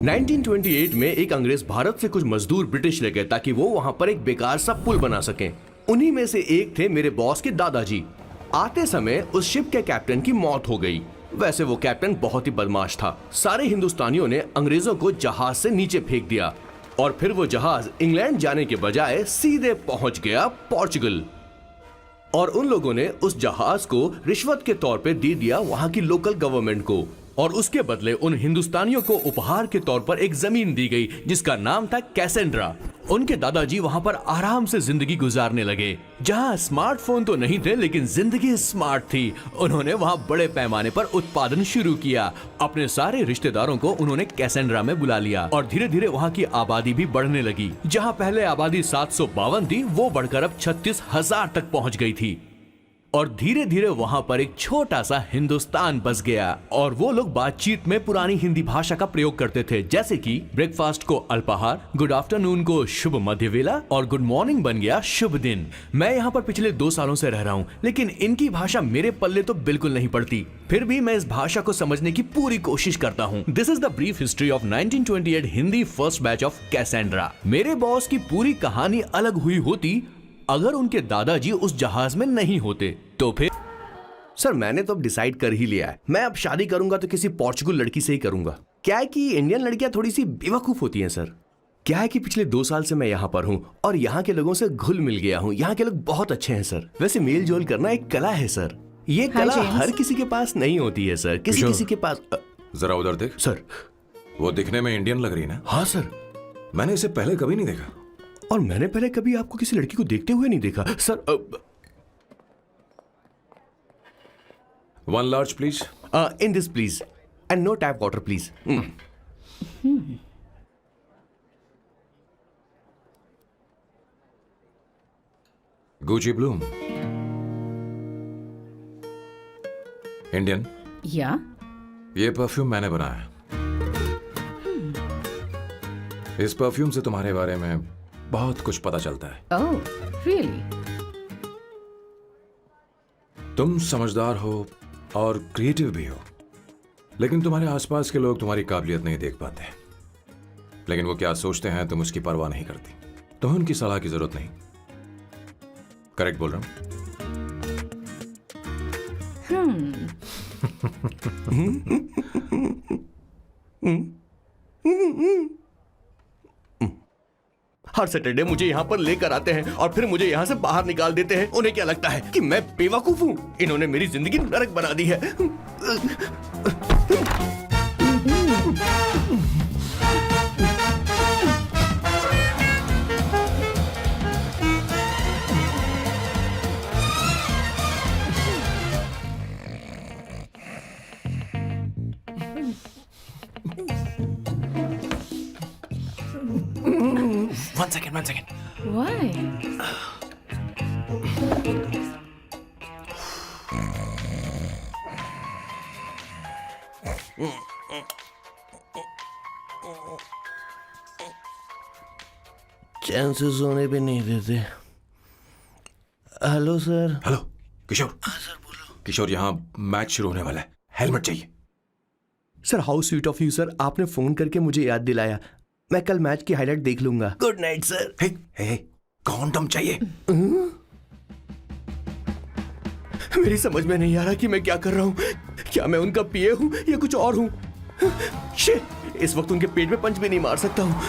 1928 में एक अंग्रेज भारत से कुछ मजदूर ब्रिटिश ले गए ताकि वो वहां पर एक बेकार सा पुल बना सकें। उन्हीं में से एक थे मेरे बॉस के दादाजी। आते समय उस शिप के कैप्टन की मौत हो गई। वैसे वो कैप्टन बहुत ही बदमाश था। सारे हिंदुस्तानियों ने अंग्रेजों को जहाज से नीचे फेंक दिया और फिर वो जहाज इंग्लैंड जाने के बजाय सीधे पहुंच गया पोर्चुगल। और उन लोगों ने उस जहाज को रिश्वत के तौर पे दे दिया वहां की लोकल गवर्नमेंट को, और उसके बदले उन हिंदुस्तानियों को उपहार के तौर पर एक जमीन दी गई जिसका नाम था कैसेंड्रा। उनके दादाजी वहां पर आराम से जिंदगी गुजारने लगे, जहां स्मार्टफोन तो नहीं थे लेकिन जिंदगी स्मार्ट थी। उन्होंने वहां बड़े पैमाने पर उत्पादन शुरू किया। अपने सारे रिश्तेदारों को उन्होंने कैसेंड्रा में बुला लिया और धीरे धीरे वहां की आबादी भी बढ़ने लगी। जहां पहले आबादी 752 थी, वो बढ़कर अब 36,000 तक पहुंच गई थी। और धीरे धीरे वहां पर एक छोटा सा हिंदुस्तान बस गया और वो लोग बातचीत में पुरानी हिंदी भाषा का प्रयोग करते थे, जैसे कि ब्रेकफास्ट को अल्पाहार, गुड आफ्टरनून को शुभ मध्य वेला और गुड मॉर्निंग बन गया शुभ दिन। मैं यहाँ पर पिछले 2 सालों से रह रहा हूँ, लेकिन इनकी भाषा मेरे पल्ले तो बिल्कुल नहीं पड़ती। फिर भी मैं इस भाषा को समझने की पूरी कोशिश करता हूँ। This is the brief history of 1928 Hindi first batch of Cassandra. मेरे बॉस की पूरी कहानी अलग हुई होती अगर उनके दादाजी उस जहाज में नहीं होते। तो फिर सर मैंने तो अब डिसाइड कर ही लिया है, मैं अब शादी करूंगा तो किसी पोर्चुगल लड़की से ही करूंगा। क्या है कि इंडियन लड़कियां थोड़ी सी बेवकूफ होती हैं सर। क्या है कि पिछले 2 साल से मैं यहाँ पर हूँ और यहाँ के लोगों से घुल मिल गया हूँ। यहाँ के लोग बहुत अच्छे हैं सर। वैसे मेल जोल करना एक कला है सर। ये कला हर किसी के पास नहीं होती है सर। किसी के पास। जरा उधर देख सर। वो दिखने में इंडियन लग रही है ना? हाँ सर। मैंने इसे पहले कभी नहीं देखा। और मैंने पहले कभी आपको किसी लड़की को देखते हुए नहीं देखा sir. 1 large please. In this please and no tap water please. Gucci Bloom. Indian? या? ये परफ्यूम मैंने बनाया। इस परफ्यूम से तुम्हारे बारे में बहुत कुछ पता चलता है। Oh, really? तुम समझदार हो और क्रिएटिव भी हो, लेकिन तुम्हारे आसपास के लोग तुम्हारी काबिलियत नहीं देख पाते। लेकिन वो क्या सोचते हैं तुम उसकी परवाह नहीं करती। तुम्हें उनकी सलाह की जरूरत नहीं। करेक्ट बोल रहा हूं? हर सैटरडे मुझे यहाँ पर लेकर आते हैं और फिर मुझे यहाँ से बाहर निकाल देते हैं। उन्हें क्या लगता है कि मैं बेवकूफ हूँ? इन्होंने मेरी जिंदगी नरक बना दी है। One second. Why? चैन से सोने भी नहीं देते। Hello sir. हेलो किशोर। सर बोलो। किशोर, यहाँ मैच शुरू होने वाला है, हेलमेट चाहिए। Sir how sweet of you sir, आपने फोन करके मुझे याद दिलाया। मैं कल मैच की हाईलाइट देख लूंगा। Good night sir. Hey, condom चाहिए। मेरी समझ में नहीं आ रहा कि मैं क्या कर रहा हूँ। क्या मैं उनका पीए हूँ या कुछ और हूँ? शिट, इस वक्त उनके पेट में पंच भी नहीं मार सकता हूँ।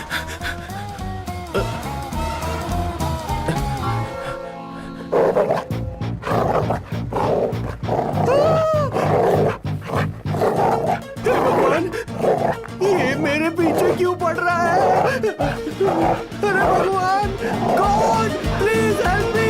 भगवान, ये मेरे पीछे क्यों पड़ रहा है? अरे भगवान, गॉड प्लीज हेल्प मी।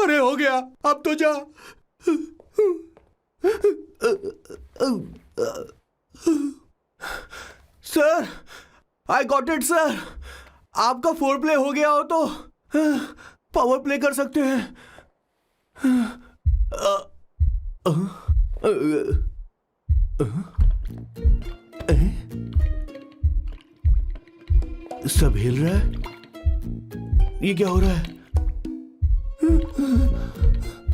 अरे हो गया, अब तो जा। Sir, I got it sir. आपका 4 प्ले हो गया हो तो पावर प्ले कर सकते हैं। सब हिल रहा है। ये क्या हो रहा है?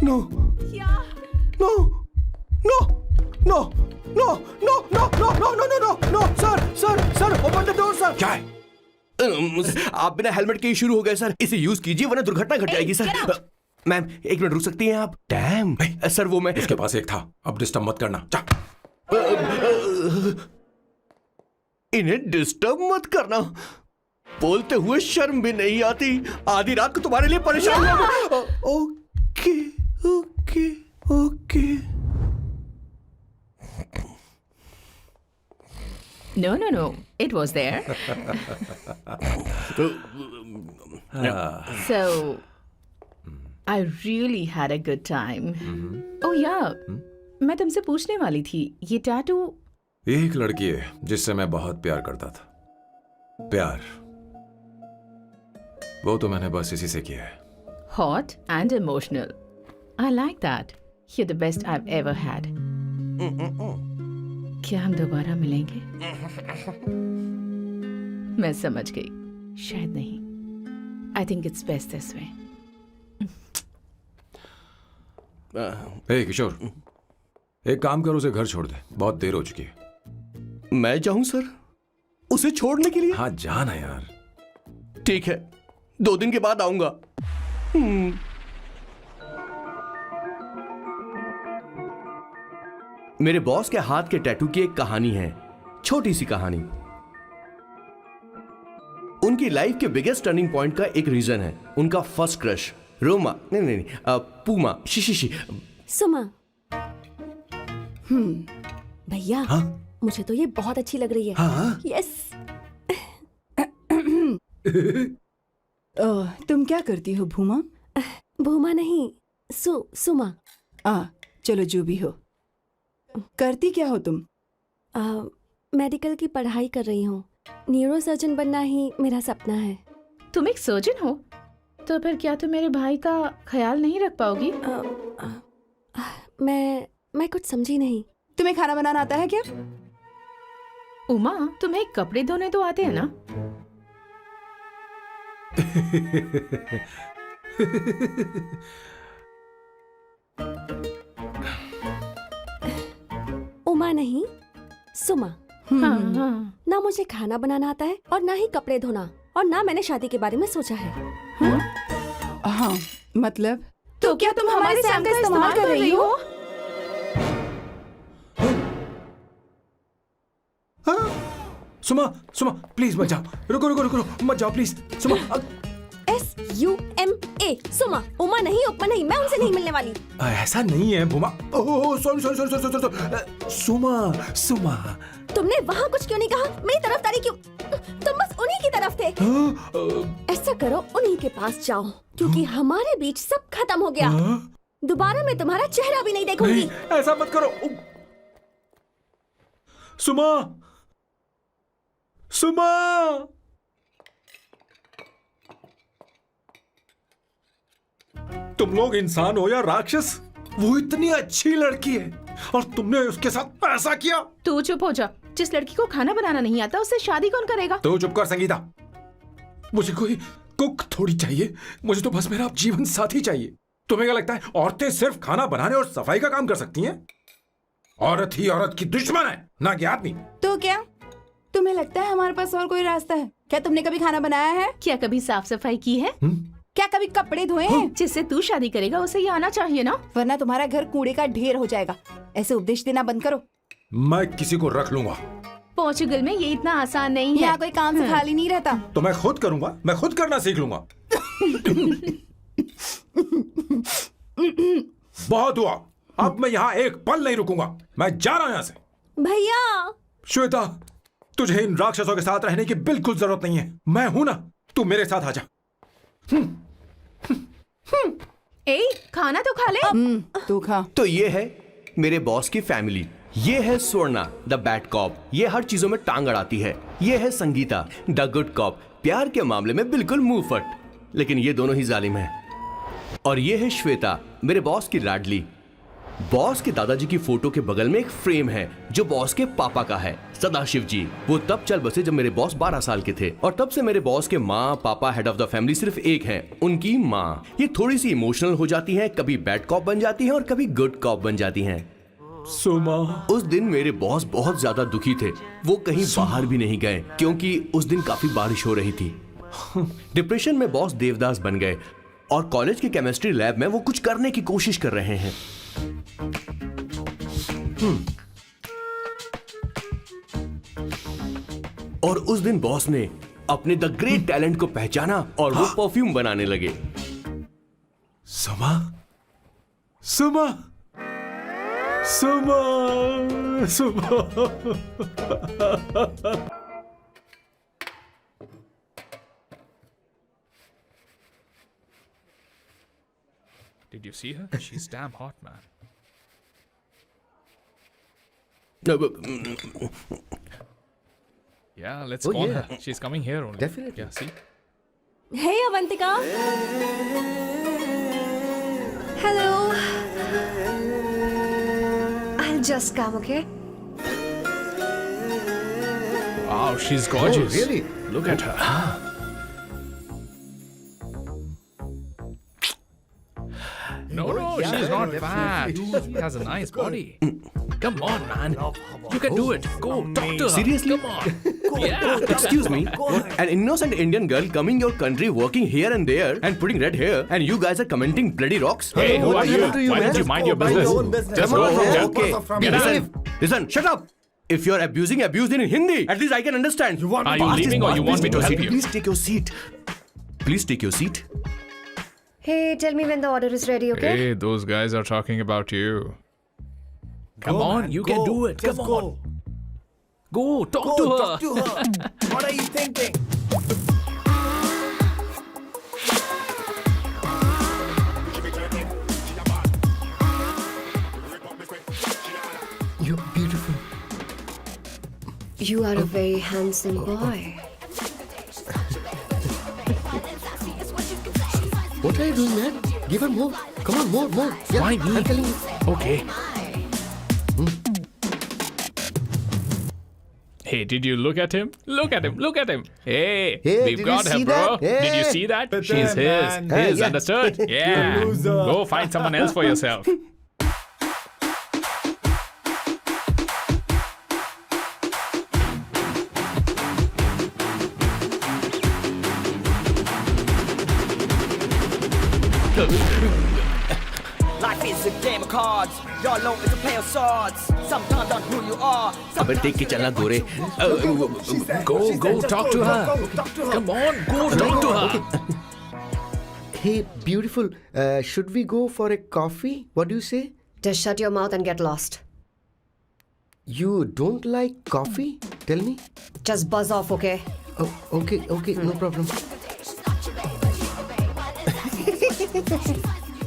No no no no no no no no no no no no no sir sir sir open the door sir. क्या है? आप बिना हेलमेट के ही शुरू हो गए सर। इसे यूज कीजिए वरना दुर्घटना घट जाएगी सर। मैम एक मिनट रुक सकती हैं आप? डैम सर वो मैं उसके पास एक था, अब डिस्टर्ब मत करना। जा। इन्हें डिस्टर्ब मत करना। बोलते हुए शर्म भी नहीं आती। आधी रात को तुम्हारे लिए परेशान हुआ। Okay okay okay. No, no, no. It was there. So, I really had a good time. Oh yeah. मैं तुमसे पूछने वाली थी, ये टैटू। एक लड़की है जिससे मैं बहुत प्यार करता था। प्यार वो तो मैंने बस इसी से किया है। Hot and emotional. I like that. You're the best I've ever had. क्या हम दोबारा मिलेंगे? मैं समझ गई, शायद नहीं। I think it's best this way. हे किशोर, एक काम कर, उसे घर छोड़ दे, बहुत देर हो चुकी है। मैं जाऊं सर उसे छोड़ने के लिए? हाँ जाना यार। ठीक है, 2 दिन के बाद आऊंगा। मेरे बॉस के हाथ के टैटू की एक कहानी है, छोटी सी कहानी। उनकी लाइफ के बिगेस्ट टर्निंग पॉइंट का एक रीजन है उनका फर्स्ट क्रश रोमा नहीं पूमा शी सुमा। भैया मुझे तो ये बहुत अच्छी लग रही है। यस। तुम क्या करती हो भूमा? भूमा नहीं, सुमा। चलो जो भी हो। करती क्या हो तुम? मेडिकल की पढ़ाई कर रही हूँ। न्यूरो सर्जन बनना ही मेरा सपना है। तुम एक सर्जन हो, तो फिर क्या तुम मेरे भाई का ख्याल नहीं रख पाओगी? मैं कुछ समझी नहीं। तुम्हें खाना बनाना आता है क्या? उमा, तुम्हें कपड़े धोने तो आते हैं ना? उमा नहीं, सुमा। हाँ। ना मुझे खाना बनाना आता है और ना ही कपड़े धोना, और ना मैंने शादी के बारे में सोचा है। हाँ मतलब? तो क्या तुम हमारे सैम का इस्तेमाल कर रही हो? सुमा प्लीज मत जाओ। रुको मत जाओ प्लीज। सुमा SUMA, सुमा। उमा नहीं, उपमा नहीं, मैं उनसे नहीं मिलने वाली। ऐसा नहीं है भूमा। सॉरी सुमा। तुमने वहाँ कुछ क्यों नहीं कहा? मेरी तरफदारी क्यों? तुम बस उन्हीं की तरफ थे। ऐसा करो, उन्हीं के पास जाओ, क्योंकि हमारे बीच सब खत्म हो गया। दोबारा मैं तुम्हारा चेहरा भी नहीं देखूंगी। नहीं, ऐसा मत करो सुमा। तुम लोग इंसान हो या राक्षस? वो इतनी अच्छी लड़की है और तुमने उसके साथ ऐसा किया। तू चुप हो जा। जिस लड़की को खाना बनाना नहीं आता उससे शादी कौन करेगा? तो चुप कर संगीता। मुझे कोई कुक थोड़ी चाहिए, मुझे तो बस मेरा जीवन साथी चाहिए। तुम्हें क्या लगता है औरतें सिर्फ खाना बनाने और सफाई का काम कर सकती हैं? औरत ही औरत की दुश्मन है, ना कि आदमी। तो क्या तुम्हें लगता है हमारे पास और कोई रास्ता है? क्या तुमने कभी खाना बनाया है? क्या कभी साफ सफाई की है? क्या कभी कपड़े धोए हैं? जिससे तू शादी करेगा उसे ये आना चाहिए ना, वरना तुम्हारा घर कूड़े का ढेर हो जाएगा। ऐसे उपदेश देना बंद करो। मैं किसी को रख लूंगा। पोर्चुगल में ये इतना आसान नहीं है। यहाँ कोई काम से खाली नहीं रहता। तो मैं खुद करूंगा, मैं खुद करना सीख लूंगा। बहुत हुआ, अब मैं यहाँ एक पल नहीं रुकूंगा। मैं जा रहा हूं यहाँ से। भैया श्वेता, तुझे इन राक्षसों के साथ रहने की बिल्कुल जरूरत नहीं है। मैं हूं ना, तू मेरे साथ आ जा। ए, खाना तो खा ले। तू खा। तो ये है मेरे बॉस की फैमिली। ये है स्वर्णा द बैड कॉप, ये हर चीजों में टांग अड़ाती है। ये है संगीता द गुड कॉप, प्यार के मामले में बिल्कुल मुंह फट, लेकिन ये दोनों ही जालिम है। और ये है श्वेता, मेरे बॉस की लाडली। बॉस के दादाजी की फोटो के बगल में एक फ्रेम है जो बॉस के पापा का है, सदाशिव जी। वो तब चल बसे जब मेरे बॉस 12 साल के थे, और तब से मेरे बॉस के माँ पापा हेड ऑफ द फैमिली सिर्फ एक हैं, उनकी माँ। ये थोड़ी सी इमोशनल हो जाती हैं, कभी बैड कॉप बन जाती हैं और कभी गुड कॉप बन जाती हैं। सुमा, उस दिन मेरे बॉस बहुत ज्यादा दुखी थे। वो कहीं बाहर भी नहीं गए क्योंकि उस दिन काफी बारिश हो रही थी। डिप्रेशन में बॉस देवदास बन गए और कॉलेज के केमिस्ट्री लैब में वो कुछ करने की कोशिश कर रहे हैं। और उस दिन बॉस ने अपने द ग्रेट टैलेंट को पहचाना और वो परफ्यूम बनाने लगे। सुमा, सुमा, सुमा, सुमा। Did you see her? She's damn hot, man. Yeah, let's call her. She's coming here only. Definitely. Yeah, see? Hey Avantika. Hello. I'll just come, okay? Wow, she's gorgeous. Oh, really? Look at her. No, she's not fat. She has a nice body. Come on, man. You can do it. Go, talk to her. Seriously? Come on. Yeah. Excuse me, an innocent Indian girl coming your country, working here and there, and putting red hair, and you guys are commenting bloody rocks? Hey, who are you? happened to you, Why man? don't you mind your Mind your business? own business. Just Come go on, from yeah, there. okay. Get Listen, out. listen, shut up. If you're abusing in Hindi, at least I can understand. Are you leaving or you want me to help you? Please take your seat. Please take your seat. Hey, tell me when the order is ready, okay? Hey, those guys are talking about you. Come on, man, you go. can do it. Just Come go. on. Go, talk to her. Talk to her. What are you thinking? You're beautiful. You are a very handsome boy. What are you doing, man? Give her more. Come on, more, more. Yeah, Why me? I'm telling you. Okay. Hey, did you look at him? Look at him. Look at him. Hey, Hey, we've did got you her, see bro. that? Did you Hey. see that? But She's then, his. man. His, Yeah. understood? Yeah. Go find someone else for yourself. Life is a game of cards. Y'all know it's a play of swords. Sometimes on who you are. अबे देख के चलना गोरे। Go, talk to her. Come on, go, talk to her. Hey, beautiful. Should we go for a coffee? What do you say? Just shut your mouth and get lost. You don't like coffee? Tell me. Just buzz off, okay? Oh, okay, no problem.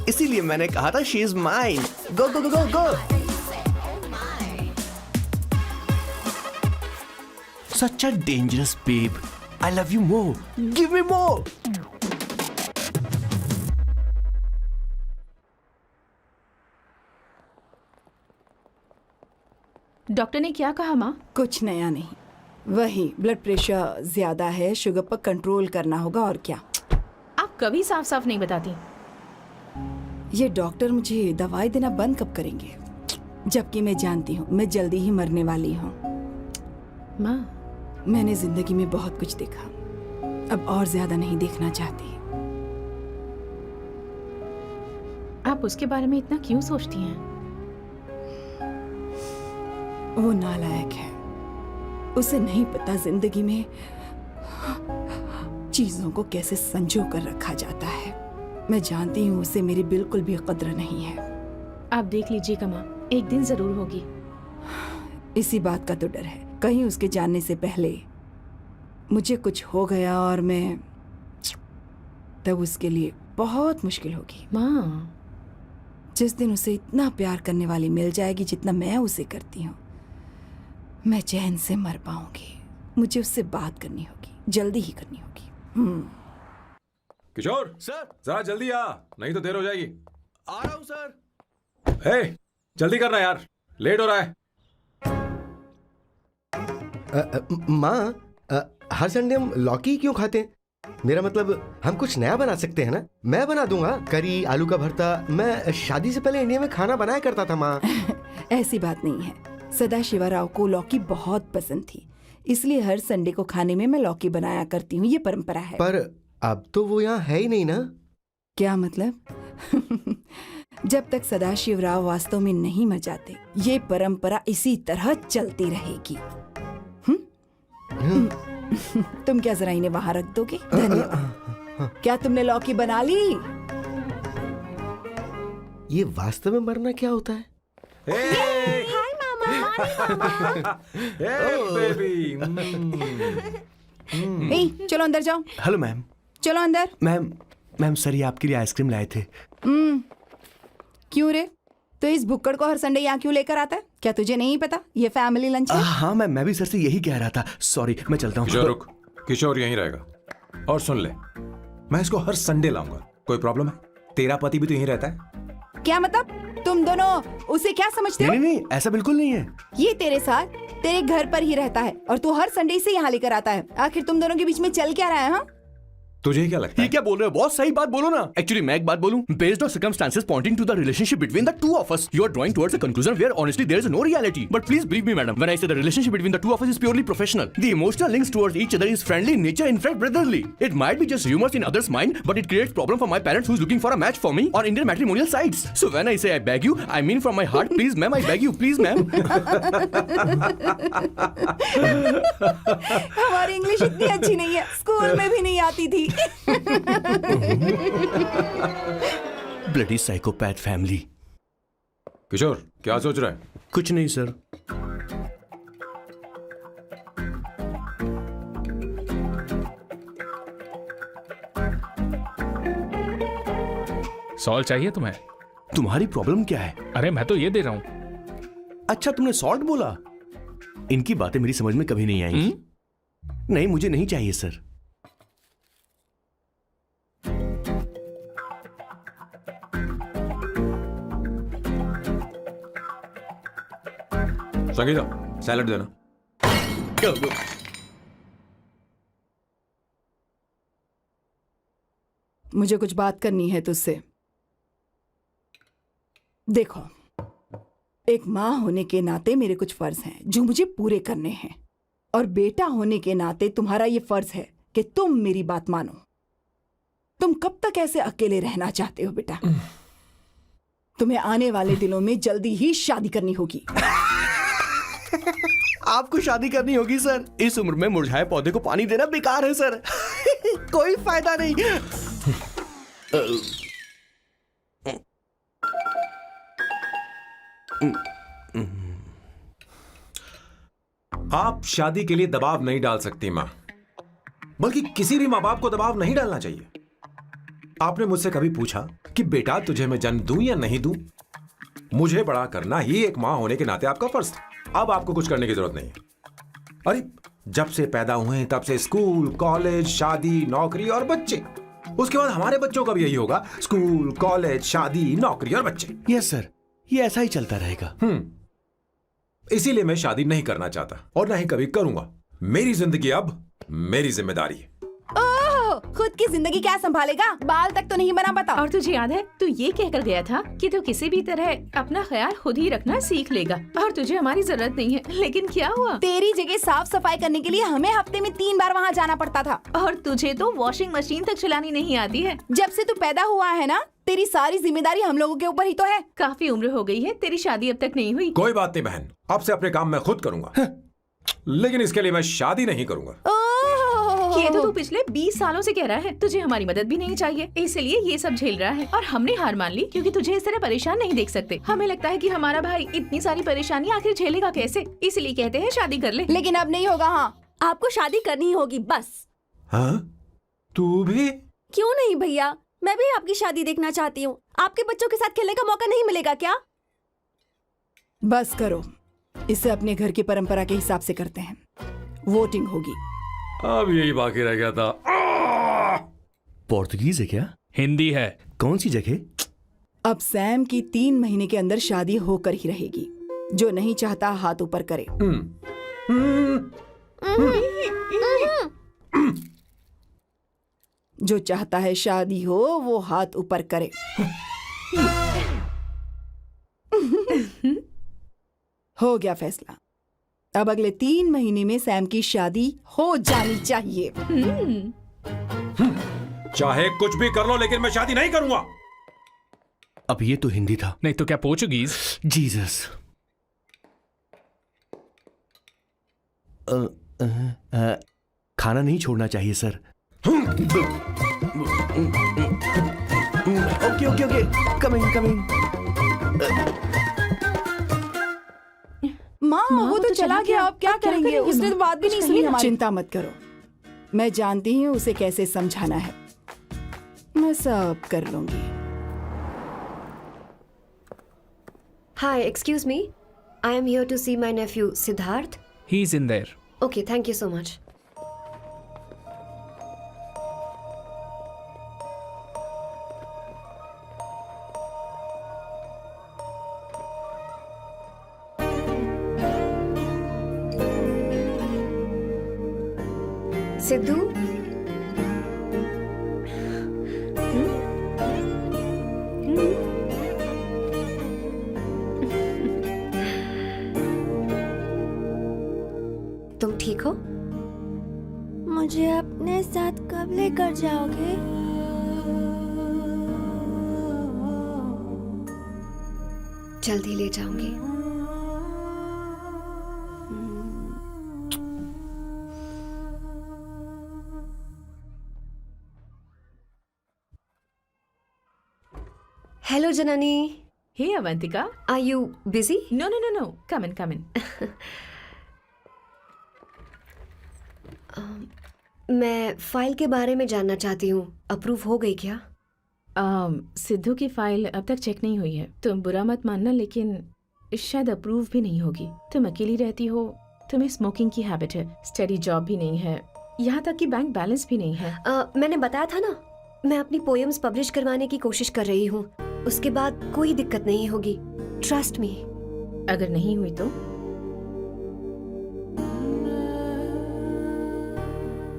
इसीलिए मैंने कहा था she is mine. Go, go, go, go, go. Such a dangerous babe. I love you more. Give me more. Doctor ने क्या कहा माँ? कुछ नया नहीं, वही ब्लड प्रेशर ज्यादा है, शुगर पर कंट्रोल करना होगा और क्या। आप कभी साफ साफ नहीं बताती। ये डॉक्टर मुझे दवाई देना बंद कब करेंगे, जबकि मैं जानती हूँ मैं जल्दी ही मरने वाली हूँ। माँ, मैंने जिंदगी में बहुत कुछ देखा, अब और ज्यादा नहीं देखना चाहती। आप उसके बारे में इतना क्यों सोचती हैं? वो नालायक है, उसे नहीं पता जिंदगी में चीजों को कैसे संजो कर रखा जाता है। मैं जानती हूँ उसे मेरी बिल्कुल भी कद्र नहीं है। आप देख लीजिएगा माँ, एक दिन जरूर होगी। इसी बात का तो डर है, कहीं उसके जानने से पहले मुझे कुछ हो गया और मैं, तब उसके लिए बहुत मुश्किल होगी। माँ, जिस दिन उसे इतना प्यार करने वाली मिल जाएगी जितना मैं उसे करती हूँ, मैं चैन से मर पाऊंगी। मुझे उससे बात करनी होगी, जल्दी ही करनी होगी। किशोर, सर, जरा जल्दी आ, नहीं तो देर हो जाएगी। आ रहा हूँ सर। हे, जल्दी करना यार, लेट हो रहा है। माँ, हर संडे हम लौकी क्यों खाते हैं? मेरा मतलब हम कुछ नया बना सकते हैं ना? मैं बना दूंगा करी, आलू का भरता। मैं शादी से पहले इंडिया में खाना बनाया करता था माँ। ऐसी बात नहीं है, सदाशिवराव को लौकी बहुत पसंद थी, इसलिए हर संडे को खाने में मैं लौकी बनाया करती हूँ। ये परंपरा है। पर अब तो वो यहाँ है ही नहीं ना। क्या मतलब? जब तक सदाशिवराव वास्तव में नहीं मर जाते, ये परंपरा इसी तरह चलती रहेगी। तुम क्या जरा इन्हें वहां रख दोगे? धन्यवाद। क्या तुमने लौकी बना ली? ये वास्तव में मरना क्या होता है? हाय मामा। बेबी। ए, चलो अंदर जाओ। Hello ma'am. चलो अंदर। मैम सर ये आपके लिए आइसक्रीम लाए थे। क्यों रे? तो इस भुक्कड़ को हर संडे यहाँ क्यों लेकर आता है? क्या तुझे नहीं पता ये फैमिली लंच है? हाँ मैम, मैं भी सर से यही कह रहा था। सॉरी, मैं चलता हूँ। किशोर रुक, किशोर यहीं रहेगा। और सुन ले, मैं इसको हर संडे लाऊंगा। कोई प्रॉब्लम है? तेरा पति भी तो यहीं रहता है। क्या मतलब? तुम दोनों उसे क्या समझते हो? नहीं, ऐसा बिल्कुल नहीं है। ये तेरे साथ तेरे घर पर ही रहता है और तू हर संडे से यहाँ लेकर आता है। आखिर तुम दोनों के बीच में चल क्या रहा है? हाँ, तुझे क्या लगता ये है? क्या बोल रहे हो बॉस? सही बात बोलो ना। एक्चुअली मैं एक बात बोलूं, based on circumstances pointing to the relationship between the two of us, you are drawing towards a conclusion where honestly there is no reality. But please believe me madam, when I say the relationship between the two of us is purely professional. The emotional links towards each other is friendly in nature, in fact brotherly. It might be just rumors in others mind, but it creates problem for my parents who's looking for a match for me on Indian matrimonial sites. So when I say I beg you, I mean from my heart. Please ma'am, I beg you, please ma'am. हमारी English इतनी अच्छी नहीं है, school में भी नहीं आती थी। Bloody psychopath family. किशोर क्या सोच रहा है? कुछ नहीं सर. सॉल्ट चाहिए तुम्हें? तुम्हारी प्रॉब्लम क्या है? अरे मैं तो ये दे रहा हूं। अच्छा तुमने सॉल्ट बोला? इनकी बातें मेरी समझ में कभी नहीं आएंगी. नहीं मुझे नहीं चाहिए सर. संगीता सैलड देना. मुझे कुछ बात करनी है तुझसे. देखो, एक माँ होने के नाते मेरे कुछ फर्ज हैं जो मुझे पूरे करने हैं, और बेटा होने के नाते तुम्हारा ये फर्ज है कि तुम मेरी बात मानो. तुम कब तक ऐसे अकेले रहना चाहते हो बेटा? तुम्हें आने वाले दिनों में जल्दी ही शादी करनी होगी. आपको शादी करनी होगी सर? इस उम्र में मुरझाए पौधे को पानी देना बेकार है सर. कोई फायदा नहीं. आप शादी के लिए दबाव नहीं डाल सकती मां, बल्कि किसी भी मां बाप को दबाव नहीं डालना चाहिए. आपने मुझसे कभी पूछा कि बेटा तुझे मैं जन्म दूं या नहीं दूं? मुझे बड़ा करना ही एक मां होने के नाते आपका फर्ज था. अब आपको कुछ करने की जरूरत नहीं है. अरे जब से पैदा हुए हैं तब से स्कूल, कॉलेज, शादी, नौकरी और बच्चे. उसके बाद हमारे बच्चों का भी यही होगा, स्कूल, कॉलेज, शादी, नौकरी और बच्चे. यस सर, ये ऐसा ही चलता रहेगा. इसीलिए मैं शादी नहीं करना चाहता और ना ही कभी करूंगा. मेरी जिंदगी अब मेरी जिम्मेदारी है. ओह, खुद की जिंदगी क्या संभालेगा? बाल तक तो नहीं बना पता. और तुझे याद है तू ये कहकर गया था कि तू किसी भी तरह अपना ख्याल खुद ही रखना सीख लेगा और तुझे हमारी जरूरत नहीं है. लेकिन क्या हुआ? तेरी जगह साफ सफाई करने के लिए हमें हफ्ते में 3 बार वहाँ जाना पड़ता था. और तुझे तो वॉशिंग मशीन तक चलानी नहीं आती है. जब से तू पैदा हुआ है ना, तेरी सारी जिम्मेदारी हम लोगों के ऊपर ही तो है. काफी उम्र हो गई है, तेरी शादी अब तक नहीं हुई. कोई बात नहीं बहन, अब से अपने काम मैं खुद करूंगा. लेकिन इसके लिए मैं शादी नहीं करूंगा. ये तो तू पिछले 20 सालों से कह रहा है. तुझे हमारी मदद भी नहीं चाहिए, इसलिए ये सब झेल रहा है. और हमने हार मान ली क्योंकि तुझे इस तरह परेशान नहीं देख सकते. हमें लगता है कि हमारा भाई इतनी सारी परेशानी आखिर झेलेगा कैसे, इसलिए कहते हैं शादी कर ले. लेकिन अब नहीं होगा. हाँ, आपको शादी करनी ही होगी बस. हाँ? तू भी? क्यों नहीं भैया, मैं भी आपकी शादी देखना चाहती हूँ. आपके बच्चों के साथ खेलने का मौका नहीं मिलेगा क्या? बस करो, इसे अपने घर की परंपरा के हिसाब से करते हैं. वोटिंग होगी. अब यही बाकी रह गया था. पोर्तुगीज है क्या? हिंदी है. कौन सी जगह? अब सैम की 3 महीने के अंदर शादी होकर ही रहेगी। जो नहीं चाहता हाथ ऊपर करे। जो चाहता है शादी हो वो हाथ ऊपर करे। हो गया फैसला। अब अगले 3 महीने में सैम की शादी हो जानी चाहिए। चाहे कुछ भी कर लो, लेकिन मैं शादी नहीं करूंगा। अब ये तो हिंदी था। नहीं तो क्या पोर्चुगीज? जीसस। खाना नहीं छोड़ना चाहिए sir. Okay okay okay, coming coming. माँ वो तो चला गया, अब क्या करेंगे? उसने तो बात भी नहीं सुनी हमारी। चिंता मत करो, मैं जानती हूँ उसे कैसे समझाना है। मैं सब कर लूंगी। Hi, excuse me. I am here to see my nephew Siddharth. He's in there. Okay, thank you so much. Sidhu, तुम ठीक हो? मुझे अपने साथ कब लेकर जाओगे? जल्दी ले जाऊंगी। Hello Janani, hey Avantika, are you busy? No no no no, come in come in. मैं फाइल के बारे में जानना चाहती हूँ, अप्रूव हो गई क्या? सिद्धू की फाइल अब तक चेक नहीं हुई है। तुम बुरा मत मानना, लेकिन शायद अप्रूव भी नहीं होगी। तुम अकेली रहती हो, तुम्हें स्मोकिंग की हैबिट है, स्टडी जॉब भी नहीं है, यहाँ तक कि बैंक बैलेंस भी नहीं है। मैंने बताया था ना, मैं अपनी पोएम्स पब्लिश करवाने की कोशिश कर रही हूँ। उसके बाद कोई दिक्कत नहीं होगी, ट्रस्ट मी। अगर नहीं हुई तो?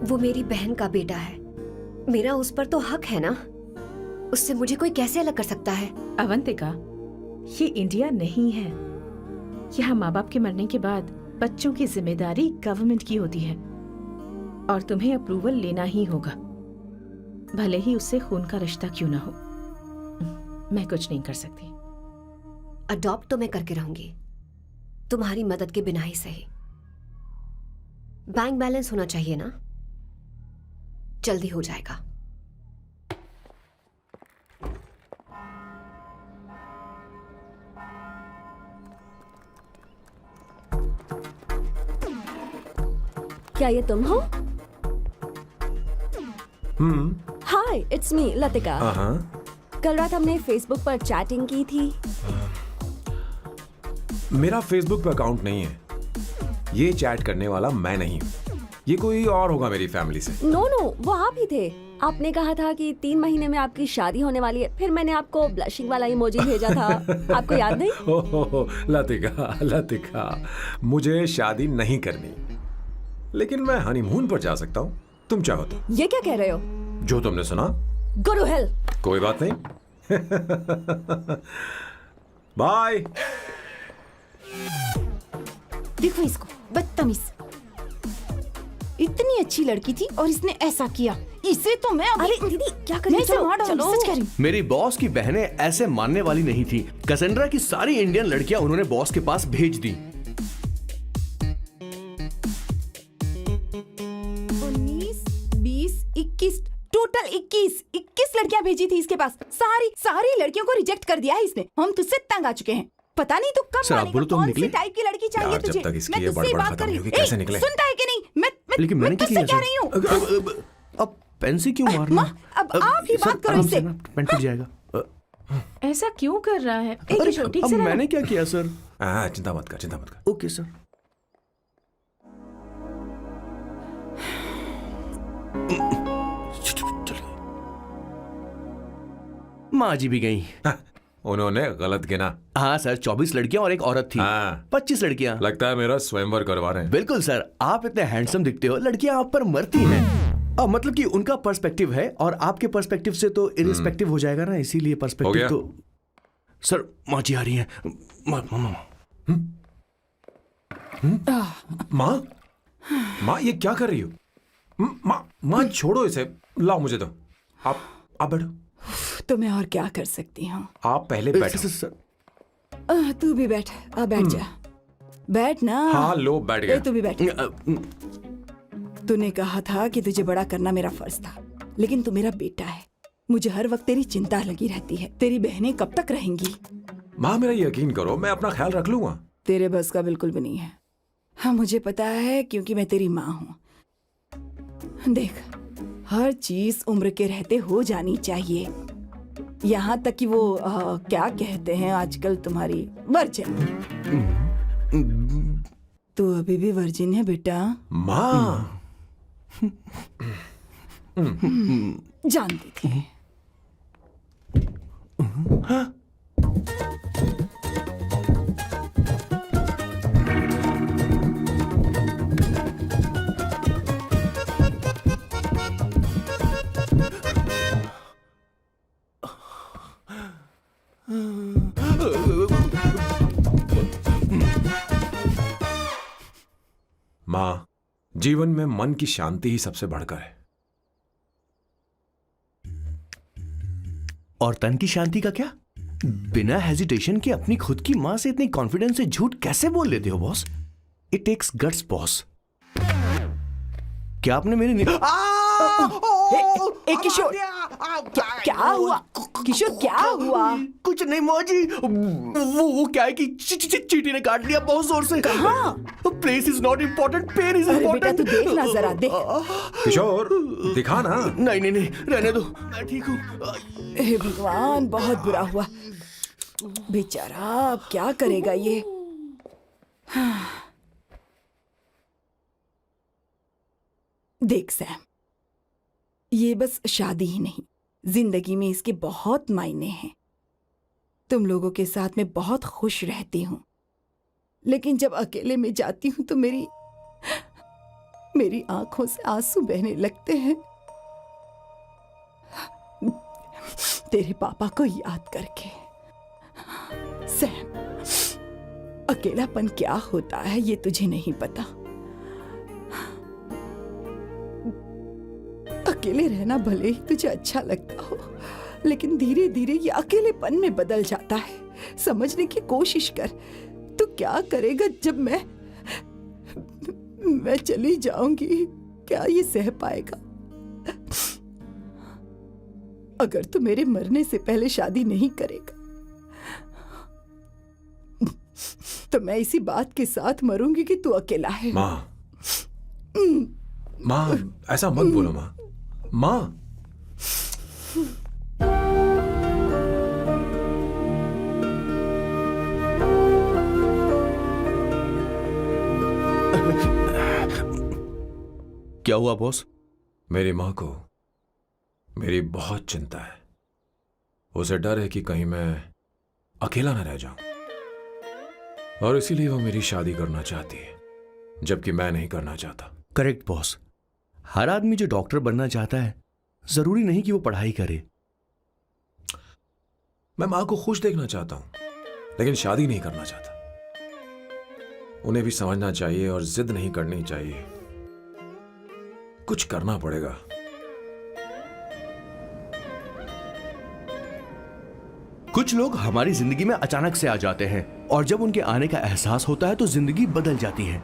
वो मेरी बहन का बेटा है, मेरा उस पर तो हक है ना। उससे मुझे कोई कैसे अलग कर सकता है? अवंतिका, ये इंडिया नहीं है। यहाँ माँ बाप के मरने के बाद बच्चों की जिम्मेदारी गवर्नमेंट की होती है और तुम्हें अप्रूवल लेना ही होगा, भले ही उससे खून का रिश्ता क्यों ना हो। मैं कुछ नहीं कर सकती। अडॉप्ट तो मैं करके रहूंगी, तुम्हारी मदद के बिना ही सही। बैंक बैलेंस होना चाहिए ना, जल्दी हो जाएगा। क्या ये तुम हो? हाय, इट्स मी लतिका। कल रात हमने फेसबुक पर चैटिंग की थी। मेरा फेसबुक पे अकाउंट नहीं है। ये चैट करने वाला मैं नहीं हूँ, ये कोई और होगा मेरी फैमिली से। नो नो, वो आप ही थे। आपने कहा था कि 3 महीने में आपकी शादी होने वाली है, फिर मैंने आपको ब्लशिंग वाला इमोजी भेजा था। आपको याद नहीं? ओहो, लतिका लतिका, मुझे शादी नहीं करनी, लेकिन मैं हनीमून पर जा सकता हूँ, तुम चाहो तो। ये क्या कह रहे हो? जो तुमने सुना। Go to hell. कोई बात नहीं। बाय। देखो इसको, बदतमीज। इतनी अच्छी लड़की थी और इसने ऐसा किया। इसे तो मैं अरे दीदी क्या कर रही हो? चलो, सच कह रही हूँ। मेरी बॉस की बहनें ऐसे मानने वाली नहीं थी। कैसेंड्रा की सारी इंडियन लड़कियां उन्होंने बॉस के पास भेज दी। 19, 20, 21, टोटल 21 लड़कियां भेजी थी इसके पास। सारी लड़कियों को रिजेक्ट कर दिया है इसने। हम तुझसे तंग आ चुके हैं। पता नहीं तो कब सर, आप बोलो तो हम कौन सी निकले? टाइप की लड़की चाहिए यार, जब तुझे? तक इसकी मैं ये तुझसे ही बड़बड़ बात खत्म कर रही नहीं हूँ। होगी, कैसे ए, निकले? सुनता है कि नहीं? लेकिन मैंने क्या तुझसे किया कह रही हूँ। अब पेन से क्यों मारना? माँ, अब आप ही बात करो इससे। पेन टूट जाएगा। ऐसा क्यों कर रहा है? एक अरे, छोटी अब सी मैंने क्या किया सर? चिंता मत कर। Okay sir. चलिए। माँ जी भी गई। उन्होंने गलत गिना। हाँ सर, 24 लड़कियां और एक औरत थी। हाँ। 25 लड़कियां। लगता है मेरा स्वयंवर करवा रहे हैं। बिल्कुल सर, आप इतने हैंडसम दिखते हो, लड़कियां आप पर मरती हैं। और मतलब कि उनका पर्सपेक्टिव है और आपके पर्सपेक्टिव से तो इरिस्पेक्टिव हो जाएगा ना, इसीलिए पर्सपेक्टिव तो। सर माँ जी आ रही हैं। माँ, माँ ये क्या कर रही हो? माँ, माँ छोड़ो इसे, लाओ मुझे दो। आप बैठो। तो मैं और क्या कर सकती हूँ? आप पहले बैठो। तू भी बैठ, बैठ जा, बैठ ना। हाँ लो, बैठ गया। तू भी बैठ। तूने कहा था कि तुझे बड़ा करना मेरा फर्ज था, लेकिन तू मेरा बेटा है। मुझे हर वक्त तेरी चिंता लगी रहती है। तेरी बहनें कब तक रहेंगी? माँ मेरा यकीन करो, मैं अपना ख्याल रख लूंगा। तेरे बस का बिल्कुल भी नहीं है। हाँ मुझे पता है, क्योंकि मैं तेरी माँ हूँ। देख, हर चीज उम्र के रहते हो जानी चाहिए, यहाँ तक कि वो क्या कहते हैं आजकल तुम्हारी वर्जिन। तू अभी भी वर्जिन है बेटा? माँ जानती थी। माँ, जीवन में मन की शांति ही सबसे बढ़कर है। और तन की शांति का क्या? बिना हेजिटेशन के अपनी खुद की मां से इतनी कॉन्फिडेंस से झूठ कैसे बोल लेते हो boss? It takes guts boss. क्या आपने मेरी किशोर, क्या हुआ? किशोर क्या हुआ? कुछ नहीं मौजी, वो क्या है कि चींटी ने काट लिया बहुत जोर से। कहाँ? Place is not important, pen is अरे बेटा इम्पोर्टेंट। तू देख ना जरा, देख। किशोर दिखा ना। नहीं, रहने दो, मैं ठीक हूँ। हे भगवान, बहुत बुरा हुआ बेचारा। अब क्या करेगा ये? देख सैम, ये बस शादी ही नहीं, जिंदगी में इसके बहुत मायने हैं। तुम लोगों के साथ मैं बहुत खुश रहती हूँ, लेकिन जब अकेले में जाती हूँ तो मेरी आंखों से आंसू बहने लगते हैं, तेरे पापा को याद करके। सैम, अकेलापन क्या होता है ये तुझे नहीं पता। अकेले रहना भले ही तुझे अच्छा लगता हो, लेकिन धीरे धीरे ये अकेलेपन में बदल जाता है। समझने की कोशिश कर। तू क्या करेगा जब मैं चली जाऊंगी? क्या ये सह पाएगा? अगर तू मेरे मरने से पहले शादी नहीं करेगा तो मैं इसी बात के साथ मरूंगी कि तू अकेला है। माँ, ऐसा मत बोलो माँ। माँ, क्या हुआ बॉस? मेरी माँ को मेरी बहुत चिंता है। उसे डर है कि कहीं मैं अकेला न रह जाऊं, और इसीलिए वो मेरी शादी करना चाहती है, जबकि मैं नहीं करना चाहता। Correct boss. हर आदमी जो डॉक्टर बनना चाहता है, जरूरी नहीं कि वो पढ़ाई करे। मैं माँ को खुश देखना चाहता हूं, लेकिन शादी नहीं करना चाहता। उन्हें भी समझना चाहिए और जिद नहीं करनी चाहिए। कुछ करना पड़ेगा। कुछ लोग हमारी जिंदगी में अचानक से आ जाते हैं, और जब उनके आने का एहसास होता है तो जिंदगी बदल जाती है।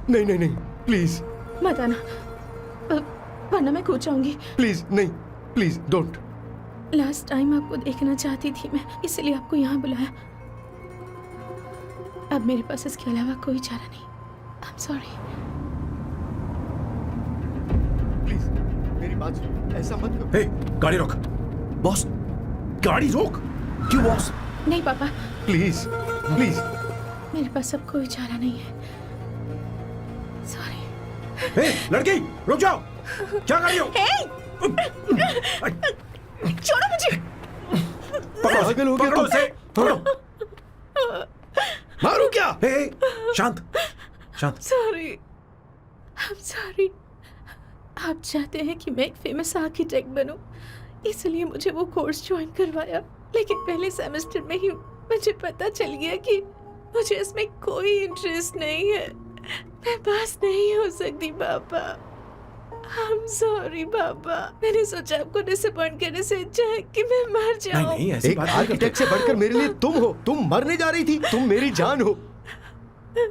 नहीं, प्लीज मत आना, वरना मैं कूद जाऊंगी। प्लीज नहीं, प्लीज डोंट। लास्ट टाइम आपको देखना चाहती थी मैं, इसलिए आपको यहाँ बुलाया। अब मेरे पास इसके अलावा कोई चारा नहीं। आई एम सॉरी। प्लीज मेरी बात सुन, ऐसा मत करो। हे, गाड़ी रोक। बॉस, गाड़ी रोक। क्यों बॉस? नहीं पापा, प्लीज प्लीज। मेरे पास अब कोई चारा नहीं है। सॉरी। हे, लड़की रुक जाओ। क्या कर रही हो? छोड़ो मुझे। पागल हो गया पकड़ो तुम? उसे, पकड़ो। मारू क्या? हे, शांत शांत। Sorry, I am sorry. आप चाहते हैं कि मैं एक फेमस आर्किटेक्ट बनूं, इसलिए मुझे वो कोर्स ज्वाइन करवाया, लेकिन पहले सेमेस्टर में ही मुझे पता चल गया कि मुझे इसमें कोई इंटरेस्ट नहीं है। मैं पास नहीं हो सकती पापा। आई एम सॉरी पापा। मैंने सोचा आपको डिसअपॉइंट करने से अच्छा है कि मैं मर नहीं जाऊं। नहीं, ऐसी एक बात नहीं करते। आर्किटेक्ट से बढ़कर मेरे लिए तुम हो। तुम मरने जा रही थी, तुम मेरी जान हो। आई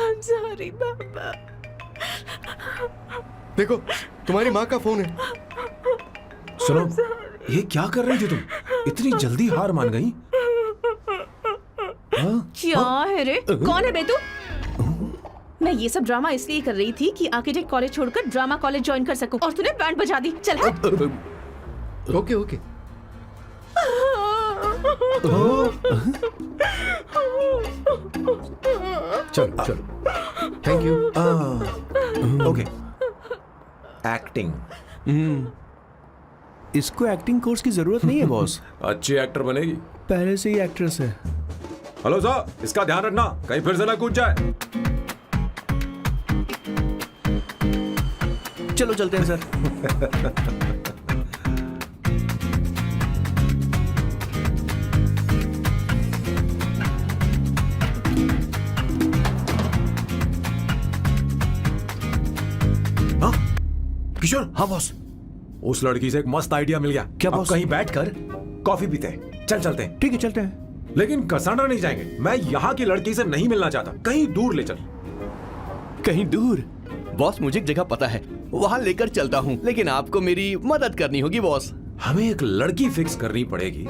एम सॉरी पापा। देखो, तुम्हारी माँ का फोन है। सुनो, ये क्या कर रही थी तुम? इतनी जल्दी हार मान गई? हाँ? क्या है रे? कौन है बे तू? मैं ये सब ड्रामा इसलिए कर रही थी कि आर्किटेक्ट कॉलेज छोड़कर ड्रामा कॉलेज ज्वाइन कर सकूं, और तूने बैंड बजा दी। चल हट। Okay okay. चलो चलो, थैंक यू। ओके। एक्टिंग। इसको एक्टिंग कोर्स की जरूरत नहीं है बॉस। अच्छी एक्टर बनेगी। पहले से ही एक्ट्रेस है। हेलो सर, इसका ध्यान रखना कहीं फिर से ना कूद जाए। चलो चलते हैं सर। हाँ? किशोर, हाँ बॉस। उस लड़की से एक मस्त आइडिया मिल गया। क्या अब बॉस? कहीं बैठकर कॉफी पीते हैं। चल चलते हैं। ठीक है, चलते हैं। लेकिन कसाना नहीं जाएंगे। मैं यहाँ की लड़की से नहीं मिलना चाहता। कहीं दूर ले चल। कहीं दूर? बॉस, मुझे एक जगह पता है, वहां लेकर चलता हूँ, लेकिन आपको मेरी मदद करनी होगी बॉस। हमें एक लड़की फिक्स करनी पड़ेगी।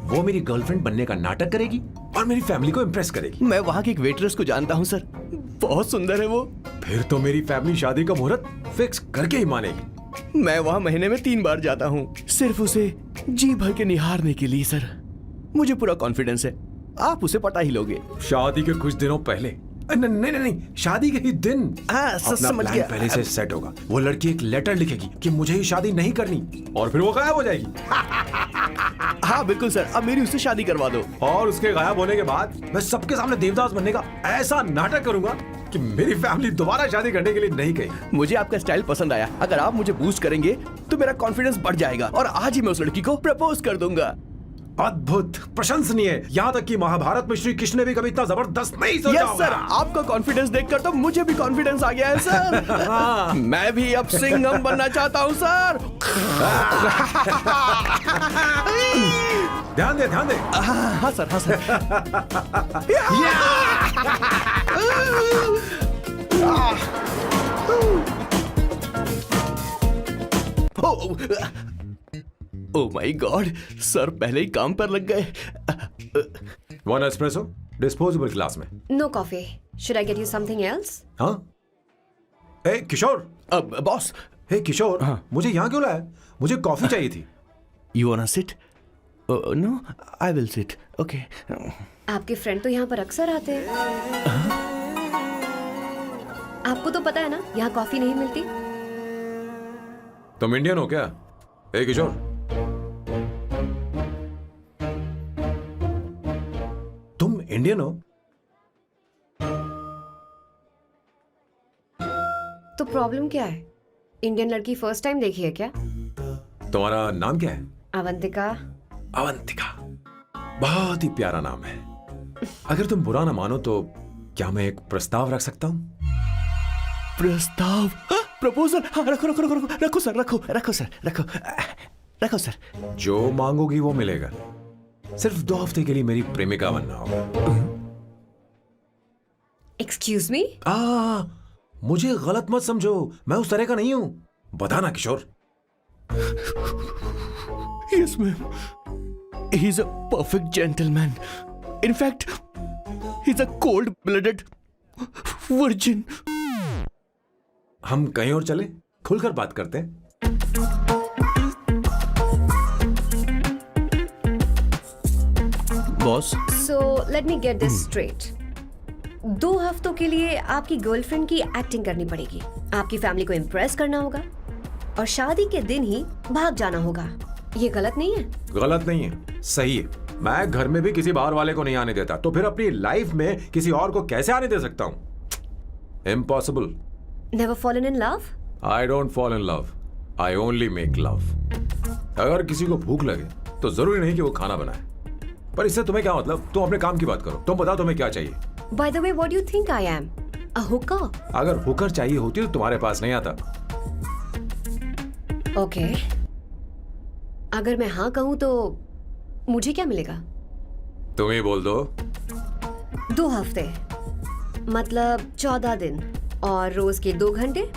वो मेरी गर्लफ्रेंड बनने का नाटक करेगी और मेरी फैमिली को इम्प्रेस करेगी। मैं वहाँ की एक वेट्रेस को जानता हूँ सर, बहुत सुंदर है वो। फिर तो मेरी फैमिली शादी का मुहूर्त फिक्स करके ही मानेगी। मैं वहाँ महीने में 3 बार जाता हूँ, सिर्फ उसे जी भर के निहारने के लिए सर। मुझे पूरा कॉन्फिडेंस है आप उसे पटा ही लोगे। शादी के कुछ दिनों पहले। नहीं नहीं नहीं, शादी के ही दिन हाँ, अपना समझ प्लान गया। पहले से सेट होगा। वो लड़की एक लेटर लिखेगी कि मुझे ही शादी नहीं करनी, और फिर वो गायब हो जाएगी। हाँ बिल्कुल सर, अब मेरी उससे शादी करवा दो। और उसके गायब होने के बाद मैं सबके सामने देवदास बनने का ऐसा नाटक करूंगा कि मेरी फैमिली दोबारा शादी करने के लिए नहीं कहेगी। मुझे आपका स्टाइल पसंद आया। अगर आप मुझे बूस्ट करेंगे तो मेरा कॉन्फिडेंस बढ़ जाएगा और आज ही मैं उस लड़की को प्रपोज कर दूंगा। अद्भुत, प्रशंसनीय। यहाँ तक कि महाभारत में श्री कृष्ण ने भी कभी इतना जबरदस्त नहीं सोचा यस सर, आपका कॉन्फिडेंस देखकर तो मुझे भी कॉन्फिडेंस आ गया है सर। मैं भी अब सिंघम बनना चाहता हूँ सर। ध्यान दे, ध्यान दे। हाँ सर, हाँ sir. Oh my God, sir पहले ही काम पर लग गए। 1 एस्प्रेसो डिस्पोजेबल ग्लास में। No coffee. Should I get you something else? हाँ? ए किशोर। अब बॉस, हे किशोर, मुझे यहाँ क्यों लाया? मुझे कॉफी चाहिए थी। You want to sit? No, I will sit. Okay. आपके फ्रेंड तो यहाँ पर अक्सर आते हैं। आपको तो पता है ना, यहाँ कॉफी नहीं मिलती। तुम इंडियन हो क्या? ए किशोर, तुम इंडियन हो? तो प्रॉब्लम क्या है? इंडियन लड़की फर्स्ट टाइम देखी है क्या? तुम्हारा नाम क्या है? अवंतिका। अवंतिका, बहुत ही प्यारा नाम है। अगर तुम बुरा ना मानो तो क्या मैं एक प्रस्ताव रख सकता हूँ? प्रस्ताव? प्रपोजल? हाँ, रखो रखो रखो रखो रखो सर, रखो रखो सर, रखो रखो सर। जो मांगोगी वो मिलेगा। सिर्फ 2 हफ्ते के लिए मेरी प्रेमिका बनना होगा। Excuse me? मुझे गलत मत समझो, मैं उस तरह का नहीं हूं। बताना किशोर। Yes, ma'am. He's a perfect gentleman. In fact, he's a cold-blooded virgin. हम कहीं और चले, खुलकर बात करते हैं। Boss, so let me get this straight. 2 हफ्तों के लिए आपकी गर्लफ्रेंड की एक्टिंग करनी पड़ेगी, आपकी फैमिली को इम्प्रेस करना होगा, और शादी के दिन ही भाग जाना होगा। ये गलत नहीं है? गलत नहीं है, सही है। मैं घर में भी किसी बाहर वाले को नहीं आने देता, तो फिर अपनी लाइफ में किसी और को कैसे आने दे सकता हूं? Impossible. Never fallen in love? I don't fall in love, I only make love. अगर किसी को भूख लगे तो जरूरी नहीं कि वो खाना बनाए, पर इससे तुम्हें क्या मतलब? तुम अपने काम की बात करो। तुम बताओ तुम्हें क्या चाहिए? Bye the way, what do you think I am? A Hooker? अगर हुकर चाहिए होती तो तुम्हारे पास नहीं आता। ओके, अगर मैं हाँ कहूं तो मुझे क्या मिलेगा? तुम ही बोल दो। 2 हफ्ते, मतलब 14 दिन, और रोज के 2 घंटे।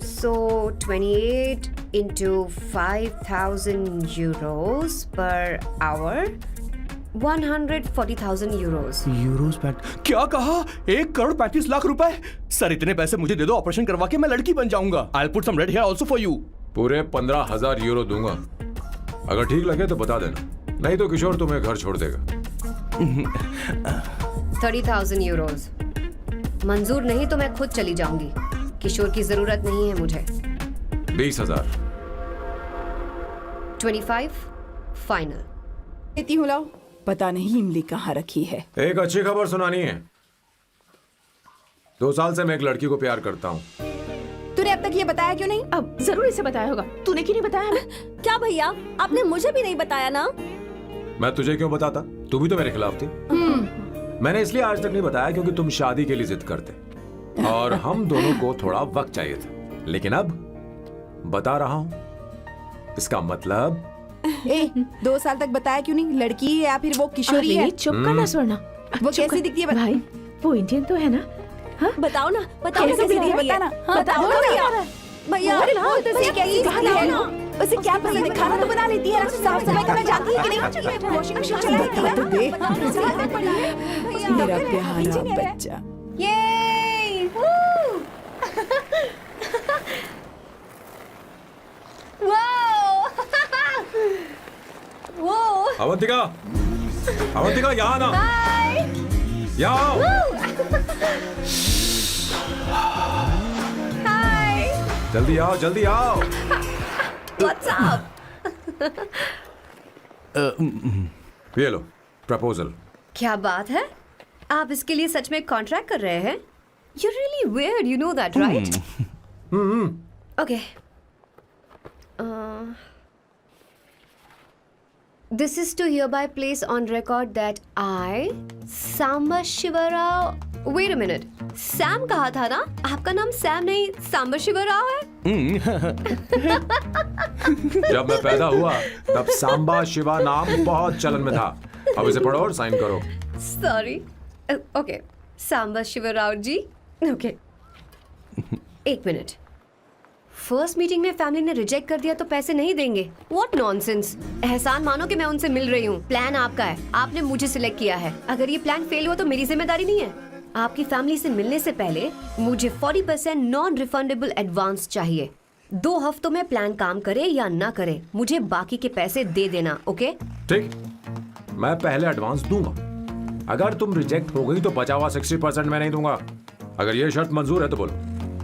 सो 28 into 5,000 euros per hour, 140,000 euros. Euros PAT क्या कहा? 1,35,00,000 रुपए? सर इतने पैसे मुझे दे दो, ऑपरेशन करवा के मैं लड़की बन जाऊंगा। I'll put some red hair also for you. पूरे 15,000 यूरो दूंगा। अगर ठीक लगे तो बता देना, नहीं तो किशोर तुम्हें घर छोड़ देगा। 30,000 euros मंजूर नहीं तो मैं खुद चली जाऊंगी। किशोर की जरूरत नहीं है मुझे। 20,000। 25 फाइनल। देती हूँ, लाओ। पता नहीं इमली कहाँ रखी है। एक अच्छी खबर सुनानी है। 2 साल से मैं एक लड़की को प्यार करता हूँ। तूने अब तक ये बताया क्यों नहीं? अब जरूर इसे बताया होगा। तूने क्यों नहीं बताया हमें? क्या भैया, आपने मुझे भी नहीं बताया ना? मैं तुझे क्यों बताता? तू भी तो मेरे खिलाफ थी। मैंने इसलिए आज तक नहीं बताया क्योंकि तुम शादी के लिए जिद करते और हम दोनों को थोड़ा वक्त चाहिए था। लेकिन अब बता रहा हूँ। इसका मतलब 2 साल तक बताया क्यों नहीं? लड़की है या फिर वो किशोरी है? अरे चुप करना स्वर्णा। वो चुप कैसी कर। दिखती है? भाई वो इंडियन तो है ना? हाँ? बताओ ना, बताओ कैसी कैसी दिखती है? दिखती है? बता ना। हाँ, बताओ बोलो ना ना भैया। यार। भैया, बोल ना, उसे कैसी कैसी दिखती दिखती है है ना? ना? उसे क्या पसंद है? खाना तो बना लेती है, साफ सफाई करना जानती है कि नहीं? वॉशिंग मशीन चलाती है? मेरा प्यारा बच्चा। ये वो अवंतिका, अवंतिका यहाँ ना, यहाँ आओ। जल्दी आओ, जल्दी आओ। What's up? ये लो प्रपोजल। क्या बात है? आप इसके लिए सच में कॉन्ट्रैक्ट कर रहे हैं? You're really weird, you know that, right? Okay. This is to hereby place on record that I, Samba Shivarao. Wait a minute. Sam कहा था ना? आपका नाम सैम नहीं सांबा शिवराव है? जब मैं पैदा हुआ तब सांबा शिवा नाम बहुत चलन में था। अब इसे पढ़ो और साइन करो। Sorry. Okay. सांबा शिवराव जी. Okay. 1 मिनट। फर्स्ट मीटिंग में फैमिली ने रिजेक्ट कर दिया तो पैसे नहीं देंगे? What nonsense! एहसान मानो कि मैं उनसे मिल रही हूँ। प्लान आपका है, आपने मुझे सिलेक्ट किया है। अगर ये प्लान फेल हुआ तो मेरी जिम्मेदारी नहीं है। आपकी फैमिली से मिलने से पहले मुझे 40% नॉन रिफंडेबल एडवांस चाहिए। 2 हफ्तों में प्लान काम करे या ना करे, मुझे बाकी के पैसे दे देना। ओके? ठीक, मैं पहले एडवांस दूंगा। अगर तुम रिजेक्ट हो गई तो बचा हुआ 60% मैं नहीं दूंगा। अगर ये शर्त मंजूर है तो बोलो,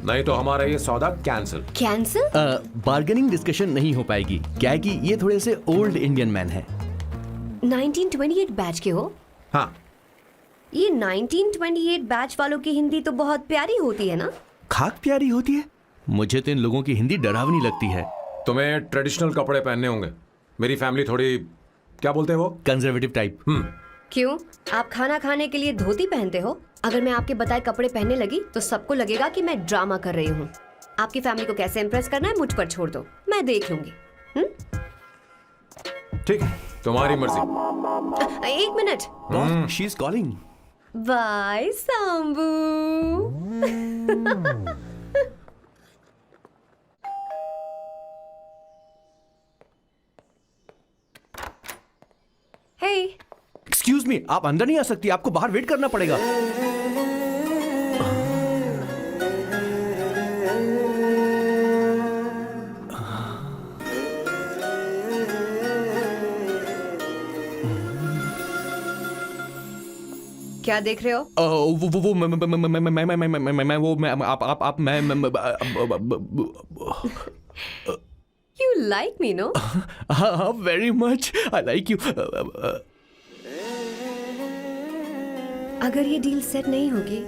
नहीं तो हमारा ये सौदा कैंसिल। कैंसिल? बार्गेनिंग डिस्कशन नहीं हो पाएगी। क्या है कि ये थोड़े से ओल्ड इंडियन मैन है। 1928 बैच के हो? हाँ। ये 1928 बैच वालों की हिंदी तो बहुत प्यारी होती है ना? खाक प्यारी होती है। मुझे तो इन लोगों की हिंदी डरावनी लगती है। तुम्हें ट्रेडिशनल कपड़े पहनने होंगे। मेरी फैमिली थोड़ी, क्या बोलते हैं वो, कंजर्वेटिव टाइप। क्यों? आप खाना खाने के लिए धोती पहनते हो? अगर मैं आपके बताए कपड़े पहनने लगी तो सबको लगेगा कि मैं ड्रामा कर रही हूँ। आपकी फैमिली को कैसे इम्प्रेस करना है मुझ पर छोड़ दो, मैं देख लूंगी। ठीक है, तुम्हारी मर्जी। 1 minute. She is calling. Bye Sambu. Hey, excuse me, आप अंदर नहीं आ सकती, आपको बाहर वेट करना पड़ेगा। क्या देख रहे हो? वो मैं वो मैं आप मैं You like me, no? हाँ, very much. I like you. अगर ये डील सेट नहीं होगी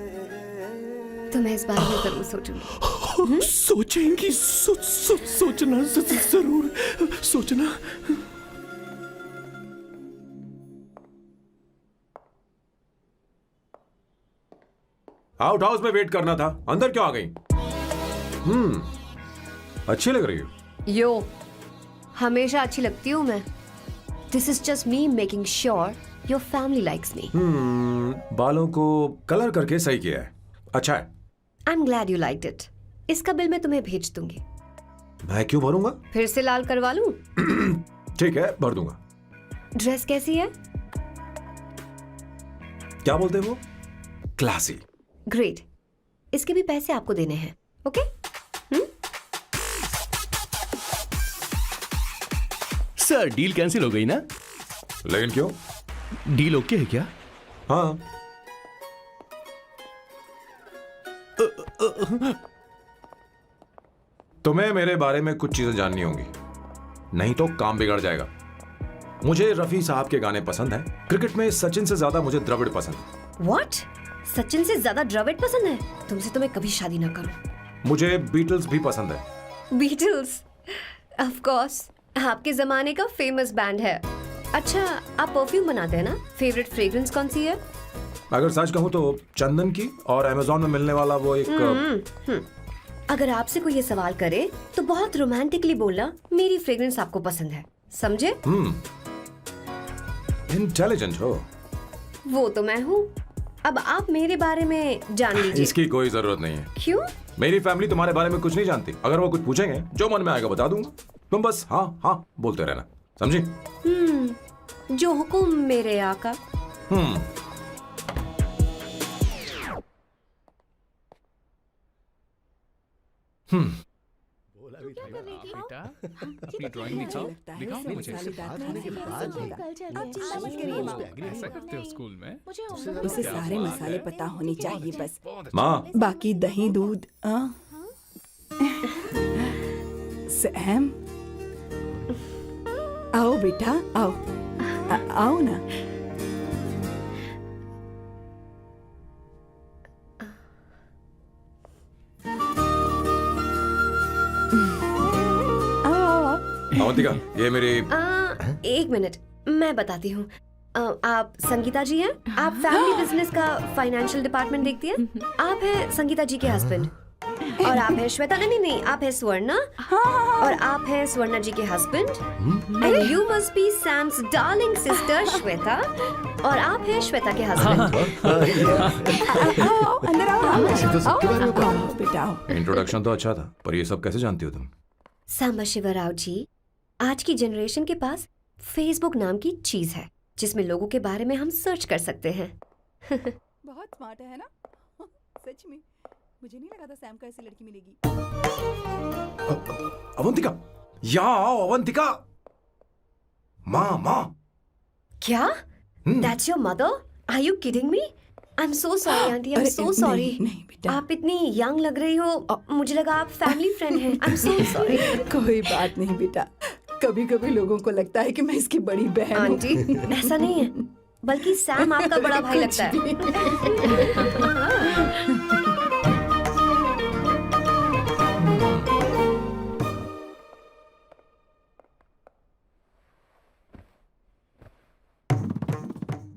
तो मैं इस बारे में जरूर सोचूंगी। सोचेंगी, सोचना जरूर सोचना। आउट हाउस में वेट करना था, अंदर क्यों आ गई? अच्छी लग रही हो। यो, हमेशा अच्छी लगती हूँ मैं। This is just me making sure your family likes me. बालों को कलर करके सही किया है, अच्छा है। I am glad you liked it. इसका बिल मैं तुम्हें भेज दूंगी। मैं क्यों भरूंगा? फिर से लाल करवा लूं? ठीक है, भर दूंगा। ड्रेस कैसी है? क्या बोलते हो? क्लासी। ग्रेट। इसके भी पैसे आपको देने हैं, ओके? सर, डील कैंसिल हो गई ना? लेकिन क्यों? डील ओके है क्या? हाँ। तुम्हें मेरे बारे में कुछ चीजें जाननी होंगी, नहीं तो काम बिगड़ जाएगा। मुझे रफी साहब के गाने पसंद हैं। क्रिकेट में सचिन से ज्यादा मुझे द्रविड़ पसंद है। व्हाट? सचिन से ज्यादा द्रविड़ पसंद है? तुमसे तो मैं कभी शादी ना करूं। मुझे बीटल्स भी पसंद है। बीटल्स? ऑफ कोर्स, आपके जमाने का फेमस बैंड है। अच्छा, आप परफ्यूम बनाते हैं ना? फेवरेट फ्रेग्रेंस कौन सी है? अगर सच कहूं तो चंदन की, और अमेज़न में मिलने वाला वो एक अगर आपसे कोई ये सवाल करे तो बहुत रोमांटिकली बोलना मेरी फ्रेग्रेंस आपको पसंद है, समझे? इंटेलिजेंट हो। वो तो मैं हूँ। अब आप मेरे बारे में जान लीजिए। इसकी कोई जरूरत नहीं है। क्यों? मेरी फैमिली तुम्हारे बारे में कुछ नहीं जानती। अगर वो कुछ पूछेंगे, जो मन में आएगा बता दूंगा। तुम बस हाँ हाँ बोलते रहना, समझी? जो हुकुम मेरे आका। बेटा, अपनी ड्राइंग दिखाओ, दिखाओ मुझे। ऐसा करते हो स्कूल में? उसे सारे मसाले पता होने चाहिए बस। माँ, बाकी दही दूध। सैम, आओ बेटा, आओ। आओ ना। अवंतिका, ये मेरी। एक मिनट, मैं बताती हूँ। आप संगीता जी हैं? आप फैमिली बिजनेस का फाइनेंशियल डिपार्टमेंट देखती हैं? आप हैं संगीता जी के हस्बैंड। और आप हैं श्वेता। नहीं, आप हैं स्वर्णा। और आप हैं स्वर्णा जी के husband. And you must be Sam's darling sister Shweta. और आप हैं श्वेता के हस्बैंड। आओ, अंदर आओ। आओ बेटा, आओ। इंट्रोडक्शन तो अच्छा था, पर ये सब कैसे जानती हो तुम? सांबा शिवराव जी, आज की जनरेशन के पास फेसबुक नाम की चीज है जिसमें लोगों के बारे में हम सर्च कर सकते हैं। बहुत स्मार्ट है ना? सच में मुझे नहीं लगा था सैम को ऐसी लड़की मिलेगी। अवंतिका, यहाँ आओ अवंतिका। माँ। क्या? That's your mother? Are you kidding me? I'm so sorry, auntie. I'm so sorry. नहीं बेटा, आप इतनी यंग लग रही हो, मुझे लगा आप फैमिली फ्रेंड हैं। I'm so sorry. कोई बात नहीं बेटा। कभी कभी लोगों को लगता है कि मैं इसकी बड़ी बहन हूँ। आंटी, ऐसा नहीं है, बल्कि सैम आपका बड़ा भाई लगता है।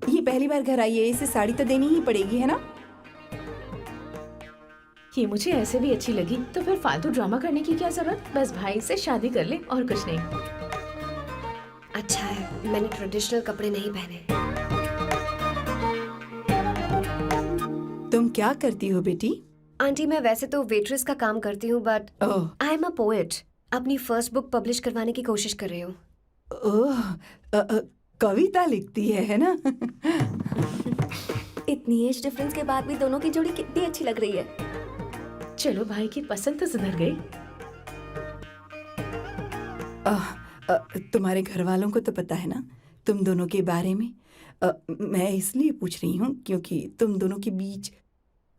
ये पहली बार घर आई है, इसे साड़ी तो देनी ही पड़ेगी, है ना? ये मुझे ऐसे भी अच्छी लगी, तो फिर फालतू ड्रामा करने की क्या जरूरत? बस भाई से शादी कर ले और कुछ नहीं। अच्छा है, मैंने ट्रेडिशनल कपड़े नहीं पहने। तुम क्या करती हो बेटी? आंटी, मैं वैसे तो वेट्रेस का काम करती हूँ, but oh, I am a poet. अपनी फर्स्ट बुक पब्लिश करवाने की कोशिश कर रही हूँ। ओह, कविता लिखती है ना? इतनी एज डिफरेंस के बाद भी दोनों की जोड़ी कितनी अच्छी लग रही है। चलो, भाई की पसंद तो सुधर गई। तुम्हारे घर वालों को तो पता है ना तुम दोनों के बारे में? मैं इसलिए पूछ रही हूँ क्योंकि तुम दोनों के बीच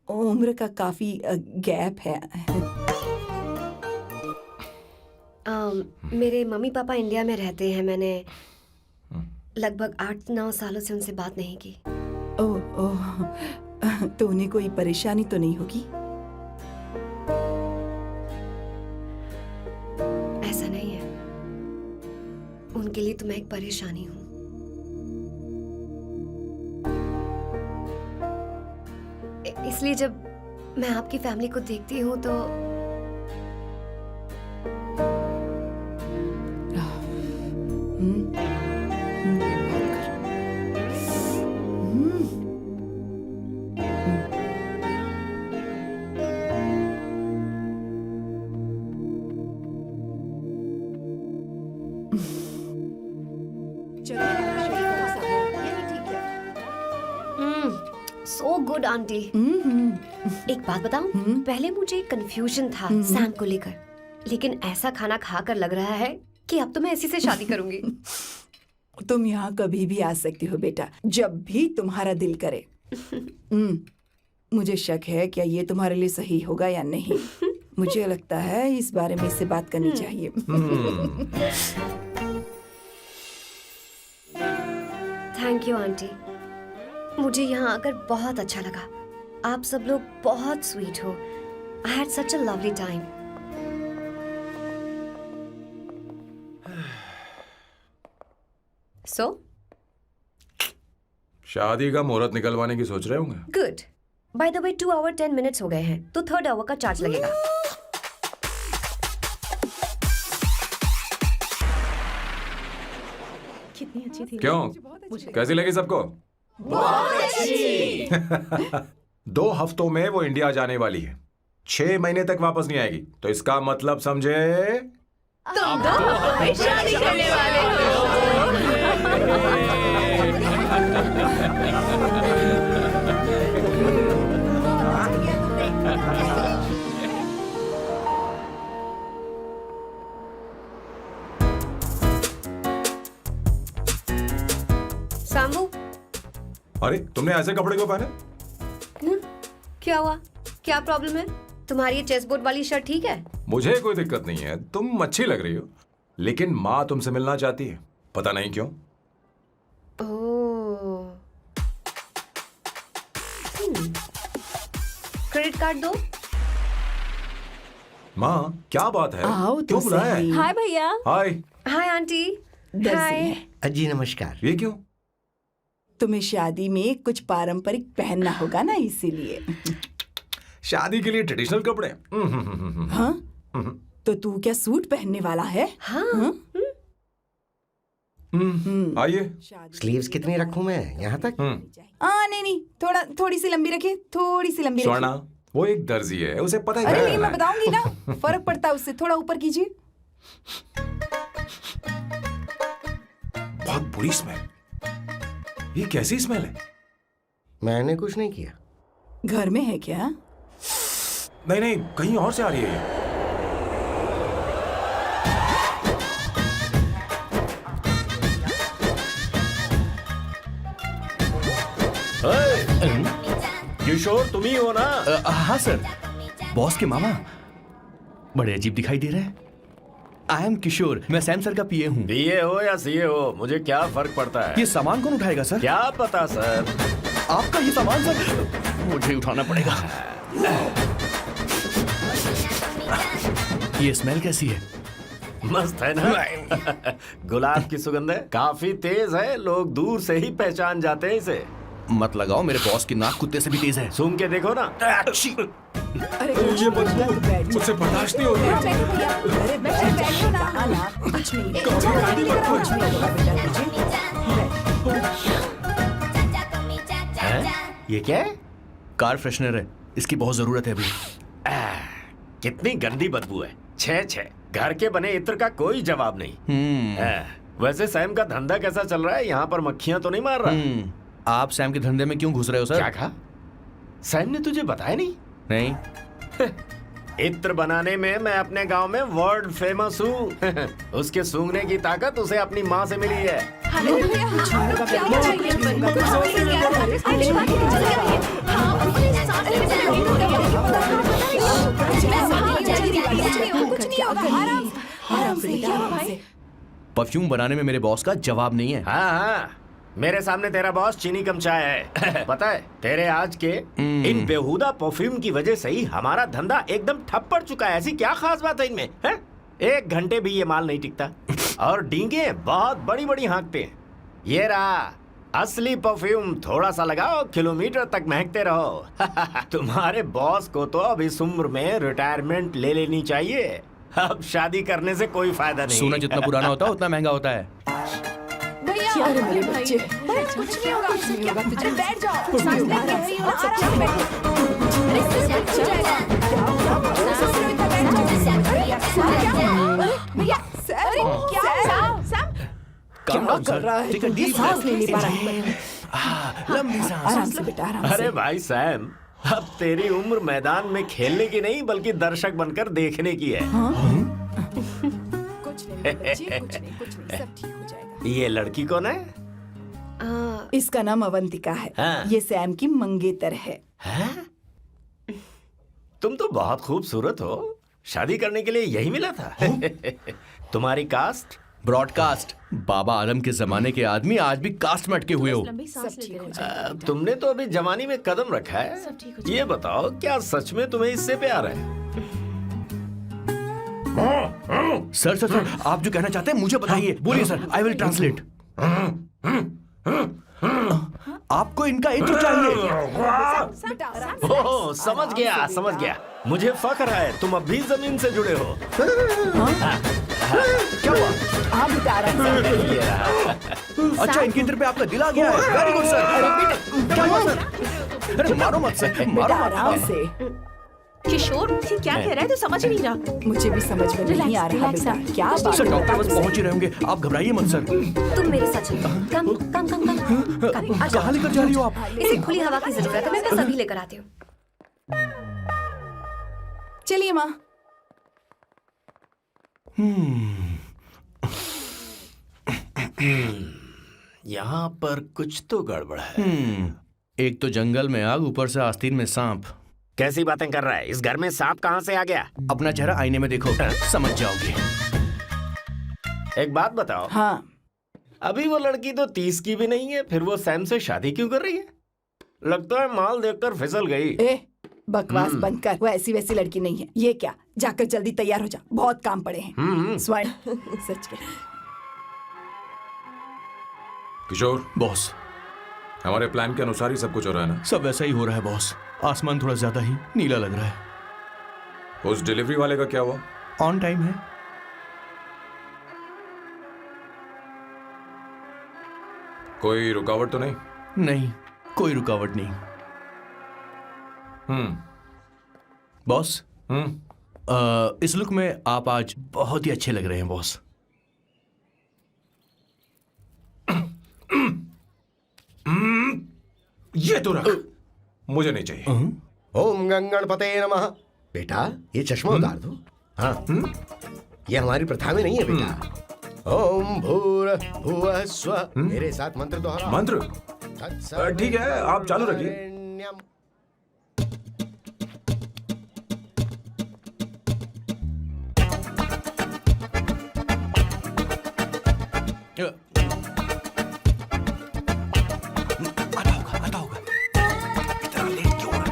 उम्र का काफी गैप है। मेरे मम्मी पापा इंडिया में रहते हैं। मैंने लगभग 8-9 सालों से उनसे बात नहीं की। ओह ओह, तो उन्हें कोई परेशानी तो नहीं होगी? ऐसा नहीं है, उनके लिए तो मैं एक परेशानी हूँ। इसलिए जब मैं आपकी फैमिली को देखती हूँ तो सो गुड आंटी। एक बात बताऊं, पहले मुझे कंफ्यूजन था सैम को लेकर, लेकिन ऐसा खाना खाकर लग रहा है कि अब तो मैं इसी से शादी करूंगी। तुम यहाँ कभी भी आ सकती हो बेटा, जब भी तुम्हारा दिल करे। मुझे शक है क्या ये तुम्हारे लिए सही होगा या नहीं। मुझे लगता है इस बारे में इससे बात करनी चाहिए। थैंक यू आंटी, मुझे यहाँ आकर बहुत अच्छा लगा। आप सब लोग बहुत स्वीट हो। I had such a lovely time. So शादी का मुहूर्त निकलवाने की सोच रहे होंगे। Good. By the way 2 hour 10 minutes हो गए हैं, तो 3rd आवर का चार्ज लगेगा। कितनी अच्छी थी। क्यों, कैसी लगी सबको? बहुत अच्छी। 2 हफ्तों में वो इंडिया जाने वाली है, 6 महीने तक वापस नहीं आएगी। तो इसका मतलब समझे, तुम तो शादी करने वाले हो। सामू, अरे तुमने ऐसे कपड़े क्यों पहने? क्या हुआ? क्या प्रॉब्लम है? तुम्हारी ये चेस्ट बोर्ड वाली शर्ट ठीक है? मुझे कोई दिक्कत नहीं है, तुम अच्छी लग रही हो, लेकिन माँ तुमसे मिलना चाहती है, पता नहीं क्यों। ओह, क्रेडिट कार्ड दो। माँ क्या बात है, आओ क्यों तो बुलाया है? सही। हाय भैया। हाय। Hi aunty. दर्जी हाय। है। जी नमस्कार। ये क्यों? तुम्हें शादी में कुछ पारंपरिक पहनना होगा ना, इसीलिए। शादी के लिए ट्रेडिशनल कपड़े? हाँ, तो तू क्या सूट पहनने वाला है? हाँ। आइए। स्लीव्स कितनी रखूं मैं? यहाँ तक? नहीं नहीं, थोड़ी सी लंबी रखिए, थोड़ी सी लंबी स्वर्णा, रखिए। वो एक दर्जी है, उसे पता है अरे क्या नहीं, मैं करना है। बताऊंगी ना, फर्क पड़ता है उससे। थोड़ा ऊपर कीजिए। बहुत बुरी स्मेल। ये कैसी स्मेल है? मैंने कुछ नहीं किया। घर में है क्या? नहीं नहीं, कहीं और से आ रही है ये। किशोर तुम ही हो ना? हाँ सर, बॉस के मामा। बड़े अजीब दिखाई दे रहे हैं। आई एम किशोर, मैं सैम सर का पीए हूँ। बीए हो या सीए हो, मुझे क्या फर्क पड़ता है? ये सामान कौन उठाएगा सर? क्या पता सर। आपका ये सामान सर मुझे उठाना पड़ेगा। ये स्मेल कैसी है? मस्त है ना? गुलाब की सुगंध है, काफी तेज है, लोग दूर से ही पहचान जाते हैं इसे। मत लगाओ, मेरे बॉस की नाक कुत्ते से भी तेज है। सूंघ के देखो ना। अरे ये बदबू मुझसे बर्दाश्त नहीं हो रही है। अरे बैठो ना, कुछ नहीं, कुछ नहीं होगा बेटा। ये क्या है? कार फ्रेशनर है, इसकी बहुत जरूरत है अभी। कितनी गंदी बदबू है। छे घर के बने इत्र का कोई जवाब नहीं। वैसे सैम का धंधा कैसा चल रहा है? यहाँ पर मक्खियां तो नहीं मार रहा? आप सैम के धंधे में क्यों घुस रहे हो सर? क्या कहा? सैम ने तुझे बताया नहीं? नहीं। इत्र बनाने में मैं अपने गांव में वर्ल्ड फेमस हूँ। उसके सूंघने की ताकत उसे अपनी माँ से मिली है। आराम से बेटा, आराम से। परफ्यूम बनाने में मेरे बॉस का जवाब नहीं है। हाँ हाँ, मेरे सामने तेरा बॉस चीनी कम चाय है। पता है, तेरे आज के इन बेहुदा परफ्यूम की वजह से ही हमारा धंधा एकदम ठप पड़ चुका है। ऐसी क्या खास बात है इनमें, है? 1 घंटे भी ये माल नहीं टिकता और डींगे बहुत बड़ी बड़ी हाँकते हैं। ये रहा असली परफ्यूम, थोड़ा सा लगाओ, किलोमीटर तक महकते रहो। तुम्हारे बॉस को तो अब इस उम्र में रिटायरमेंट ले लेनी चाहिए। अब शादी करने से कोई फायदा नहीं। सोना जितना पुराना होता है उतना महंगा होता है। क्या रे मेरे बच्चे, कुछ नहीं होगा, कुछ नहीं होगा, तुझे बैठ जाओ, सांस ले रही हो, आराम से बैठो। अरे कुछ हो जाएगा, भैया अरे क्या कर रहा है? Take a deep सांस नहीं ले पा रहा breath. है। लंबी सांस। आराम से बेटा, आराम से। अरे भाई सैम, अब तेरी उम्र मैदान में खेलने की नहीं बल्कि दर्शक बनकर देखने की है। कुछ नहीं बच्चे, कुछ नहीं, सब ठीक हो जाएगा। ये लड़की कौन है? इसका नाम अवंतिका है। हाँ। ये सैम की मंगेतर है। हैं? तुम तो बहुत खूबसूरत हो, शादी करने के लिए यही मिला था। तुम्हारी कास्ट? ब्रॉडकास्ट। बाबा आदम के जमाने के आदमी आज भी कास्ट में अटके हुए हो। लंबी सांस सब ठीक लेते हो रहो। जाएगा। तुमने तो अभी जवानी में कदम रखा है। सब ठीक हो ये बताओ, क्या सच में तुम्हें इससे प्यार है? सर सर सर, आप जो कहना चाहते हैं मुझे बताइए। बोलिए सर, आई विल ट्रांसलेट। आपको इनका इंट्रो चाहिए। बेटा आराम से। ओह, समझ गया, समझ गया। मुझे फख्र है तुम अब भी जमीन से जुड़े हो। क्या हुआ? हाँ बेटा, आराम से। ये रहा। अच्छा, इनके इंटर पे आपका दिल आ गया है। Very good sir. क्या हुआ सर? अरे मारो मत सर, मारो बेटा मत। आराम से। किशोर, ये क्या कह रहा है? तो समझ ही नहीं रहा। मुझे भी समझ में नहीं आ रहा Relax, बेटा, relax, क्या बात सर है? डॉक्टर बस पहुंच ही रहे होंगे, आप घबराइए मत सर। तुम मेरे साथ चलो। कम कम कम कम। कहाँ लेकर जा रही हो आप? इसे खुली हवा की जरूरत है, मैं बस अभी लेकर आती हूँ। चलिए माँ। यहाँ पर कुछ तो गड़बड़ है। एक तो जंगल में आग, ऊपर से आस्तीन में सांप। कैसी बातें कर रहा है? इस घर में सांप कहाँ से आ गया? अपना चेहरा आईने में देखो, समझ जाओगे। एक बात बताओ, हाँ, अभी वो लड़की तो 30 की भी नहीं है, फिर वो सैम से शादी क्यों कर रही है? लगता है माल देखकर फिसल गई। ए बकवास बंद कर, वो ऐसी वैसी लड़की नहीं है। ये क्या, जाकर जल्दी तैयार हो जा, बहुत काम पड़े हैं। स्वर्ण सच कह। किशोर, बॉस, हमारे प्लान के अनुसार ही सब कुछ हो रहा है ना? सब वैसा ही हो रहा है बॉस। आसमान थोड़ा ज्यादा ही नीला लग रहा है। उस डिलीवरी वाले का क्या हुआ? ऑन टाइम है। कोई रुकावट तो नहीं? नहीं, कोई रुकावट नहीं। बॉस, इस लुक में आप आज बहुत ही अच्छे लग रहे हैं बॉस। ये तो रख, मुझे नहीं चाहिए। ओम गंगणपते नमः। बेटा ये चश्मा उतार दो। हाँ, ये हमारी प्रथा में नहीं है बेटा। ओम भूर भुवः स्वः। मेरे साथ मंत्र दोहराओ। मंत्र? ठीक है, आप चालू रखिए। रखिए। आता होगा। इतना लेट क्यों हो रहा है?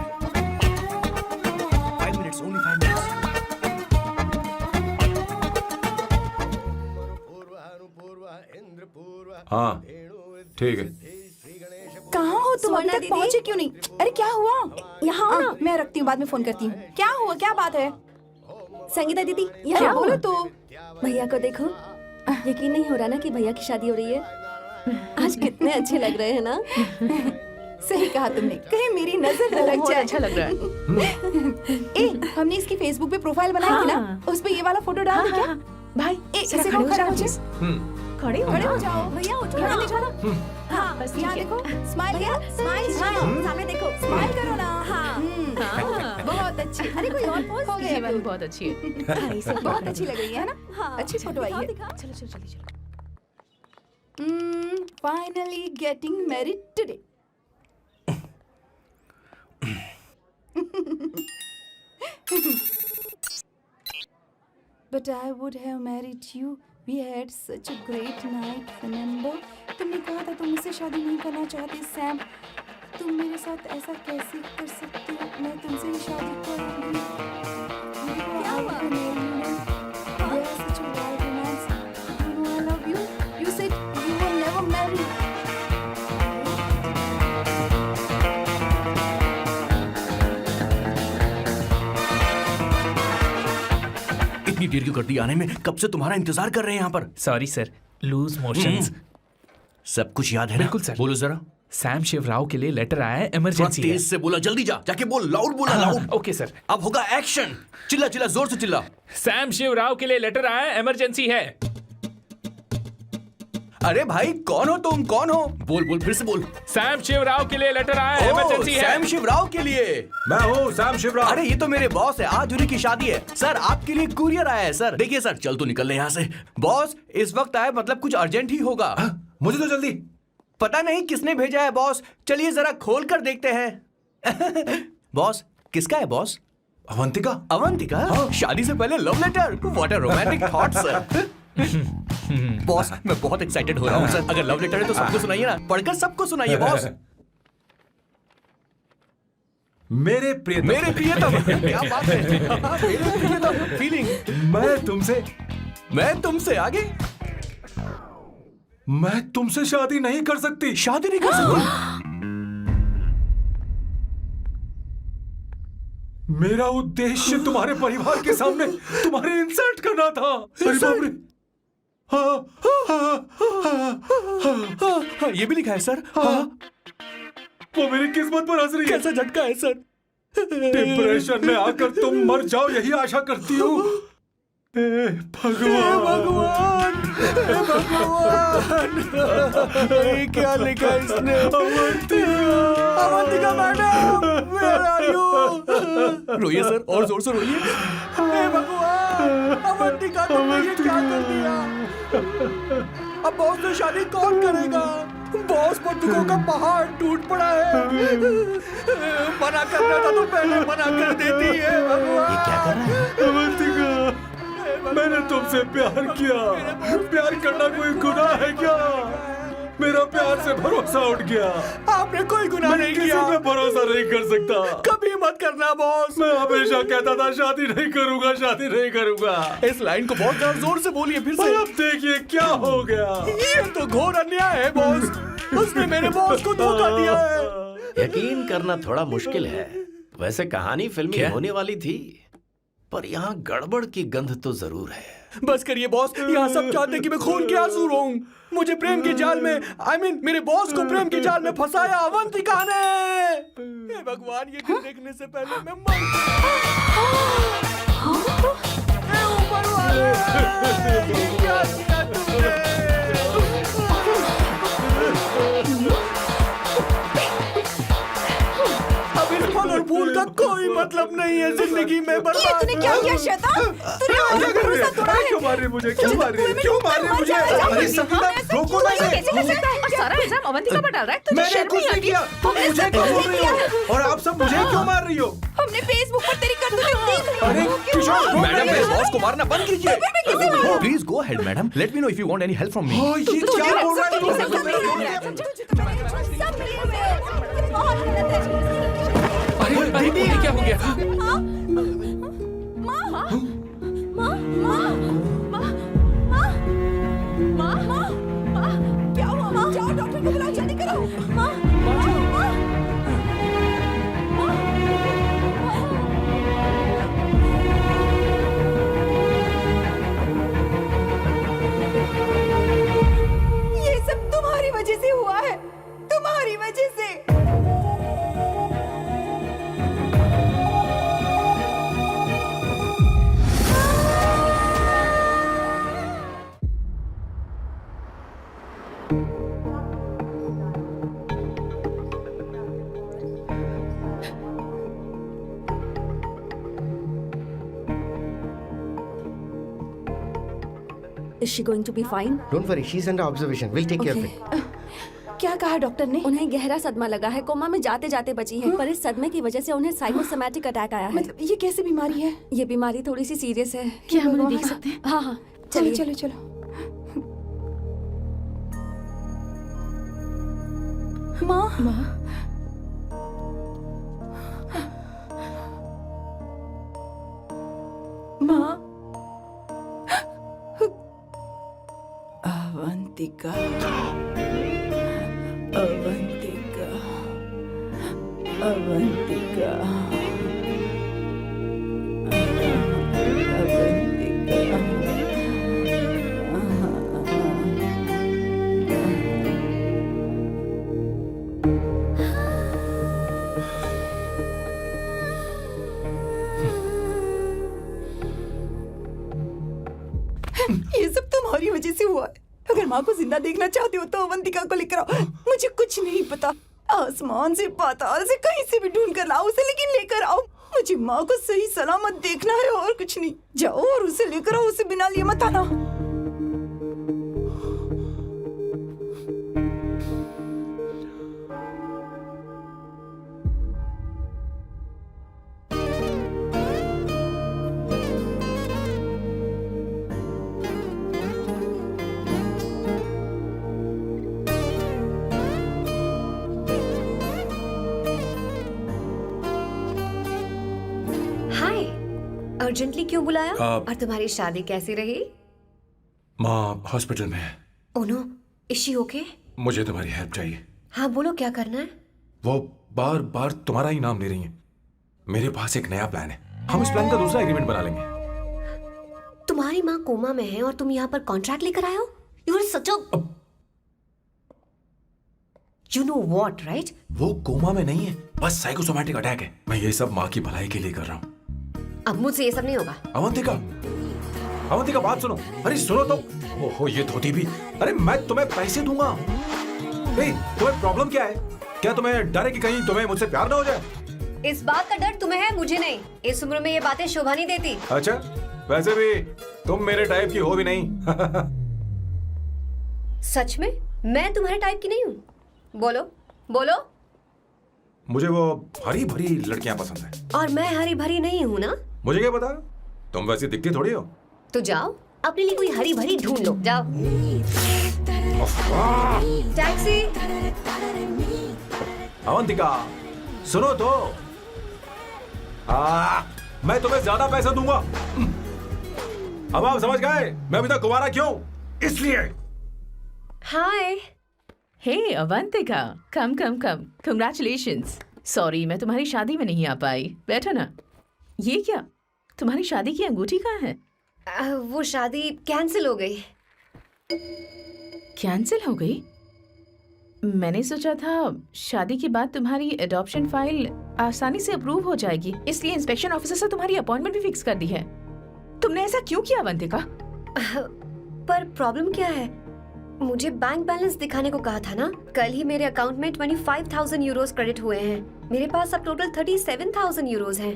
5 minutes, only 5 minutes। हाँ, ठीक है। कहाँ हो तुम? अभी स्वर्णा तक दीदी? पहुँचे क्यों नहीं? अरे क्या हुआ? यहाँ आओ ना। मैं रखती हूँ, बाद में फोन करती हूँ। क्या हुआ, क्या बात है? संगीता दीदी, क्या यहाँ बोलो बोलो। तो। भैया को देखो, यकीन नहीं हो रहा ना कि भैया की शादी हो रही है। आज कितने अच्छे लग रहे हैं ना। सही कहा तुमने, कहीं मेरी नजर न लग बहुत जाए। अच्छा लग रहा है। ए, हमने इसकी फेसबुक पे प्रोफाइल बनाई थी ना, हाँ। उस पे ये वाला फोटो डाल दे क्या? भाई, ए, जरा इसे खड़े हो खड़ा जाओ हो please। खड़े हो खड़े हो जाओ। जाओ। भैया उठो यहाँ ना। देखो ना। हाँ, बस यहाँ ठीक है। देखो, स्माइल भैया, स्माइल, हाँ, सामने देखो। स्माइल करो ना। हाँ। बहुत अच्छी। अरे कोई और पोज हो ये गया। वाली बहुत अच्छी है। बहुत अच्छी लग रही है ना? हाँ। अच्छी फोटो आई है। दिखाओ। चलो चलो जल्दी चलो। Finally getting married today. but I would have married you. We had such a great night, remember? तुमने कहा था तुम मुझसे शादी नहीं करना चाहते, सैम। तुम मेरे साथ ऐसा कैसे कर सकते हो? मैं तुमसे ही शादी करूंगी। क्या हुआ? They are such a wild romance. You know I love you. You said you will never marry. इतनी देर क्यों कर दी आने में? कब से तुम्हारा इंतजार कर रहे हैं यहाँ पर। Sorry, sir. Loose motions. सब कुछ याद है ना? बिल्कुल सर। बोलो जरा। सैम शिवराव के लिए लेटर आया है, थोड़ा इमरजेंसी है। तेज से बोला, जल्दी जा, जाके बोल, लाउड बोला, लाउड। Okay sir. अब होगा एक्शन। चिल्ला चिल्ला, जोर से चिल्ला। सैम शिवराव के लिए लेटर आया है, इमरजेंसी है। अरे भाई, कौन हो तुम? कौन हो? बोल बोल, फिर से बोल। सैम शिवराव के लिए लेटर आया है, इमरजेंसी है। सैम शिवराव के लिए। मैं हूँ सैम शिवराव। अरे ये तो मेरे बॉस है, आज उन्हीं की शादी है। सर आपके लिए कुरियर आया है सर। देखिए सर, चल तो निकल ले यहाँ से। बॉस इस वक्त आए, मतलब कुछ अर्जेंट ही होगा। मुझे तो जल्दी। पता नहीं किसने भेजा है बॉस, चलिए जरा खोल कर देखते हैं। बॉस किसका है बॉस? अवंतिका। अवंतिका? शादी से पहले love letter? What a romantic thought sir. Boss मैं बहुत एक्साइटेड हो रहा हूँ सर। अगर लव लेटर है तो सबको सुनाइए ना, पढ़कर सबको सुनाइए बॉस। मेरे प्रियतम। मेरे प्रियतम। क्या बात है। मेरे प्रियतम फीलिंग। मैं तुमसे आगे। मैं तुमसे शादी नहीं कर सकती। शादी नहीं कर सकती? मेरा उद्देश्य तुम्हारे परिवार के सामने तुम्हारे इंसल्ट करना था। अरे बाप रे। हाँ, ये भी लिखा है सर। वो मेरी किस्मत पर हंस रही है। कैसा झटका है सर। डिप्रेशन में आकर तुम मर जाओ, यही आशा करती हूँ। भगवान भगवान ये क्या लिखा इसने? Avantika madam, where are you? रोइए सर, और जोर से रोइए। हे भगवान, अवंतिका तुमने ये क्या कर दिया? अब बॉस से शादी कौन करेगा? बॉस पर दुखों का पहाड़ टूट पड़ा है। मना करना था तो पहले मना कर देती है। भगवान ये क्या कर रहा है? अवंतिका, मैंने तुमसे प्यार किया। प्यार करना कोई गुनाह है क्या? मेरा प्यार से भरोसा उठ गया। आपने कोई गुनाह नहीं किया। किसी पे भरोसा नहीं कर सकता। कभी मत करना बॉस। मैं हमेशा कहता था शादी नहीं करूंगा, शादी नहीं करूंगा। इस लाइन को बहुत ज्यादा जोर से बोलिए फिर से। अब देखिए क्या हो गया। ये तो घोर अन्याय है बॉस। उसने मेरे बॉस को धोखा दिया है। यकीन करना थोड़ा मुश्किल है। वैसे कहानी फिल्मी होने वाली थी, पर यहाँ गड़बड़ की गंध तो जरूर है। बस करिए बॉस, यहाँ सब चाहते हैं कि मैं खून के आंसू रोऊं। मुझे प्रेम के जाल में, मेरे बॉस को प्रेम के जाल में फंसाया अवंतिका ने। हे भगवान, ये दिन देखने से पहले मैं मर हे ऊपर वाले, ये क्या किया तुमने? अब इस फल और फूल का कोई मतलब नहीं है जिंदगी में। ये तूने क्या किया शैतान? तूने हमारा भरोसा तोड़ा है। क्यों मार रही मुझे? क्यों मार रही? क्यों मार रही मुझे? अरे सफीना, रोको ना इसे। कैसे कर सकता है? और सारा इल्जाम अवंतिका पर डाल रहा है। तुझे मैंने शर्म कुछ नहीं नहीं आती? किया। तुम हमने मुझे सब क्यों कुछ बोल रही किया है। हो? और आप सब मुझे क्यों मार रही हो? हमने फेसबुक पर तेरी करतूतें देख ली। अरे किशोर, मैडम, मेरे बॉस को मारना बंद कीजिए। Please go ahead madam, let me know if you want any help from me. ये क्या बोल रहा है? सब मिले हुए हैं। बहुत गलत है। अरे ये क्या हो गया? माँ, माँ, माँ, माँ, माँ, माँ, माँ, माँ, क्या हुआ? माँ, जाओ डॉक्टर को बुलाओ, जल्दी करो। माँ, माँ, माँ, ये सब तुम्हारी वजह से हुआ है, तुम्हारी वजह से। Is she going to be fine? Don't worry, she's under observation. We'll take care of Okay. it. क्या कहा डॉक्टर ने? उन्हें गहरा सदमा लगा है, कोमा में जाते जाते बची है, पर इस सदमे की वजह से उन्हें साइकोसोमैटिक अटैक आया है। मतलब ये कैसी बीमारी है? ये बीमारी थोड़ी सी सीरियस है। क्या हम उन्हें भगवान। देख सकते हैं? हाँ हाँ चलो चलिए। चलो चलो। माँ माँ, माँ। अवंतिका, अवंतिका, अवंतिका, ये सब तुम्हारी वजह से हुआ है। अगर माँ को जिंदा देखना चाहते हो तो अवंतिका को लेकर आओ। मुझे कुछ नहीं पता, आसमान से पाताल से कहीं से भी ढूंढ कर लाओ उसे, लेकिन लेकर आओ। मुझे माँ को सही सलामत देखना है और कुछ नहीं। जाओ और उसे लेकर आओ, उसे बिना लिए मत आना। हाय, अर्जेंटली क्यों बुलाया? आप- और तुम्हारी शादी कैसी रही? माँ हॉस्पिटल में है। Oh no, is she okay? मुझे तुम्हारी हेल्प चाहिए। हाँ बोलो, क्या करना है? वो बार बार तुम्हारा ही नाम ले रही है। मेरे पास एक नया प्लान है, हम इस प्लान का दूसरा एग्रीमेंट बना लेंगे। तुम्हारी माँ कोमा में है और तुम यहाँ पर कॉन्ट्रैक्ट लेकर आए हो? You are such a you know what, right? वो कोमा में नहीं है, बस साइकोसोमैटिक अटैक है। मैं ये सब माँ की भलाई के लिए कर रहा हूँ। अब मुझसे ये सब नहीं होगा। अवंतिका, अवंतिका बात सुनो। अरे सुनो तो। ओहो ये धोती भी। अरे मैं तुम्हें पैसे दूंगा। ए, तुम्हें प्रॉब्लम क्या है? क्या तुम्हें डर है कि कहीं तुम्हें मुझसे प्यार ना हो जाए? इस बात का डर तुम्हें है, मुझे नहीं। इस उम्र में ये बातें शोभा नहीं देती। अच्छा, वैसे भी तुम मेरे टाइप की हो भी नहीं। सच में मैं तुम्हारे टाइप की नहीं हूँ। बोलो बोलो। मुझे वो हरी भरी लड़कियां पसंद है। और मैं हरी भरी नहीं हूँ ना? मुझे क्या पता, तुम वैसी दिखती थोड़ी हो। तो जाओ अपने लिए कोई हरी भरी ढूंढ लो, जाओ। टैक्सी। अवंतिका सुनो तो। मैं तुम्हें ज्यादा पैसा दूंगा। अब आप समझ गए मैं अभी तक कुंवारा क्यों? इसलिए। हाय। हे अवंतिका, कम कम कम, कंग्रेचुलेशंस। सॉरी मैं तुम्हारी शादी में नहीं आ पाई। बैठो ना। ये क्या, तुम्हारी शादी की अंगूठी कहाँ है? वो शादी कैंसिल हो गई। कैंसिल हो गई? मैंने सोचा था शादी के बाद तुम्हारी एडॉप्शन फाइल आसानी से अप्रूव हो जाएगी, इसलिए इंस्पेक्शन ऑफिसर से तुम्हारी अपॉइंटमेंट भी फिक्स कर दी है। तुमने ऐसा क्यों किया अवंतिका? पर प्रॉब्लम क्या है? मुझे बैंक बैलेंस दिखाने को कहा था ना। कल ही मेरे अकाउंट में 25,000 यूरोस क्रेडिट हुए हैं। मेरे पास अब टोटल 37,000 यूरोस हैं।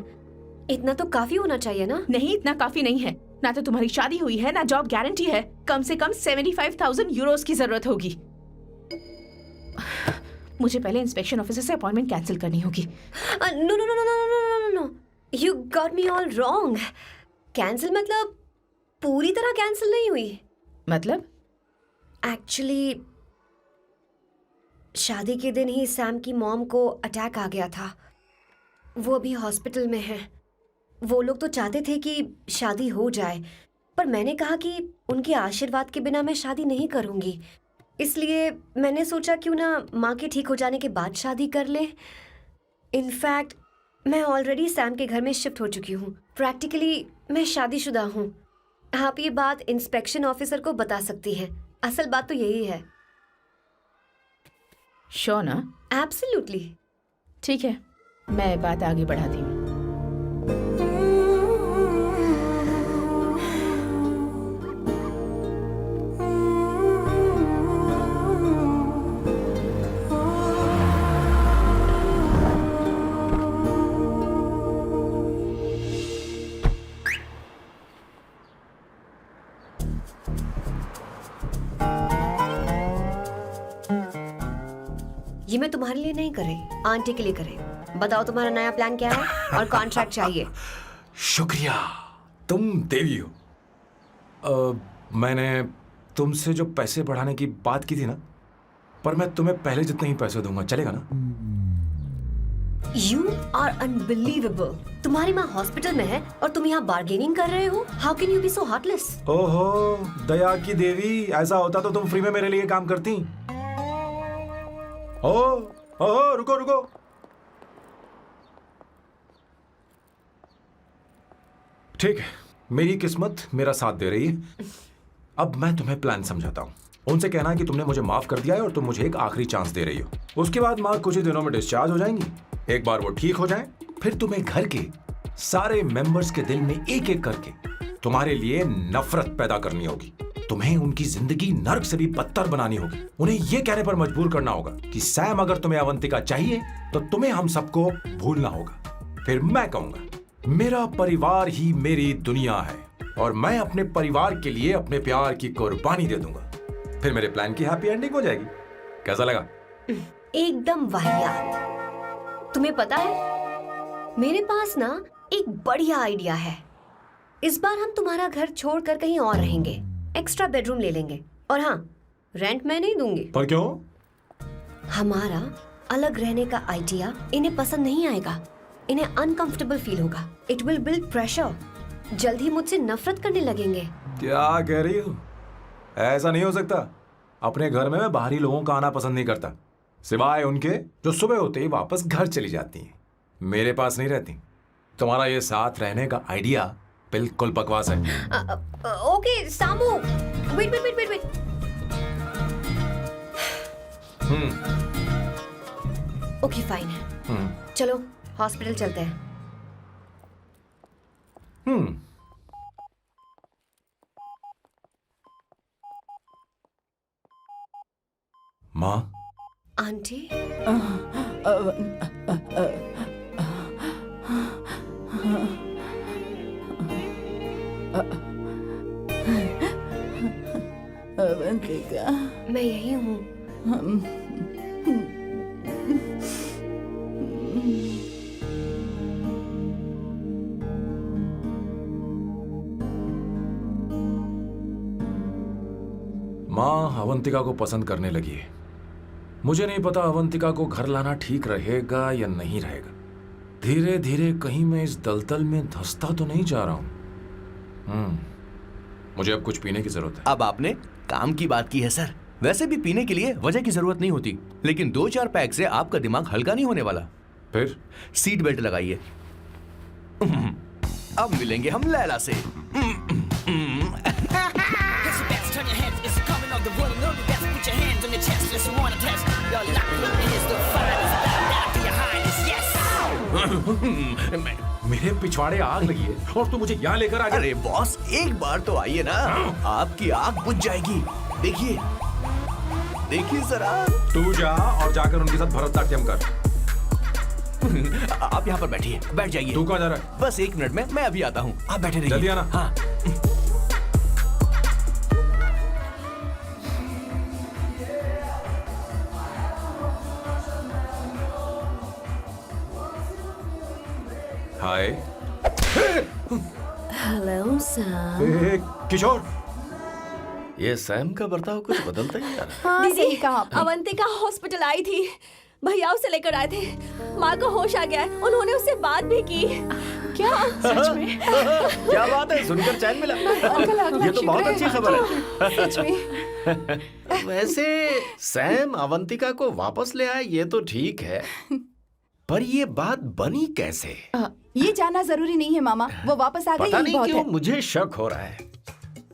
इतना तो काफी होना चाहिए ना? नहीं, इतना काफी नहीं है। ना तो तुम्हारी शादी हुई है, ना जॉब गारंटी है। कम से कम 75,000 यूरोस की जरूरत होगी। मुझे पहले इंस्पेक्शन ऑफिसर से अपॉइंटमेंट कैंसिल करनी होगी। No no no no no no no no, you got me all wrong. Cancel मतलब पूरी तरह कैंसिल नहीं हुई। मतलब? एक्चुअली शादी के दिन ही सैम की मॉम को अटैक आ गया था। वो अभी हॉस्पिटल में है। वो लोग तो चाहते थे कि शादी हो जाए, पर मैंने कहा कि उनके आशीर्वाद के बिना मैं शादी नहीं करूंगी। इसलिए मैंने सोचा क्यों ना माँ के ठीक हो जाने के बाद शादी कर ले। इनफैक्ट मैं ऑलरेडी सैम के घर में शिफ्ट हो चुकी हूँ। प्रैक्टिकली मैं शादीशुदा हूँ। आप ये बात इंस्पेक्शन ऑफिसर को बता सकती हैं। असल बात तो यही है। श्योर ना? एब्सोल्युटली। ठीक है, मैं बात आगे बढ़ाती हूँ। ये मैं तुम्हारे लिए नहीं कर रही, आंटी के लिए कर रही हूँ। बताओ तुम्हारा नया प्लान क्या है और कॉन्ट्रैक्ट चाहिए। शुक्रिया, तुम देवी हो। मैंने तुमसे जो पैसे बढ़ाने की बात की थी ना, पर मैं तुम्हें पहले जितने ही पैसे दूंगा, चलेगा ना? You are unbelievable. तुम्हारी माँ हॉस्पिटल में है और तुम यहाँ बार्गेनिंग कर रहे हो? How can you be so heartless? ओहो दया की देवी, ऐसा होता तो तुम फ्री में मेरे लिए काम करती। ओहो रुको रुको, ठीक है, मेरी किस्मत मेरा साथ दे रही है। अब मैं तुम्हें प्लान समझाता हूँ। उनसे कहना कि तुमने मुझे माफ कर दिया है और तुम मुझे एक आखिरी चांस दे रही हो। उसके बाद माँ कुछ ही दिनों में डिस्चार्ज हो जाएंगी। एक बार वो ठीक हो जाए, फिर तुम्हें घर के सारे मेंबर्स के दिल में एक एक करके तुम्हारे लिए नफरत पैदा करनी होगी। तुम्हें उनकी जिंदगी नर्क से भी बदतर बनानी होगी। उन्हें यह कहने पर मजबूर करना होगा कि सैम अगर तुम्हें अवंतिका चाहिए तो तुम्हें हम सबको भूलना होगा। फिर मैं कहूंगा मेरा परिवार ही मेरी दुनिया है और मैं अपने परिवार के लिए अपने प्यार की कुर्बानी दे दूंगा। फिर मेरे प्लान की हैप्पी एंडिंग हो जाएगी। कैसा लगा? एकदम वाहियात। तुम्हें पता है, मेरे पास ना एक बढ़िया आइडिया है। इस बार हम तुम्हारा घर छोड़कर कहीं और रहेंगे, एक्स्ट्रा बेडरूम ले लेंगे और हाँ, रेंट मैं नहीं दूंगी। पर क्यों? हमारा अलग रहने का आइडिया इन्हें पसंद नहीं आएगा। इन्हें अनकंफर्टेबल फील होगा। It will build pressure. जल्द ही मुझसे नफरत करने लगेंगे। क्या कह रही हो? ऐसा नहीं हो सकता। अपने घर में मैं बाहरी लोगों का आना पसंद नहीं करता, सिवाय उनके जो सुबह होते ही वापस घर चली जाती हैं, मेरे पास नहीं रहती। तुम्हारा ये साथ रहने का आइडिया बिल्कुल बकवास है। Okay Samu, wait wait wait wait wait. Okay fine है। चलो हॉस्पिटल चलते हैं। माँ, आंटी, अवंतिका, मैं यही हूँ। माँ अवंतिका को पसंद करने लगी है। मुझे नहीं पता अवंतिका को घर लाना ठीक रहेगा या नहीं रहेगा। धीरे धीरे कहीं मैं इस दलदल में धंसता तो नहीं जा रहा हूं। मुझे अब कुछ पीने की जरूरत है। अब आपने काम की बात की है सर। वैसे भी पीने के लिए वजह की जरूरत नहीं होती, लेकिन 2-4 पैक से आपका दिमाग हल्का नहीं होने वाला। फिर सीट बेल्ट लगाइए। अब मिलेंगे हम लैला से। Turn your heads, it's coming of the world. Know the best, put your hands on your chest, unless you wanna test. Your luck is the finest, down to your highness, yes. मेरे पिछवाड़े आग लगी है और तू मुझे यहाँ लेकर आ गया। अरे बॉस, एक बार तो आइए ना, आपकी आग बुझ जाएगी। देखिए देखिए जरा। तू जा और जाकर उनके साथ भरतनाट्यम कर। आप यहाँ पर बैठिए, बैठ जाइए। तू कहाँ जा रहा है? बस 1 मिनट में मैं अभी आता हूँ, आप बैठे रहिए। जल्दी आना। हाँ। हाय। Hello Sam. किशोर, ये सैम का बर्ताव कुछ बदलता ही जा रहा है। हाँ, सही कहा। अवंतिका हॉस्पिटल आई थी, भैया उसे लेकर आए थे। माँ को होश आ गया है, उन्होंने उससे बात भी की। क्या सच में? क्या बात है, सुनकर चैन मिला। ये तो बहुत अच्छी खबर है। सच में। वैसे सैम अवंतिका को वापस ले आए ये तो ठीक है, पर ये बात बनी कैसे? ये जानना जरूरी नहीं है मामा, वो वापस आ गई पता यही नहीं बहुत क्यों है। मुझे शक हो रहा है।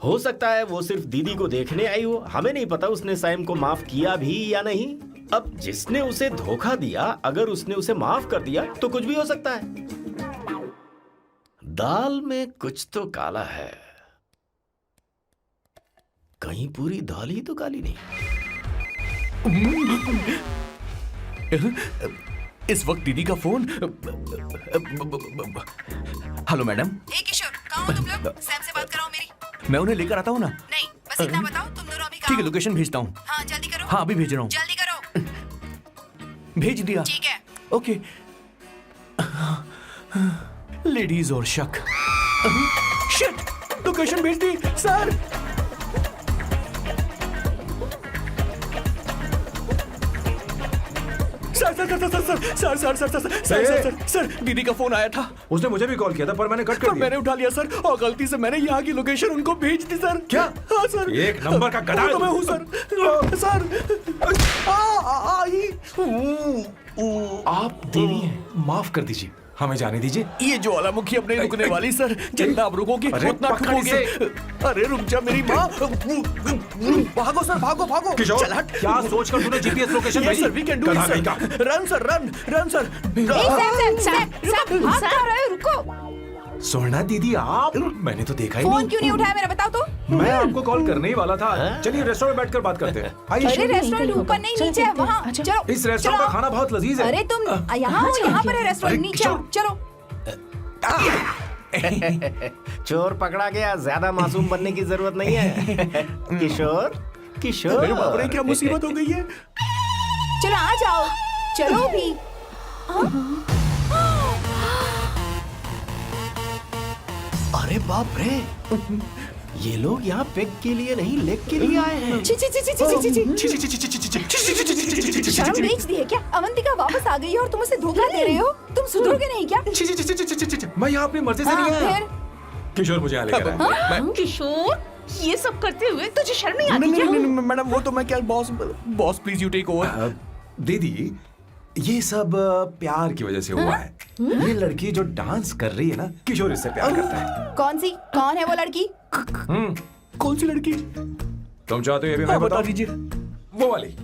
हो सकता है वो सिर्फ दीदी को देखने आई हो, हमें नहीं पता उसने सैम को माफ किया भी या नहीं। अब जिसने उसे धोखा दिया, अगर उसने उसे माफ कर दिया तो कुछ भी हो सकता है। दाल में कुछ तो काला है, कहीं पूरी दाल ही तो काली नहीं। इस वक्त दीदी का फोन। Hello madam. ए किशोर, कहाँ हो तुम लोग? सैम से बात कराओ मेरी। मैं उन्हें लेकर आता हूँ ना। नहीं, बस इतना बताओ तुम दोनों अभी ठीक है, लोकेशन भेजता हूँ। हाँ जल्दी करो। हाँ अभी भेज रहा हूँ। जल्दी करो। भेज दिया। ठीक है। ओके। लेडीज और शक। शिट, लोकेशन भेज दी सर। सर दीदी का फोन आया था। उसने मुझे भी कॉल किया था पर मैंने कट कर पर दिया। मैंने उठा लिया सर, और गलती से मैंने यहाँ की लोकेशन उनको भेज दी सर। क्या? हाँ सर। एक नंबर का गधा है तो मैं तू। हूँ सर। आप देवी हैं, माफ कर दीजिए, हमें जाने दीजिए। ये ज्वालामुखी अपने रुकने वाली सर, जितना आप रुकोगे अरे उतना पकड़ ठुकोगे। इसे। अरे रुक जा मेरी माँ। भागो सर, भागो भागो। किशोर, चल हट। क्या सोचकर तूने जीपीएस लोकेशन Yes, भेजी? sir, we can do it, गधा sir. नहीं का। Run, sir, run, sir. Sam भाग कहाँ रहे हो? रुको। स्वर्णा दीदी आप, मैंने तो देखा ही फोन नहीं। क्यों नहीं उठाया मेरा बताओ तो? मैं आपको कॉल करने ही वाला था। चलिए रेस्टोरेंट में बैठकर बात करते हैं। आइए। अरे रेस्टोरेंट ऊपर नहीं नीचे है वहाँ। चलो इस रेस्टोरेंट का खाना बहुत लजीज है। अरे तुम यहाँ हो, यहाँ पर है रेस्टोरेंट, अरे नीचे आओ, चलो। चोर पकड़ा गया, ज्यादा मासूम बनने की जरूरत नहीं है। किशोर, किशोर। अरे बाप रे, क्या मुसीबत हो गई है। चलो आ जाओ, चलो भी। अरे बाप रे, ये लोग यहाँ पेग के लिए नहीं लेग के लिए आए हैं। ची ची ची ची ची ची ची। शर्म बेच दी है क्या? अवंतिका वापस आ गई है और तुम उसे धोखा दे रहे हो? तुम सुधरोगे नहीं क्या? मैं यहाँ अपनी मर्जी से नहीं हाँ, आया। फिर किशोर मुझे यहाँ लेकर आया। किशोर, ये सब करते हुए तुझे शर्म नहीं आती नहीं, क्या? नहीं, नहीं, मैडम वो तो मैं क्या, boss please you take over. दीदी, ये सब प्यार की वजह से हुआ है। ये लड़की जो डांस कर रही है ना, किशोर इससे प्यार करता है। कौन सी? कौन है वो लड़की? कौन सी लड़की? तुम चाहते हो ये भी मैं हाँ, बता बताऊं? दीजिए। वो वाली।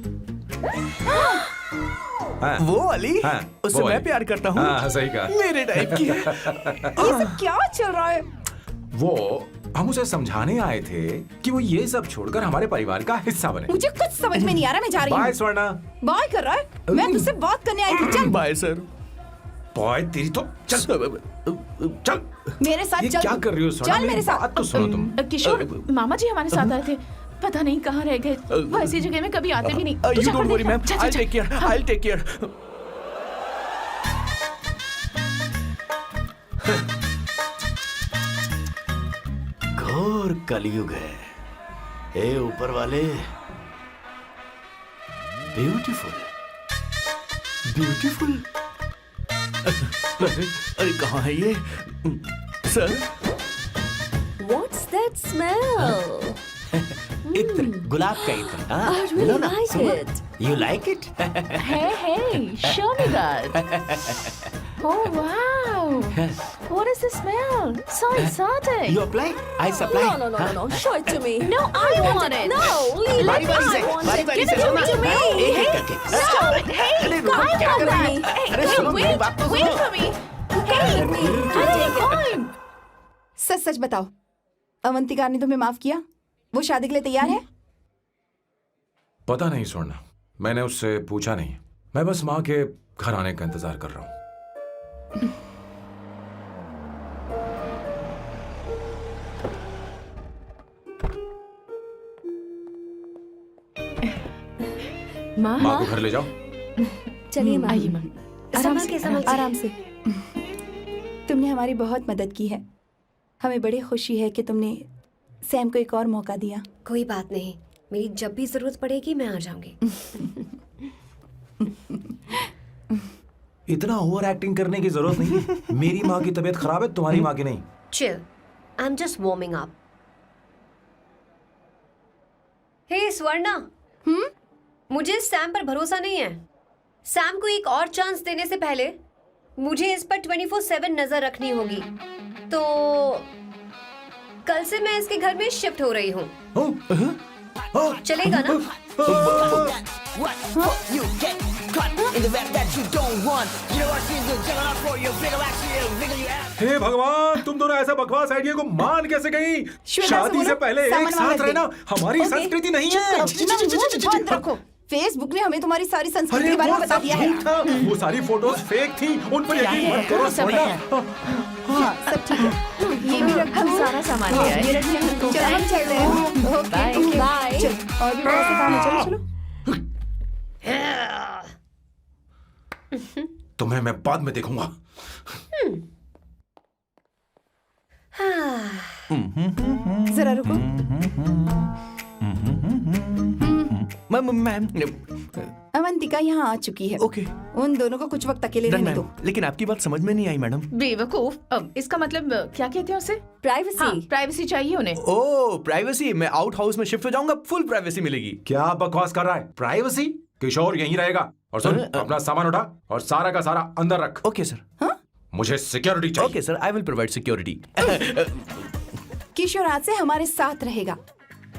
हाँ, वो वाली? हाँ, उससे वो मैं वाली। प्यार करता हूँ। हाँ, सही कहा। मेरे टाइप की है। ये सब क्या चल रहा है? वो हम उसे समझाने आए थे कि वो ये सब छोड़कर हमारे परिवार का हिस्सा बने। मुझे कुछ समझ में नहीं आ रहा, मैं जा रही बाय हूँ। स्वर्णा। बाय कर रहा है? मैं तुझसे बात करने आई थी, चल। Bye sir. बॉय तेरी तो चल चल। मेरे साथ ये चल। क्या कर रही हो स्वर्णा? चल मेरे साथ। बात तो सुनो तुम। किशोर, मामा जी हमारे साथ आए थे, पता नहीं कहाँ रह गए। वो ऐसी जगह में कभी आते भी नहीं। तू यू जा डोंट कर वरी देख। मैम, जा, जा, आई जा। टेक केयर, हाँ। I take care. घोर कलयुग है। ए ऊपर वाले, ब्यूटीफुल, ब्यूटीफुल। अरे कहाँ है ये सर? What's that smell? इत्र, गुलाब का इत्र। हाँ, I really लो ना, like सुनो। it. You like it? Hey, show me that. Oh wow! What is the smell? So exotic. You apply? I supply. No, no, no, no, no. Show it to me. No, I want it. No, leave बारी it. बारी से, I want बारी it. बारी Give से it सुनो। to me. एक एक करके। Stop it. Hey, अरे रुको, I क्या want कर रही that. हो? Hey, अरे hey, सुनो, मेरी बात तो wait सुनो। for me. Hey, I fine. सच सच बताओ, अवंतिका ने तुम्हें माफ किया? वो शादी के लिए तैयार है? पता नहीं स्वर्णा, मैंने उससे पूछा नहीं। मैं बस माँ के घर आने का इंतजार कर रहा हूँ। माँ, माँ को घर ले जाओ। चलिए माँ। आइए माँ। संभल के, संभल के। आराम से। तुमने हमारी बहुत मदद की है। हमें बड़ी खुशी है कि तुमने सैम को एक और मौका दिया। कोई बात नहीं, मेरी जब भी जरूरत पड़ेगी मैं आ जाऊंगी। इतना ओवर एक्टिंग करने की जरूरत नहीं है। मेरी माँ की तबीयत खराब है, तुम्हारी माँ की नहीं। Chill. I'm just warming up. Hey Swarna, मुझे सैम पर भरोसा नहीं है। सैम को एक और चांस देने से पहले मुझे इस पर 24/7 नजर रखनी होगी। तो कल से मैं इसके घर में शिफ्ट हो रही हूँ। चलेगा ना? What? You get caught in the rap that you don't want. You know what she's doing? Juggling up for you. Bigger actually, bigger you have. हे भगवान, तुम दोनों ऐसा बकवास आइडिया को मान कैसे गई? श्वेता से शादी से बोलो, पहले सामान एक वहाँ साथ रख दे। रहना हमारी ओके। संस्कृति नहीं चुप है। करो, अपना मुंह बंद रखो। फेसबुक ने हमें तुम्हारी सारी संस्कृति अरे के बारे वो में बता सब दिया है। झूठ था, वो सारी फोटोज फेक थी, उन पर यकीन मत करो स्वर्णा। हाँ, सब ठीक है। ये भी रखो। हम सारा सामान ले आए। ये रखिए। चलो हम चलते हैं। Okay, bye. चलो, और भी बहुत से काम है। चलो चलो। तुम्हें मैं बाद में देखूंगा। जरा रुको। मैम अवंतिका यहाँ आ चुकी है। ओके उन दोनों को कुछ वक्त अकेले रहने दो। लेकिन आपकी बात समझ में नहीं आई मैडम। बेवकूफ। अब इसका मतलब क्या कहते हैं उसे? प्राइवेसी। हाँ, प्राइवेसी चाहिए उन्हें। ओह प्राइवेसी, मैं आउट हाउस में शिफ्ट हो जाऊंगा, फुल प्राइवेसी मिलेगी। क्या बकवास कर रहा है? प्राइवेसी? किशोर यहीं रहेगा। और सुन, अपना सामान उठा और सारा का सारा अंदर रख। Okay sir. मुझे सिक्योरिटी चाहिए। Okay sir, I will provide security. Kishore आज से हमारे साथ रहेगा,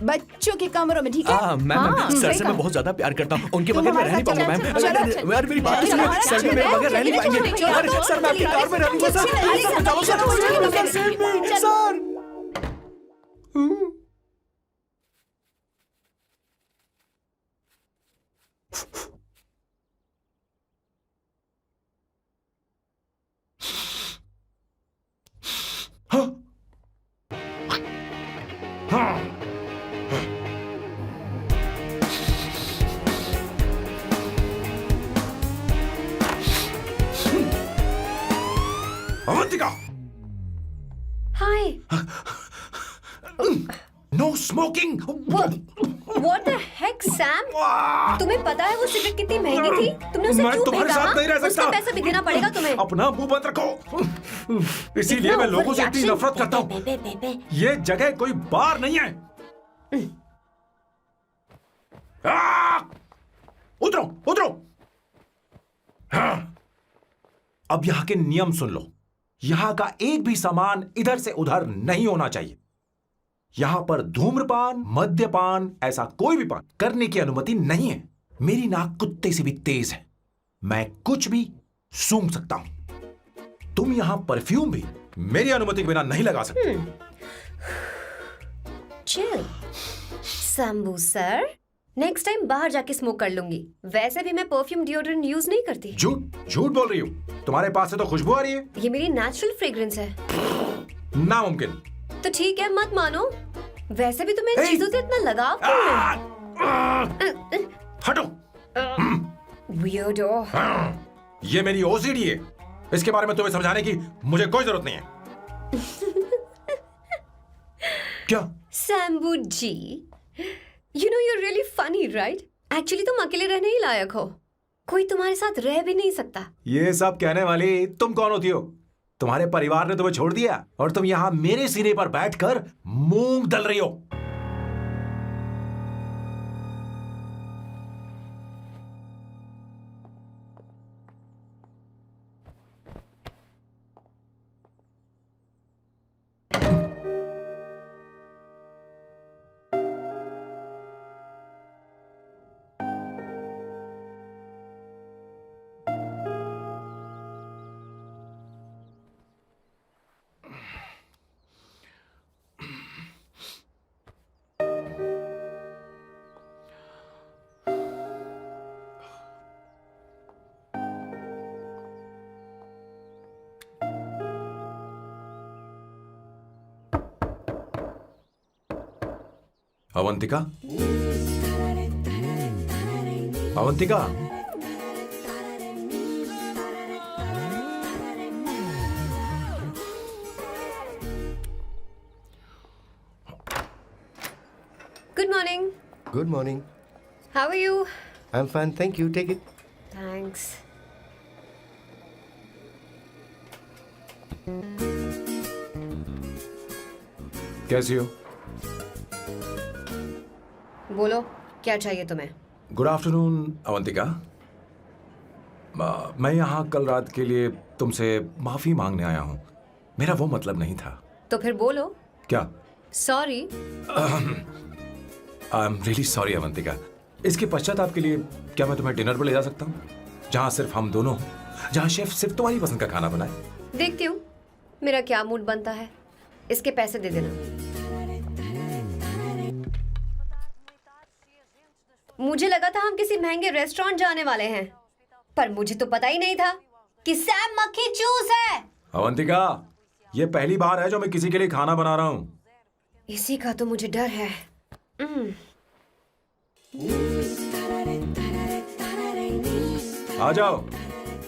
बच्चों के कमरों में, ठीक है? मैम सर सही से कहा। मैं बहुत ज्यादा प्यार करता हूँ, उनके तुम बगैर मैं हमारे रह नहीं साथ पाऊंगा चलो, मैम। चलो, यार मेरी बात तो चलो, सुनिए, सर भी मेरे बगैर रह नहीं पाएंगे। चलो, यार सर मैं आपकी कार में रह लूंगा सर। चलो, sir. Avantika, hi. No smoking. What the heck, Sam? तुम्हें पता है वो सिगरेट कितनी महंगी थी? तुमने उसे मैं क्यों तुम्हारे फेंका? साथ नहीं रह सकता। उसका पैसा भी देना पड़ेगा तुम्हें। अपना मुंह बंद रखो। इसीलिए मैं लोगों से इतनी नफरत करता हूँ। ये जगह कोई बार नहीं है। उतरो उतरो। अब यहाँ के नियम सुन लो। यहाँ का एक भी सामान इधर से उधर नहीं होना चाहिए। यहां पर धूम्रपान, मद्यपान, ऐसा कोई भी पान करने की अनुमति नहीं है। मेरी नाक कुत्ते से भी तेज है, मैं कुछ भी सूंघ सकता हूं। तुम यहां परफ्यूम भी मेरी अनुमति के बिना नहीं लगा सकते। Chill Shambhu sir, next time बाहर जाके स्मोक कर लूंगी। वैसे भी मैं परफ्यूम डिओड्रेंट यूज नहीं करती। झूठ झूठ बोल रही हो। तुम्हारे पास से तो खुशबू आ रही है। ये मेरी नेचुरल फ्रेग्रेंस है। नामुमकिन। तो ठीक है, मत मानो। वैसे भी तुम्हें इन चीजों से इतना लगाव क्यों है? हटो। Weirdo। ये मेरी ओसीडी है। इसके बारे में तुम्हें समझाने की मुझे कोई जरूरत नहीं है। क्या? शंभू जी, you know you're really funny, right? Actually तुम अकेले रहने ही लायक हो। कोई तुम्हारे साथ रह भी नहीं सकता। ये सब कहने वाली तुम कौन होती हो? तुम्हारे परिवार ने तुम्हें छोड़ दिया और तुम यहां मेरे सिरे पर बैठकर मूंग दल रही हो। Avantika, Avantika, Good morning. Good morning. How are you? I am fine, thank you, take it. Thanks. कैसी हो? बोलो, क्या चाहिए तुम्हें? Good afternoon Avantika. मैं यहाँ कल रात के लिए तुमसे माफी मांगने आया हूँ। मेरा वो मतलब नहीं था। तो फिर बोलो। क्या? Sorry. I am really sorry Avantika. इसके पश्चाताप के लिए क्या मैं तुम्हें डिनर पर ले जा सकता हूँ, जहाँ सिर्फ हम दोनों, जहाँ शेफ सिर्फ तुम्हारी पसंद का खाना बनाए? देखती हूँ मेरा क्या मूड बनता है। इसके पैसे दे देना। मुझे लगा था हम किसी महंगे रेस्टोरेंट जाने वाले हैं, पर मुझे तो पता ही नहीं था कि सैम मक्खी चूस है। अवंतिका, ये पहली बार है जो मैं किसी के लिए खाना बना रहा हूँ। इसी का तो मुझे डर है। आ जाओ,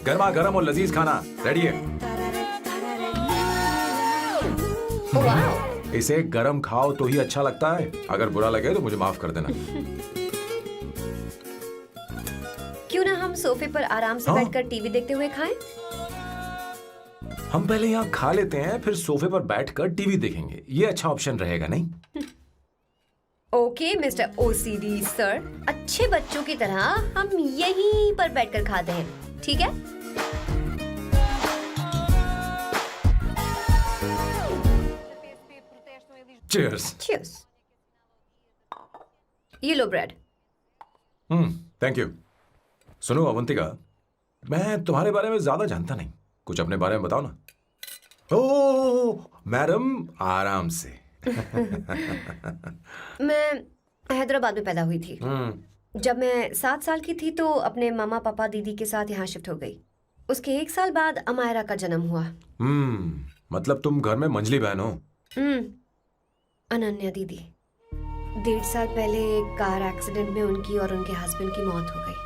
गर्मा गर्म और लजीज खाना रेडी है। इसे गरम खाओ तो ही अच्छा लगता है, अगर बुरा लगे तो मुझे माफ कर देना। क्यों ना हम सोफे पर आराम से हाँ? बैठकर टीवी देखते हुए खाएं? हम पहले यहाँ खा लेते हैं, फिर सोफे पर बैठकर टीवी देखेंगे। ये अच्छा ऑप्शन रहेगा नहीं? ओके मिस्टर ओसीडी सर, अच्छे बच्चों की तरह हम यहीं पर बैठकर खाते हैं, ठीक है? चीयर्स। Cheers. ये लो ब्रेड। Thank you. सुनो अवंतिका, मैं तुम्हारे बारे में ज्यादा जानता नहीं, कुछ अपने बारे में बताओ ना। ओ मैडम, आराम से। मैं हैदराबाद में पैदा हुई थी। जब मैं 7 साल की थी तो अपने मामा पापा दीदी के साथ यहाँ शिफ्ट हो गई। उसके 1 साल बाद अमायरा का जन्म हुआ। मतलब तुम घर में मंझली बहन हो? अनन्या दीदी। 1.5 साल पहले एक कार एक्सीडेंट में उनकी और उनके हस्बैंड की मौत हो गई।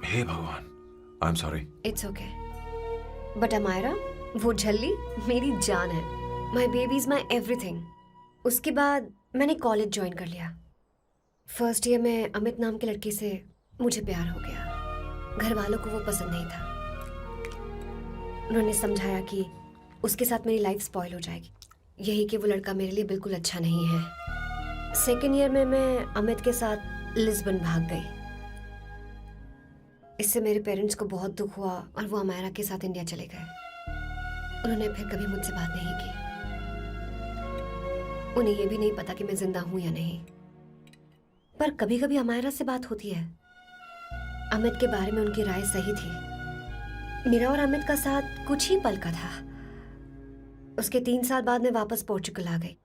हे भगवान, I am sorry. It's okay. But Amaira, वो झल्ली मेरी जान है। My baby is my everything. उसके बाद मैंने कॉलेज ज्वाइन कर लिया। फर्स्ट ईयर में अमित नाम के लड़के से मुझे प्यार हो गया। घर वालों को वो पसंद नहीं था। उन्होंने समझाया कि उसके साथ मेरी लाइफ स्पॉइल हो जाएगी, यही कि वो लड़का मेरे लिए बिल्कुल अच्छा नहीं है। सेकेंड ईयर में मैं अमित के साथ लिस्बन भाग गई। इससे मेरे पेरेंट्स को बहुत दुख हुआ और वो अमायरा के साथ इंडिया चले गए। उन्होंने फिर कभी मुझसे बात नहीं की। उन्हें ये भी नहीं पता कि मैं जिंदा हूं या नहीं। पर कभी कभी अमायरा से बात होती है। अमित के बारे में उनकी राय सही थी। मेरा और अमित का साथ कुछ ही पल का था। उसके 3 साल बाद मैं वापस पोर्चुगल आ गई।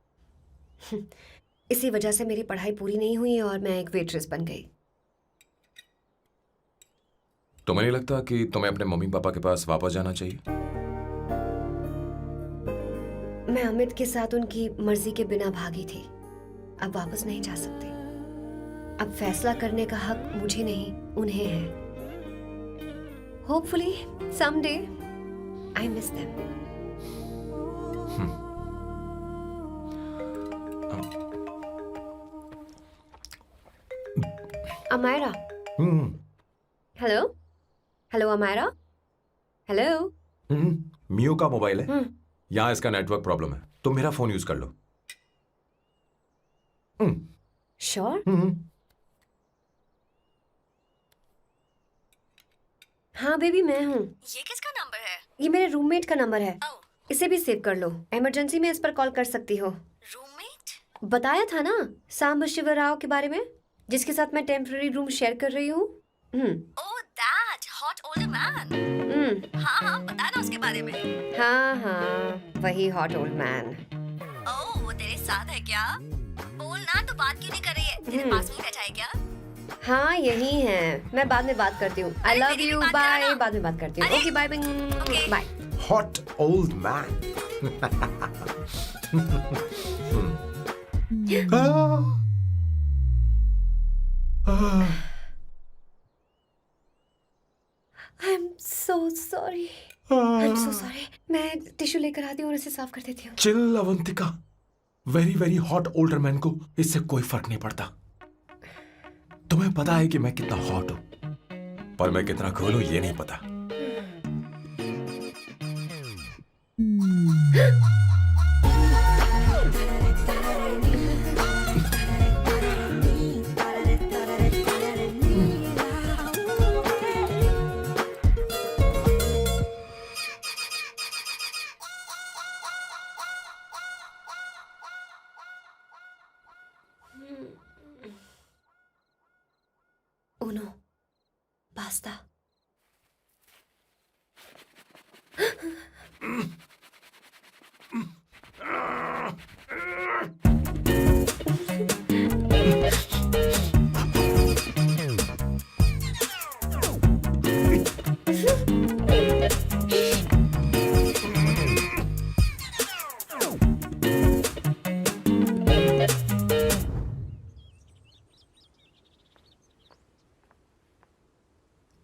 इसी वजह से मेरी पढ़ाई पूरी नहीं हुई और मैं एक वेट्रेस बन गई। तुम्हें नहीं लगता कि तुम्हें अपने मम्मी पापा के पास वापस जाना चाहिए? मैं अमित के साथ उनकी मर्जी के बिना भागी थी। अब वापस नहीं जा सकती। अब फैसला करने का हक मुझे नहीं, उन्हें है। Hopefully someday I miss them. Amaira. Hello hello Amaira. Hello. Miyo का मोबाइल है, यहाँ इसका नेटवर्क प्रॉब्लम है, तुम मेरा फोन यूज कर लो। श्योर? हाँ बेबी, मैं हूँ। ये किसका नंबर है? ये मेरे रूममेट का नंबर है। इसे भी सेव कर लो। इमरजेंसी में इस पर कॉल कर सकती हो। रूममेट? बताया था ना सांब शिव राव के बारे में, जिसके साथ मैं टेम्पररी रूम शेयर कर रही हूँ। Oh that hot older man. हाँ हाँ, बता ना उसके बारे में। हाँ, वही हॉट ओल्ड मैन। ओह, वो तेरे साथ है क्या? बोल ना, तो बात क्यों नहीं कर रही है? तेरे पास में बैठा है क्या? हाँ यही है। मैं बाद में बात करती हूँ। I love you, bye. बाद में बात करती हूँ। Okay bye bye. Hot old man. I am so sorry. I am so sorry. मैं टिश्यू लेकर आती हूँ और इसे साफ कर देती हूँ। Chill Avantika, very very hot older man को इससे कोई फर्क नहीं पड़ता। तुम्हें पता है कि मैं कितना हॉट हूं, पर मैं कितना कूल हूं ये नहीं पता। Uno, basta.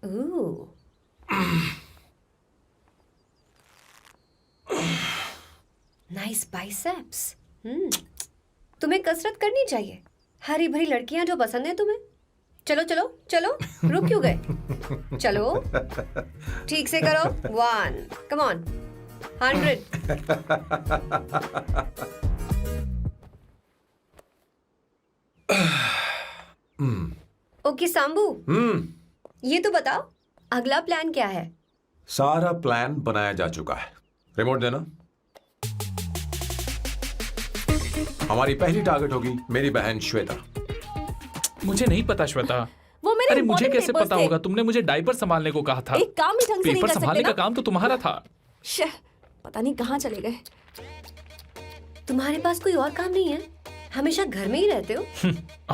Ooh. Nice biceps. तुम्हें कसरत करनी चाहिए। हरी भरी लड़कियां जो पसंद है तुम्हें। चलो चलो चलो, रुक क्यों गए? चलो ठीक से करो। 1 कम ऑन 100। ओके सांबू, ये तो बताओ अगला प्लान क्या है? सारा प्लान बनाया जा चुका है। रिमोट देना। हमारी पहली टारगेट होगी मेरी बहन श्वेता। मुझे नहीं पता श्वेता। वो मेरे अरे मुझे important कैसे papers पता थे। होगा? तुमने मुझे डायपर संभालने को कहा था। एक काम भी ढंग से नहीं पेपर कर सकते संभालने ना? का काम तो तुम्हारा था। शे, पता नहीं कहाँ चले गए। तुम्हारे पास कोई और काम नहीं है? हमेशा घर में ही रहते हो।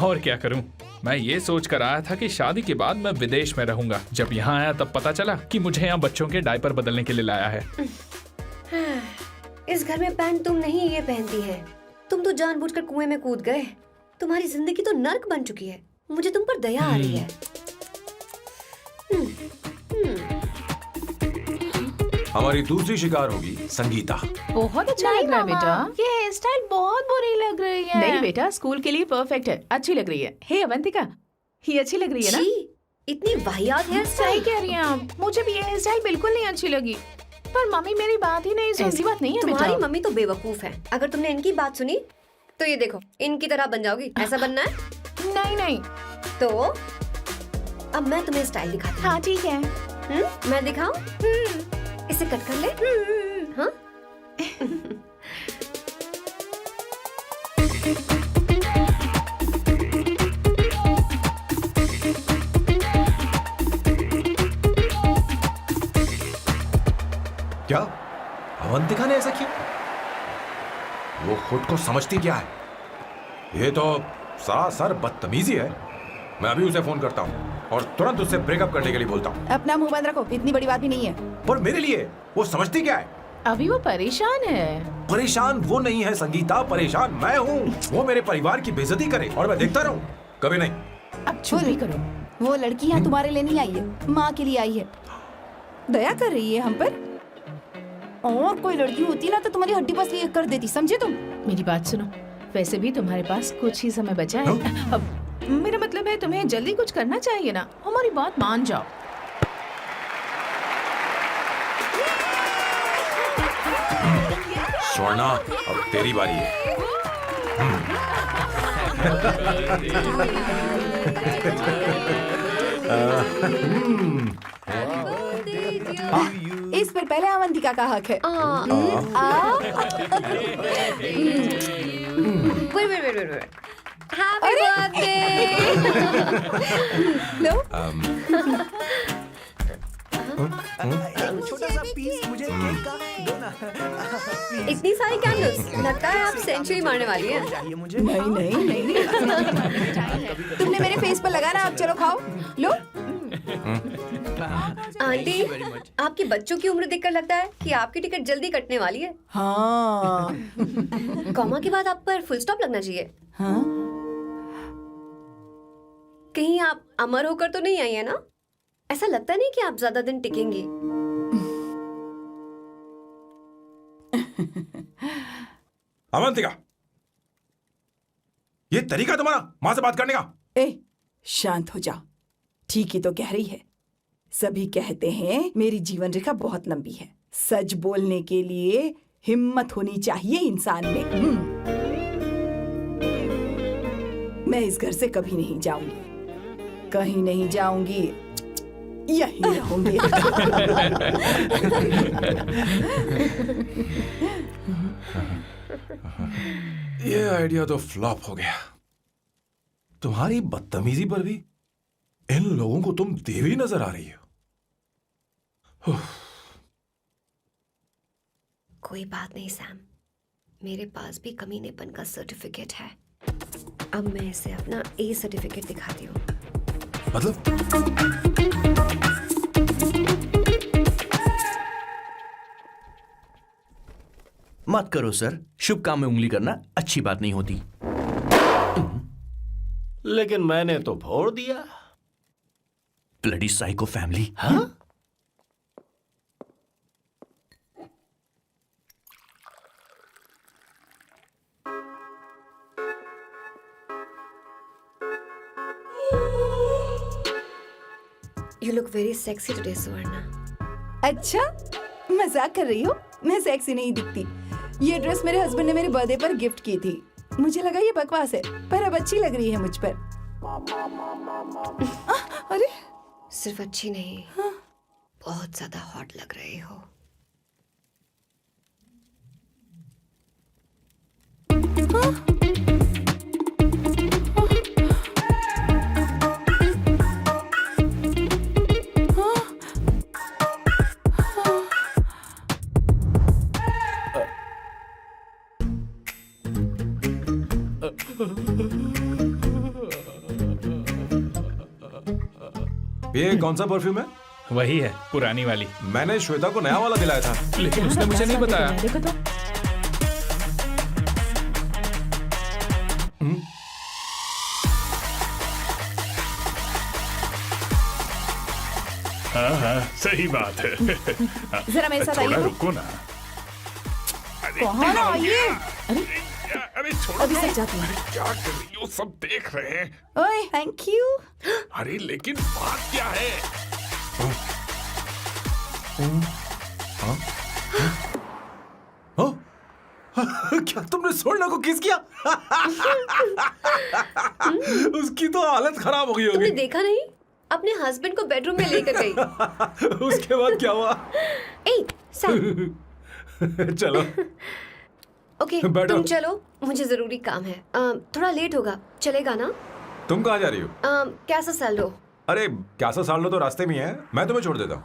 और क्या करूं? मैं ये सोच कर आया था कि शादी के बाद मैं विदेश में रहूंगा। जब यहाँ आया तब पता चला कि मुझे यहाँ बच्चों के डायपर बदलने के लिए लाया है। इस घर में पैंट तुम नहीं ये पहनती है। तुम तो जानबूझकर कुएं में कूद गए। तुम्हारी जिंदगी तो नर्क बन चुकी है। मुझे तुम पर दया आ रही है। हमारी दूसरी शिकार होगी संगीता। बहुत अच्छा लग रहा है बेटा। ये हेयर स्टाइल बहुत बुरी लग रही है। नहीं बेटा, स्कूल के लिए परफेक्ट है, अच्छी लग रही है। हे अवंतिका, ये अच्छी लग रही है ना? छी, इतनी वाहियात हेयर सही स्टाइल। कह रही हैं आप। मुझे भी ये हेयर स्टाइल बिल्कुल नहीं अच्छी लगी। पर मम्मी मेरी बात ही नहीं सुनती। ऐसी बात नहीं है तुम्हारी बेटा। मम्मी तो बेवकूफ है। अगर तुमने इनकी बात सुनी तो ये देखो इनकी तरह बन जाओगी। ऐसा बनना है नहीं नहीं। तो अब मैं तुम्हें स्टाइल दिखाती हूँ। हाँ ठीक है। मैं दिखाऊं? इसे कट कर ले। हाँ क्या अवंतिका ने ऐसा किया? वो खुद को समझती क्या है? ये तो सरासर बदतमीजी है। मैं अभी उसे फोन करता हूँ और तुरंत उससे ब्रेकअप करने के लिए बोलता हूँ। अपना मुंह बंद रखो, इतनी बड़ी बात भी नहीं है। पर मेरे लिए वो समझती क्या है? अभी वो परेशान है। परेशान वो नहीं है संगीता, परेशान मैं हूँ। वो मेरे परिवार की बेइज्जती करे और मैं देखता रहूँ? कभी नहीं। अब चुप भी करो। वो लड़की यहाँ तुम्हारे लिए नहीं आई है, माँ के लिए आई है। दया कर रही है हम पर। और कोई लड़की होती ना तो तुम्हारी हड्डी पसली कर देती, समझे तुम? मेरी बात सुनो, वैसे भी तुम्हारे पास कुछ ही समय बचा है। अब मेरा मतलब है तुम्हें जल्दी कुछ करना चाहिए ना। हमारी बात मान जाओ। स्वर्णा, अब तेरी बारी है। इस पर पहले अवंतिका का हक है। wait. Happy birthday! लो, छोटा सा पीस मुझे केक का दो ना। इतनी सारी कैंडल्स, लगता है आप सेंचुरी मारने वाली है। चाहिए मुझे। नहीं। तुमने मेरे फेस पर लगाना, आप चलो खाओ। लो, आंटी, आपके बच्चों की उम्र देखकर लगता है कि आपकी टिकट जल्दी कटने वाली है। हाँ कॉमा के बाद आप पर फुल स्टॉप लगना चाहिए। हाँ। कहीं आप अमर होकर तो नहीं आई है ना? ऐसा लगता नहीं कि आप ज्यादा दिन टिकेंगी। अवंतिका, ये तरीका तुम्हारा माँ से बात करने का? ए, शांत हो जाओ। ठीक ही तो कह रही है। सभी कहते हैं मेरी जीवन रेखा बहुत लंबी है। सच बोलने के लिए हिम्मत होनी चाहिए इंसान में। मैं इस घर से कभी नहीं जाऊंगी, कहीं नहीं जाऊंगी, यहीं रहूंगी। ये आइडिया तो फ्लॉप हो गया। तुम्हारी बदतमीजी पर भी इन लोगों को तुम देवी नजर आ रही हो। कोई बात नहीं सैम, मेरे पास भी कमीनेपन का सर्टिफिकेट है। अब मैं इसे अपना ए सर्टिफिकेट दिखाती हूँ। मतलब मत करो सर, शुभ काम में उंगली करना अच्छी बात नहीं होती। लेकिन मैंने तो फोड़ दिया। Bloody psycho family. हाँ? You look very sexy today, Suvarna. अच्छा, मजाक कर रही हो? मैं सेक्सी नहीं दिखती। ये ड्रेस मेरे हस्बैंड ने मेरे बर्थडे पर गिफ्ट की थी। मुझे लगा ये बकवास है, पर अब अच्छी लग रही है मुझ पर। अरे सिर्फ अच्छी नहीं, बहुत ज्यादा हॉट लग रही हो। ये कौन सा परफ्यूम है? वही है, पुरानी वाली। मैंने श्वेता को नया वाला दिलाया था। लेकिन उसने मुझे नहीं बताया। देखो तो। हाँ, सही बात है। जरा मेरे साथ थोड़ा आइए। रुको ना। कहाँ ना आइए? अरे छोड़ो। अभी से जाती हूँ। क्या कर रही हो? सब देख रहे हैं। ओए, थैंक यू। अरे लेकिन बात क्या है? क्या तुमने सोना को किस किया? उसकी तो हालत खराब हो गई तुमने होगी। देखा नहीं? अपने हस्बैंड को बेडरूम में लेकर गई। उसके बाद क्या हुआ? ए, सैम। चलो ओके, बैठो। तुम चलो, मुझे जरूरी काम है। थोड़ा लेट होगा, चलेगा ना? तुम कहाँ जा रही हो? कैसा सैल्डो? अरे कैसा साल लो तो रास्ते में ही है, मैं तुम्हें छोड़ देता हूँ।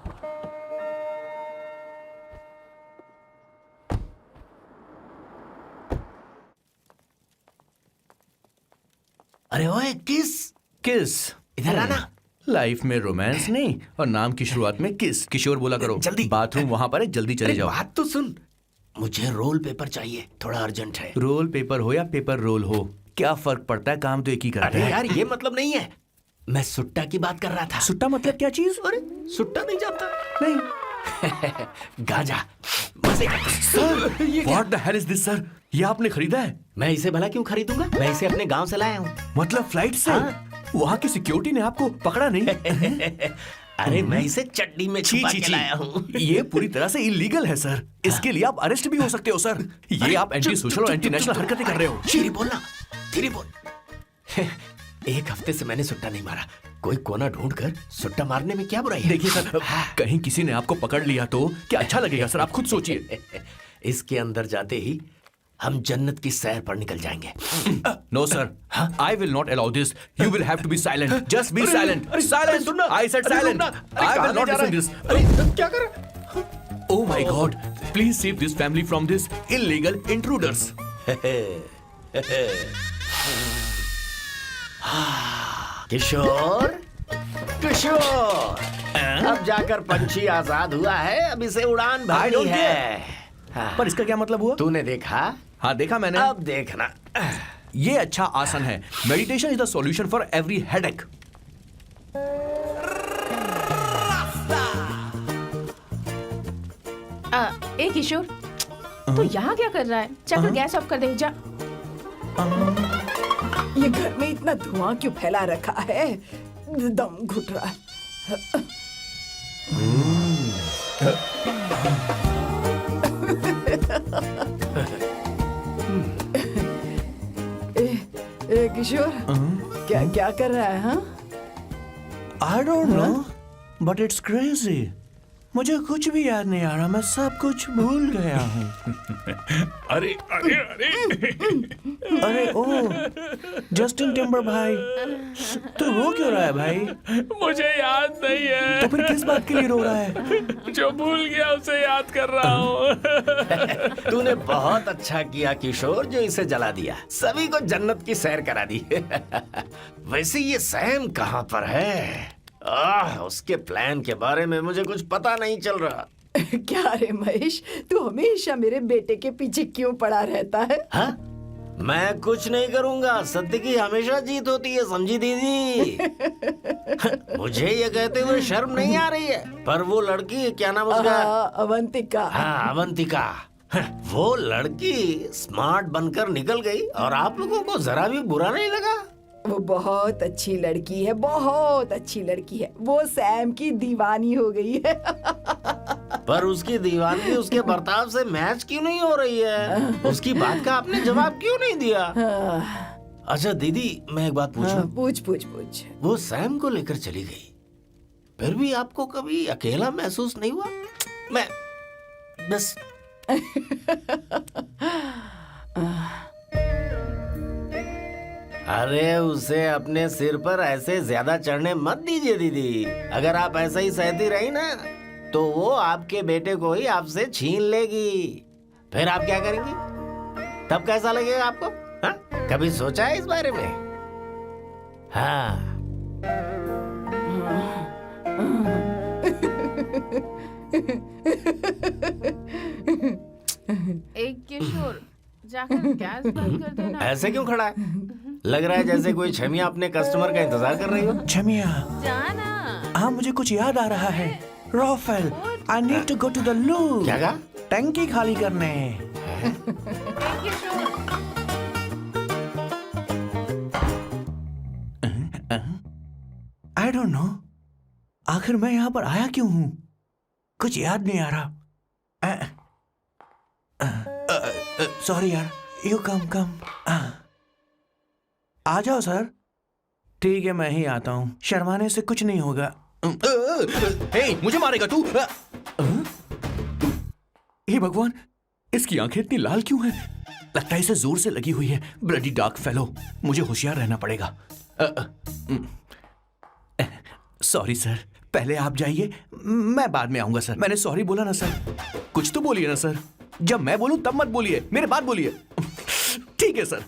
अरे ओए किस किस इधर आना। लाइफ में रोमांस नहीं और नाम की शुरुआत में किस। किशोर बोला करो। जल्दी। बाथरूम वहां पर है, जल्दी चले अरे जाओ। बात तो सुन, मुझे रोल पेपर चाहिए, थोड़ा अर्जेंट है। रोल पेपर हो या पेपर रोल हो, क्या फर्क पड़ता है? काम तो एक ही करता अरे है। यार ये मतलब नहीं है, मैं सुट्टा की बात कर रहा था। सुट्टा मतलब क्या चीज? अरे सुट्टा नहीं जानता? नहीं। गांजा मजे का। What the hell is this, sir? ये आपने खरीदा है? मैं इसे भला क्यों खरीदूंगा? मैं इसे अपने गांव से लाया हूँ। मतलब फ्लाइट से? हाँ। वहाँ की सिक्योरिटी ने आपको पकड़ा नहीं? अरे मैं इसे चड्डी में छुपा के लाया हूँ। ये पूरी तरह से इलीगल है सर। इसके लिए आप अरेस्ट भी हो सकते हो सर। ये आप एंटी सोशल और एंटी नेशनल हरकतें कर रहे हो। धीरे बोलना, धीरे बोल। एक हफ्ते से मैंने सुट्टा नहीं मारा। कोई कोना ढूंढकर सुट्टा मारने में क्या बुराई है? देखिए सर, कहीं किसी ने आपको पकड़ लिया तो क्या अच्छा लगेगा सर? आप खुद सोचिए। इसके अंदर जाते ही हम जन्नत की सैर पर निकल जाएंगे। No sir, I will not allow this. You will have to be silent. Just be silent. Silent. I said silent. I will not listen this. क्या कर? Oh my God! Please save this family from this illegal intruders. किशोर, किशोर, अब जाकर पंछी आजाद हुआ है, अब इसे उड़ान भरनी don't है। पर इसका क्या मतलब हुआ? तूने देखा? हाँ देखा मैंने। अब देखना। ये अच्छा आसन है। Meditation is the solution for every headache. ए किशोर, तू यहाँ क्या कर रहा है? चल गैस ऑफ कर दे जा। ये घर में इतना धुआं क्यों फैला रखा है? दम घुट रहा है। ए किशोर, क्या क्या कर रहा है? हाँ, I don't know, but it's crazy. मुझे कुछ भी याद नहीं आ रहा। मैं सब कुछ भूल गया हूँ। अरे अरे अरे अरे ओ, जस्टिन टिम्बर भाई, तो रो क्यों रहा है भाई? मुझे याद नहीं है। तो फिर किस बात के लिए रो रहा है? जो भूल गया उसे याद कर रहा हूँ। तूने बहुत अच्छा किया किशोर, जो इसे जला दिया। सभी को जन्नत की सैर करा दी। वैसे ये सैम कहाँ पर है? उसके प्लान के बारे में मुझे कुछ पता नहीं चल रहा। क्या रे महेश, तू हमेशा मेरे बेटे के पीछे क्यों पड़ा रहता है? हाँ? मैं कुछ नहीं करूंगा। सत्य की हमेशा जीत होती है, समझी दीदी? मुझे ये कहते हुए शर्म नहीं आ रही है, पर वो लड़की, क्या नाम उसका? अवंतिका। हाँ, अवंतिका। वो लड़की स्मार्ट बनकर निकल गई और आप लोगों को जरा भी बुरा नहीं लगा? वो बहुत अच्छी लड़की है, बहुत अच्छी लड़की है। वो सैम की दीवानी हो गई है। पर उसकी दीवानगी उसके बर्ताव से मैच क्यों नहीं हो रही है? उसकी बात का आपने जवाब क्यों नहीं दिया? अच्छा दीदी, मैं एक बात पूछूं? पूछ पूछ पूछ। वो सैम को लेकर चली गई, फिर भी आपको कभी अकेला महसूस नहीं हुआ? मैं बस अरे उसे अपने सिर पर ऐसे ज्यादा चढ़ने मत दीजिए दीदी। अगर आप ऐसा ही सहती रही ना तो वो आपके बेटे को ही आपसे छीन लेगी। फिर आप क्या करेंगी? तब कैसा लगेगा आपको? हाँ? कभी सोचा है इस बारे में? हाँ। एक किशोर, जाकर गैस बंद कर देना। ऐसे क्यों खड़ा है? लग रहा है जैसे कोई छमिया अपने कस्टमर का इंतजार कर रही हो। छमिया, जाना। हाँ मुझे कुछ याद आ रहा है। Rafael, I need to go to the loo. क्या कहा? टंकी खाली करने। एक किशोर। आई डोंट नो, आखिर मैं यहाँ पर आया क्यों हूँ? कुछ याद नहीं आ रहा। सॉरी यार, यू कम। आ जाओ सर। ठीक है, मैं ही आता हूँ, शर्माने से कुछ नहीं होगा। हे, मुझे मारेगा तू? हे भगवान, इसकी आंखें इतनी लाल क्यों हैं? लगता है इसे जोर से लगी हुई है। ब्लडी डार्क फेलो, मुझे होशियार रहना पड़ेगा। सॉरी सर, पहले आप जाइए, मैं बाद में आऊंगा सर। मैंने सॉरी बोला ना सर। कुछ तो बोलिए ना सर। जब मैं बोलूं तब मत बोलिए, मेरे बाद बोलिए। ठीक है सर,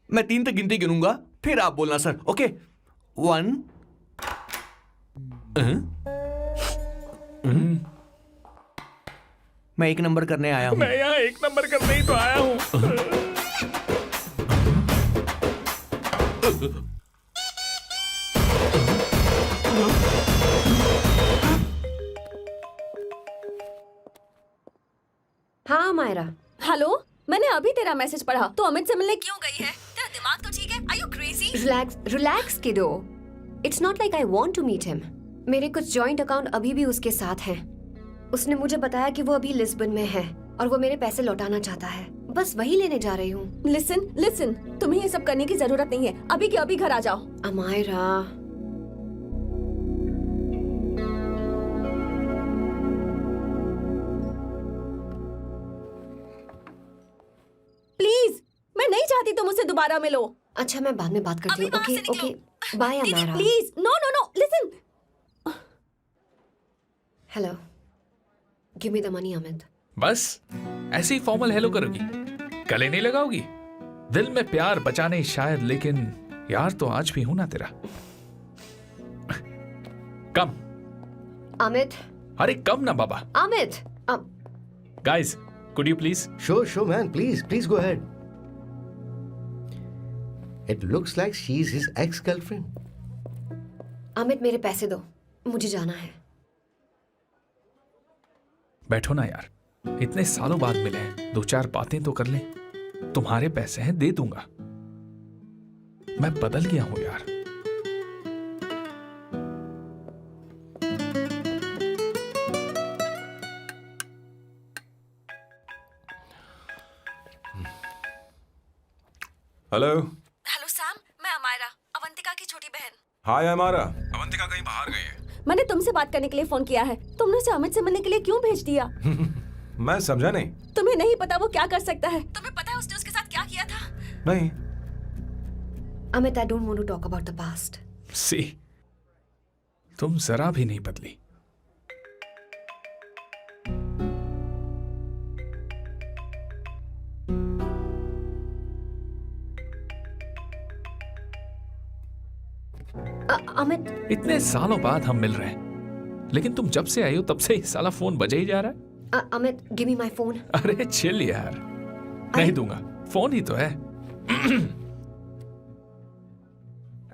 मैं 3 तक गिनती गिनूंगा, फिर आप बोलना सर। ओके, 1। मैं 1 नंबर करने आया हूँ। मैं यहाँ 1 नंबर करने ही तो आया हूँ। हाँ मायरा। हेलो, मैंने अभी तेरा मैसेज पढ़ा। तो अमित से मिलने क्यों गई है? तेरा दिमाग तो ठीक है? Are you crazy? Relax kiddo. It's not like I want to meet him. मेरे कुछ जॉइंट अकाउंट अभी भी उसके साथ हैं। उसने मुझे बताया कि वो अभी लिस्बन में है और वो मेरे पैसे लौटाना चाहता है। बस वही लेने जा रही हूँ। लिसन, तुम्हें ये सब करने की जरूरत नहीं है। अभी के अभी घर आ जाओ। अमायरा, प्लीज, मैं नहीं चाहती तुम मुझसे दोबारा मिलो। अच्छा मैं बाद में बात करती हूँ। अभी वहाँ से ओके निकलो। बाय दीदी Amaira. Please, no, listen. Hello, give me the money Amit. बस ऐसे ही फॉर्मल हेलो करोगी, गले नहीं लगाओगी? दिल में प्यार बचा नहीं शायद, लेकिन यार तो आज भी हूं ना तेरा। कम अमित। अरे कम ना बाबा। Amit. Guys, could you please? Sure, man. Please go ahead. It looks like she's his ex-girlfriend. Amit मेरे पैसे दो, मुझे जाना है। बैठो ना यार, इतने सालों बाद मिले हैं, 2-4 बातें तो कर लें। तुम्हारे पैसे हैं, दे दूंगा। मैं बदल गया हूं यार। हेलो सैम, मैं अमायरा, अवंतिका की छोटी बहन। हाय हमारा। अवंतिका कहीं बाहर गई है। मैंने तुमसे बात करने के लिए फोन किया है। तुमने उसे अमित से मिलने के लिए क्यों भेज दिया? मैं समझा नहीं। तुम्हें नहीं पता वो क्या कर सकता है? तुम्हें पता है उसने उसके साथ क्या किया था? नहीं। Amit, I don't want to talk about the past. See, तुम जरा भी नहीं बदली। अमित, इतने सालों बाद हम मिल रहे हैं, लेकिन तुम जब से आई हो तब से ही साला फोन बजे ही जा रहा है। Amit, give me my phone. अरे चिल यार, नहीं दूंगा, फोन ही तो है।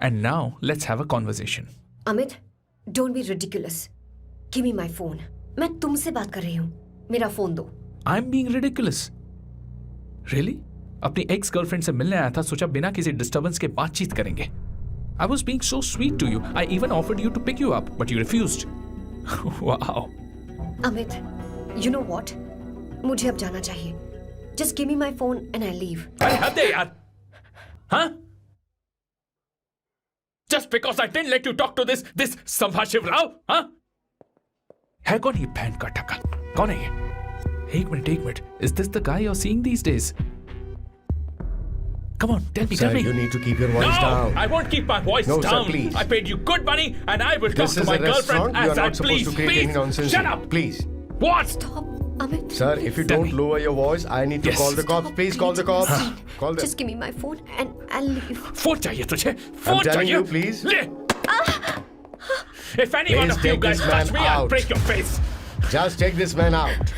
And now let's have a conversation. Amit, don't be ridiculous. Give me my phone. मैं तुमसे बात कर रही हूँ, मेरा फोन दो। I am being ridiculous? Really? अपनी एक्स गर्लफ्रेंड से मिलने आया था, सोचा बिना किसी डिस्टर्बेंस के बातचीत करेंगे। I was being so sweet to you. I even offered you to pick you up, but you refused. Wow. Amit, you know what? मुझे अब जाना चाहिए. Just give me my phone and I'll leave. अरे हद है यार. हाँ? Just because I didn't let you talk to this संभाशिव Rao, हाँ? है कौन ये बहन का टक्का? कौन है ये? एक minute. Is this the guy you're seeing these days? Come on, tell me. Sir, you need to keep your voice down. I won't keep my voice No, down. sir, please. I paid you good money, and I will talk This to is my a restaurant. girlfriend You are as I not supposed please. to create any nonsense. Shut up. Please. What? Stop, Amit. Sir, if you Tell don't me. lower your voice, I need to Yes. call the cops. Stop, Please call the please. cops. Call them. Just give me my phone and I'll leave. Phone चाहिए तुझे? I'm phone telling चाहिए? you, please. ले. If any one Please of you take guys this man touch me, I'll out. break your face. Just take this man out.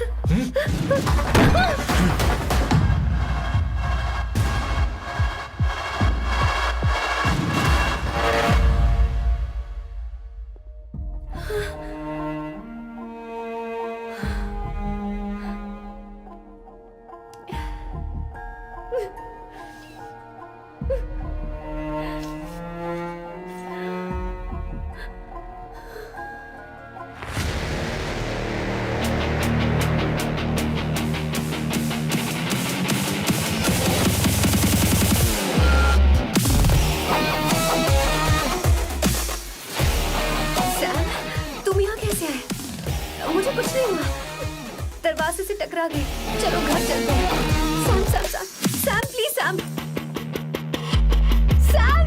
Sam, तुम यहाँ कैसे आए? मुझे कुछ नहीं हुआ. दरवाजे से टकरा गई. चलो घर चलते हैं. Sam, please Sam. Sam!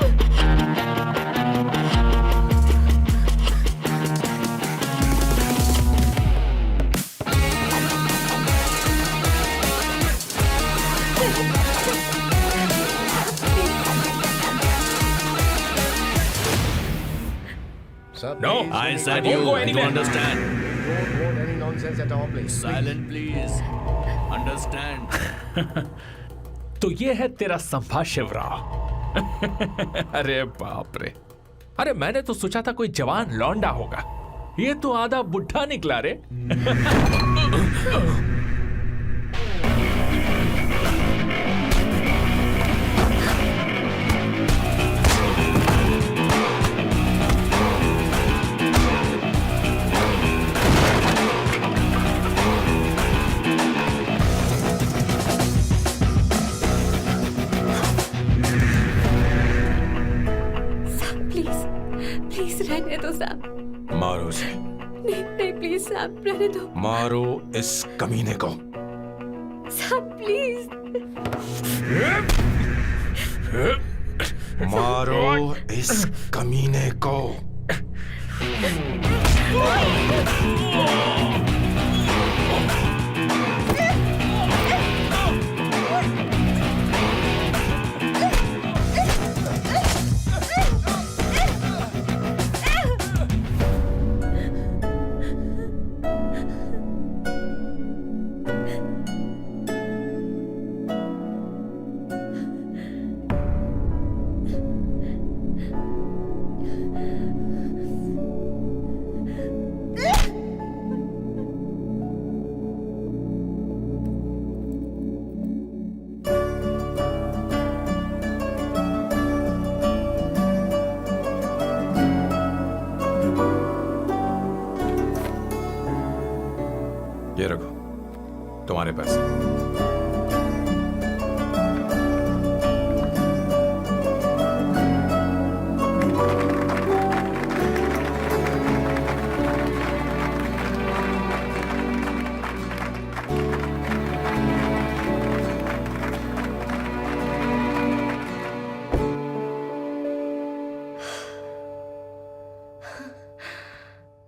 Sir, No, please. I said won't you. go You anywhere. understand? Don't want any nonsense at all, please. Silent, please. Understand? तो ये है तेरा संभाशिव राव. अरे बाप रे. अरे मैंने तो सोचा था कोई जवान लौंडा होगा. ये तो आधा बुढ़ा निकला रे. प्लीज रहने दो सैम. मारो उसे. नहीं प्लीज सैम, रहने दो. मारो इस कमीने को. Sam please. मारो इस कमीने को. ये रखो तुम्हारे पैसे.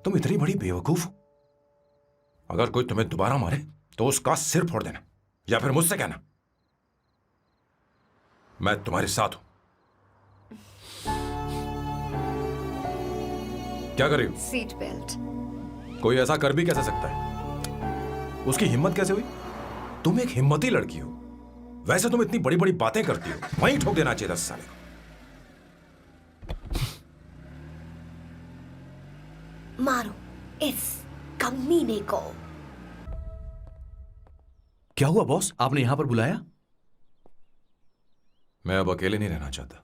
तुम इतनी बड़ी बेवकूफ हो. अगर कोई तुम्हें दोबारा मारे तो उसका सिर फोड़ देना या फिर मुझसे कहना. मैं तुम्हारे साथ हूं. क्या कर रही हो? Seat belt. कोई ऐसा कर भी कैसे सकता है? उसकी हिम्मत कैसे हुई? तुम एक हिम्मती लड़की हो. वैसे तुम इतनी बड़ी बड़ी बातें करती हो, वहीं ठोक देना चाहिए 10 साले को. मारो इस कमीने को. क्या हुआ बॉस, आपने यहां पर बुलाया? मैं अब अकेले नहीं रहना चाहता.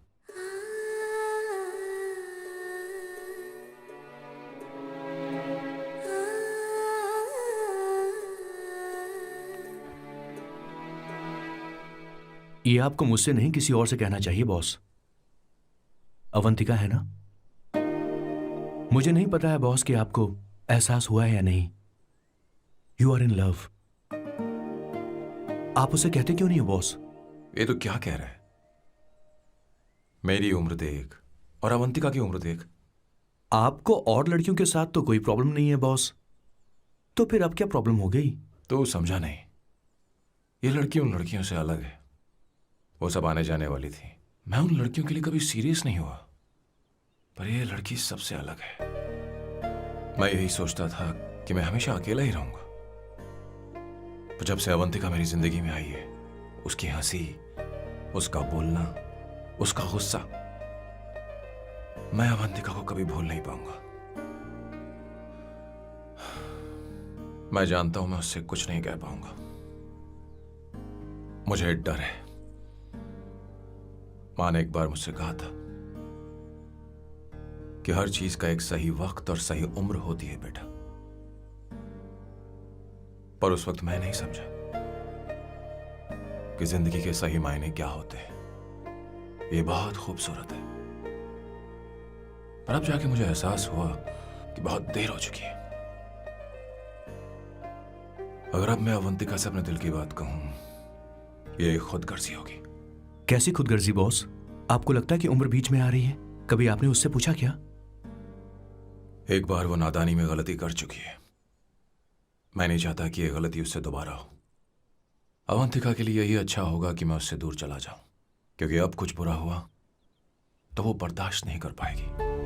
ये आपको मुझसे नहीं किसी और से कहना चाहिए बॉस। अवंतिका है ना? मुझे नहीं पता है बॉस कि आपको एहसास हुआ है या नहीं। You are in love. आप उसे कहते क्यों नहीं हो बॉस? ये तो क्या कह रहा है? मेरी उम्र देख और अवंतिका की उम्र देख। आपको और लड़कियों के साथ तो कोई प्रॉब्लम नहीं है बॉस, तो फिर अब क्या प्रॉब्लम हो गई? तो समझा नहीं, ये लड़की उन लड़कियों से अलग है। वो सब आने जाने वाली थी। मैं उन लड़कियों के लिए कभी सीरियस नहीं हुआ, पर ये लड़की सबसे अलग है। मैं यही सोचता था कि मैं हमेशा अकेला ही रहूंगा, पर जब से अवंतिका मेरी जिंदगी में आई है, उसकी हंसी, उसका बोलना, उसका गुस्सा, मैं अवंतिका को कभी भूल नहीं पाऊंगा। मैं जानता हूं मैं उससे कुछ नहीं कह पाऊंगा। मुझे डर है। मां ने एक बार मुझसे कहा था कि हर चीज का एक सही वक्त और सही उम्र होती है बेटा, पर उस वक्त मैं नहीं समझा कि जिंदगी के सही मायने क्या होते हैं। ये बहुत खूबसूरत है, पर अब जाके मुझे एहसास हुआ कि बहुत देर हो चुकी है। अगर अब मैं अवंतिका से अपने दिल की बात कहूं, ये खुदगर्जी होगी। कैसी खुदगर्जी बॉस? आपको लगता है कि उम्र बीच में आ रही है? कभी आपने उससे पूछा क्या? एक बार वो नादानी में गलती कर चुकी है। मैं नहीं चाहता कि ये गलती उससे दोबारा हो। अवंतिका के लिए यही अच्छा होगा कि मैं उससे दूर चला जाऊं, क्योंकि अब कुछ बुरा हुआ तो वो बर्दाश्त नहीं कर पाएगी।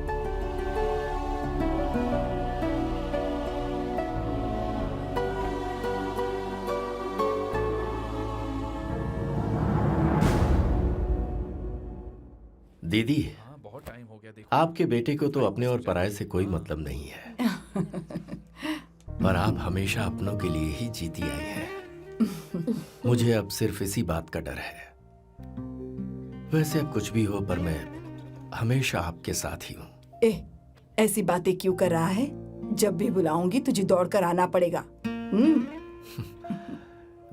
दीदी, बहुत टाइम हो गया। देखो, आपके बेटे को तो अपने और पराये से कोई मतलब नहीं है, पर आप हमेशा अपनों के लिए ही जीती आई हैं। मुझे अब सिर्फ इसी बात का डर है। वैसे अब कुछ भी हो, पर मैं हमेशा आपके साथ ही हूँ। ऐसी बातें क्यों कर रहा है? जब भी बुलाऊंगी तुझे दौड़कर आना पड़ेगा।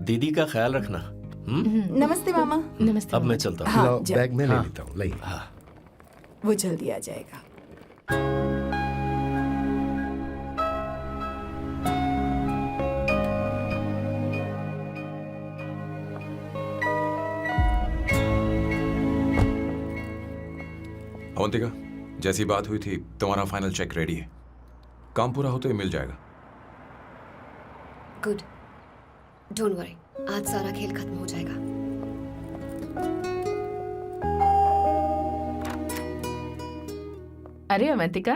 दीदी का ख्याल रखना। नमस्ते मामा। नमस्ते। अब मैं चलता हूँ। हाँ, लाओ, जा। बैग में ले हाँ। लेता हूँ। लाइए। हाँ। वो जल्दी आ जाएगा। अवंतिका, जैसी बात हुई थी तुम्हारा फाइनल चेक रेडी है। काम पूरा होते ही मिल जाएगा। गुड, डोंट वरी, आज सारा खेल खत्म हो जाएगा। अरे अवंतिका,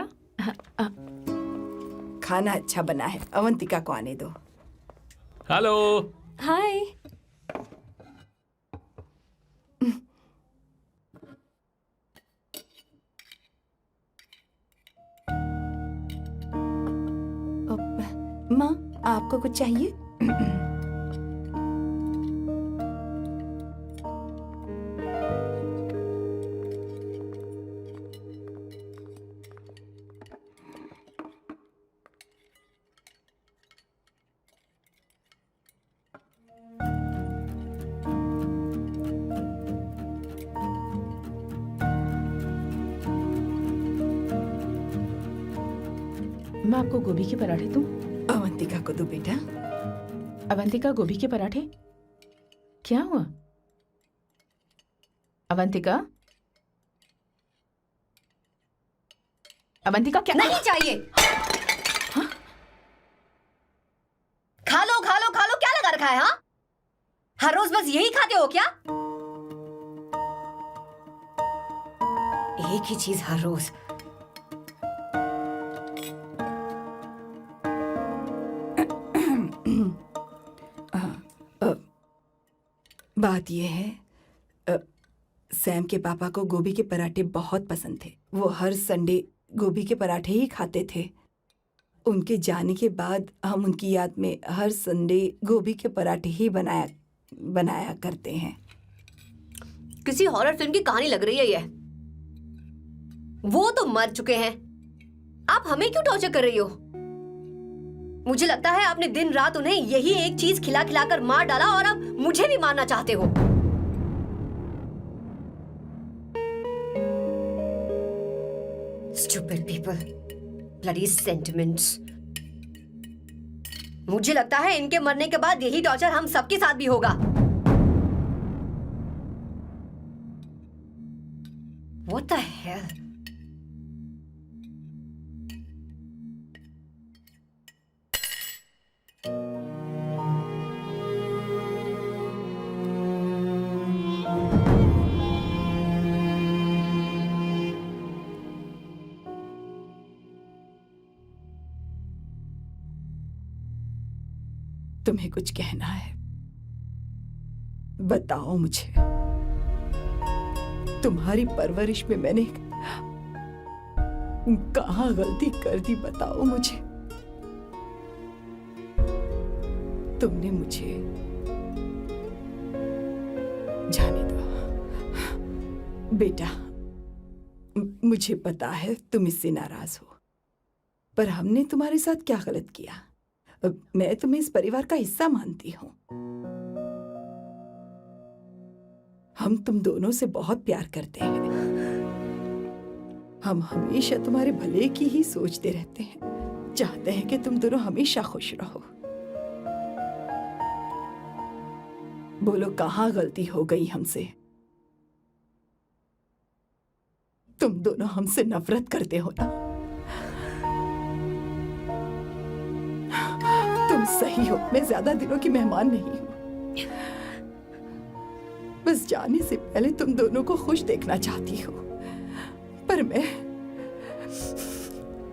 खाना अच्छा बना है, अवंतिका को आने दो। हेलो। हाय। माँ, आपको कुछ चाहिए? मैं आपको गोभी के पराठे दूं? अवंतिका को दो बेटा। अवंतिका, गोभी के पराठे? क्या हुआ अवंतिका? अवंतिका क्या? नहीं चाहिए। खा लो खा लो खा लो, क्या लगा रखा है? हाँ, हर रोज बस यही खाते हो क्या? एक ही चीज हर रोज। बात यह है, सैम के पापा को गोभी के पराठे बहुत पसंद थे। वो हर संडे गोभी के पराठे ही खाते थे। उनके जाने के बाद हम उनकी याद में हर संडे गोभी के पराठे ही बनाया करते हैं। किसी हॉरर फिल्म की कहानी लग रही है ये। वो तो मर चुके हैं, आप हमें क्यों टॉर्चर कर रही हो? मुझे लगता है आपने दिन रात उन्हें यही एक चीज खिला खिलाकर मार डाला और अब मुझे भी मारना चाहते हो। Stupid people. Bloody sentiments. मुझे लगता है इनके मरने के बाद यही टॉर्चर हम सबके साथ भी होगा. What the hell? तुम्हें कुछ कहना है? बताओ मुझे. तुम्हारी परवरिश में मैंने कहाँ गलती कर दी, बताओ मुझे. तुमने मुझे जाने दो बेटा. मुझे पता है तुम इससे नाराज हो, पर हमने तुम्हारे साथ क्या गलत किया? मैं तुम्हें इस परिवार का हिस्सा मानती हूं. हम तुम दोनों से बहुत प्यार करते हैं. हम हमेशा तुम्हारे भले की ही सोचते रहते हैं. चाहते हैं कि तुम दोनों हमेशा खुश रहो. बोलो कहाँ गलती हो गई हमसे? तुम दोनों हमसे नफरत करते हो ना? तुम सही हो, मैं ज्यादा दिनों की मेहमान नहीं हूं. बस जाने से पहले तुम दोनों को खुश देखना चाहती हूँ.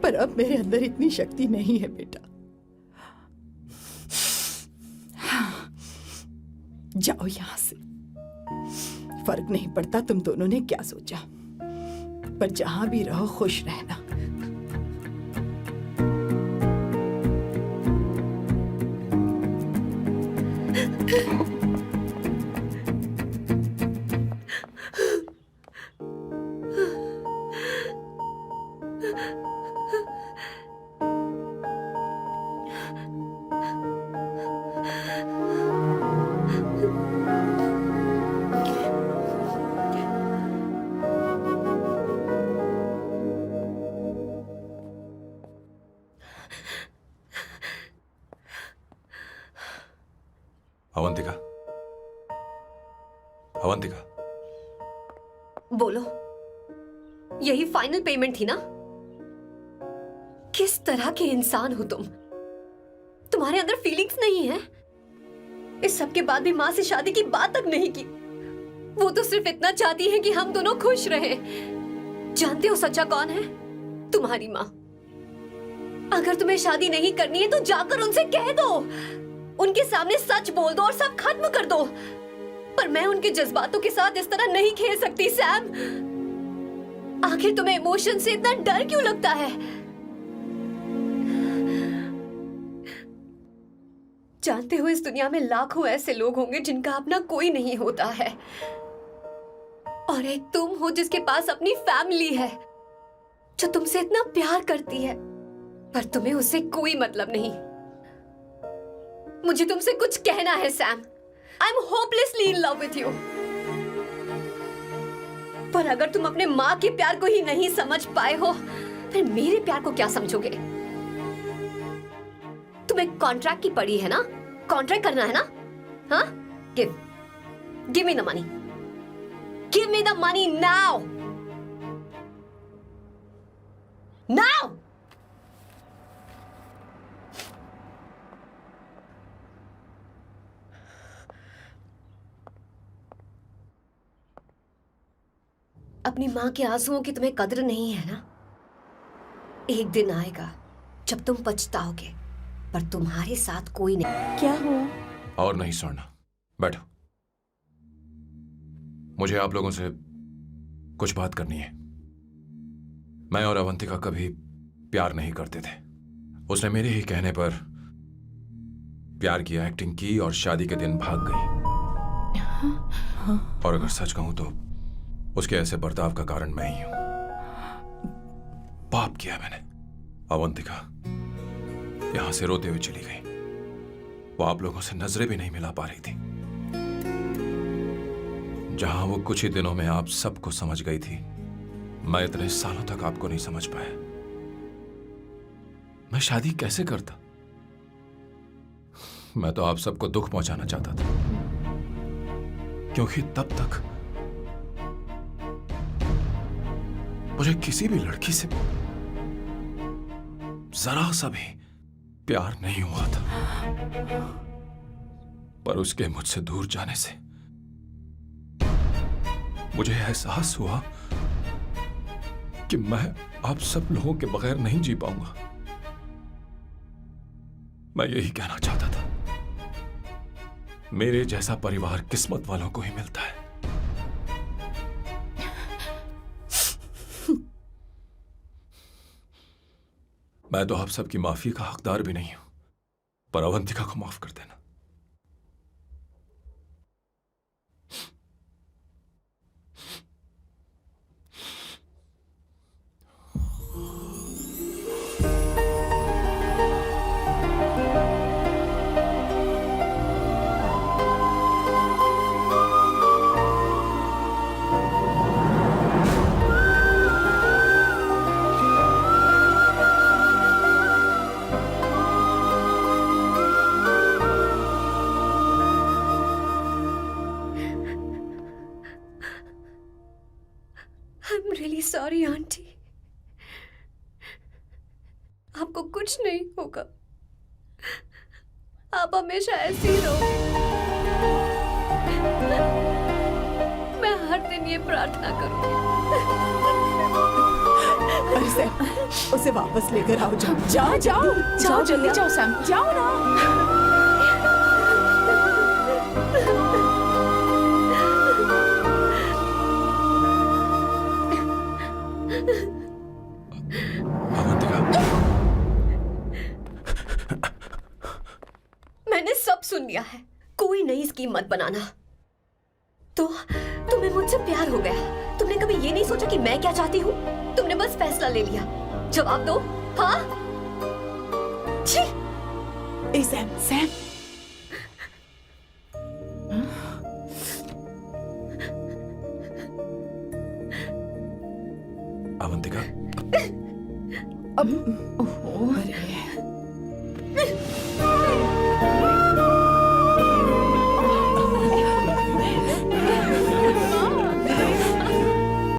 पर अब मेरे अंदर इतनी शक्ति नहीं है बेटा. जाओ यहां से. फर्क नहीं पड़ता तुम दोनों ने क्या सोचा, पर जहां भी रहो खुश रहना. अवंतिका, अवंतिका, बोलो. यही फाइनल पेमेंट थी ना? किस तरह के इंसान हो तुम? तुम्हारे अंदर फीलिंग्स नहीं है? इस सब के बाद भी माँ से शादी की बात तक नहीं की. वो तो सिर्फ इतना चाहती है कि हम दोनों खुश रहें. जानते हो सच्चा कौन है? तुम्हारी माँ. अगर तुम्हें शादी नहीं करनी है तो जाकर उनसे कह दो. उनके सामने सच बोल दो और सब खत्म कर दो. पर मैं उनके जज्बातों के साथ इस तरह नहीं खेल सकती सैम. आखिर तुम्हें इमोशन से इतना डर क्यों लगता है? जानते हो इस दुनिया में लाखों ऐसे लोग होंगे जिनका अपना कोई नहीं होता है, और एक तुम हो जिसके पास अपनी फैमिली है जो तुमसे इतना प्यार करती है, पर तुम्हें उससे कोई मतलब नहीं. मुझे तुमसे कुछ कहना है Sam. I am hopelessly in love with you. पर अगर तुम अपने माँ के प्यार को ही नहीं समझ पाए हो, फिर मेरे प्यार को क्या समझोगे? तुम्हें कॉन्ट्रैक्ट की पड़ी है ना? कॉन्ट्रैक्ट करना है ना? हाँ? Give me the money. Give me the money now. Now. अपनी माँ के आंसुओं की तुम्हें कदर नहीं है ना? एक दिन आएगा जब तुम पछताओगे, पर तुम्हारे साथ कोई नहीं. क्या हुआ? और नहीं स्वर्णा, बैठो. मुझे आप लोगों से कुछ बात करनी है. मैं और अवंतिका कभी प्यार नहीं करते थे. उसने मेरे ही कहने पर प्यार की एक्टिंग की और शादी के दिन भाग गई. और अगर सच कहूं तो उसके ऐसे बर्ताव का कारण मैं ही हूं. पाप किया मैंने. अवंतिका यहां से रोते हुए चली गई. वो आप लोगों से नजरें भी नहीं मिला पा रही थी. जहां वो कुछ ही दिनों में आप सबको समझ गई थी, मैं इतने सालों तक आपको नहीं समझ पाया। मैं शादी कैसे करता? मैं तो आप सबको दुख पहुंचाना चाहता था, क्योंकि तब तक मुझे किसी भी लड़की से जरा सा भी प्यार नहीं हुआ था। पर उसके मुझसे दूर जाने से मुझे एहसास हुआ कि मैं आप सब लोगों के बगैर नहीं जी पाऊंगा। मैं यही कहना चाहता था, मेरे जैसा परिवार किस्मत वालों को ही मिलता है। मैं तो आप सबकी माफी का हकदार भी नहीं हूं, पर अवंतिका को माफ कर देना। I'm really sorry, aunty. आपको कुछ नहीं होगा। आप हमेशा ऐसे ही रहो। मैं हर दिन ये प्रार्थना करूंगी। अरे सैम, उसे वापस लेकर आओ। जाओ जाओ जाओ जल्दी जाओ सैम, जाओ ना। अवंतिका, मैंने सब सुन लिया है। कोई नई स्कीम मत बनाना। तो तुम्हें मुझसे प्यार हो गया। तुमने कभी ये नहीं सोचा कि मैं क्या चाहती हूँ? तुमने बस फैसला ले लिया। जवाब दो। हाँ? छी! ए सैम, सैम। अवंतिका, अब अरे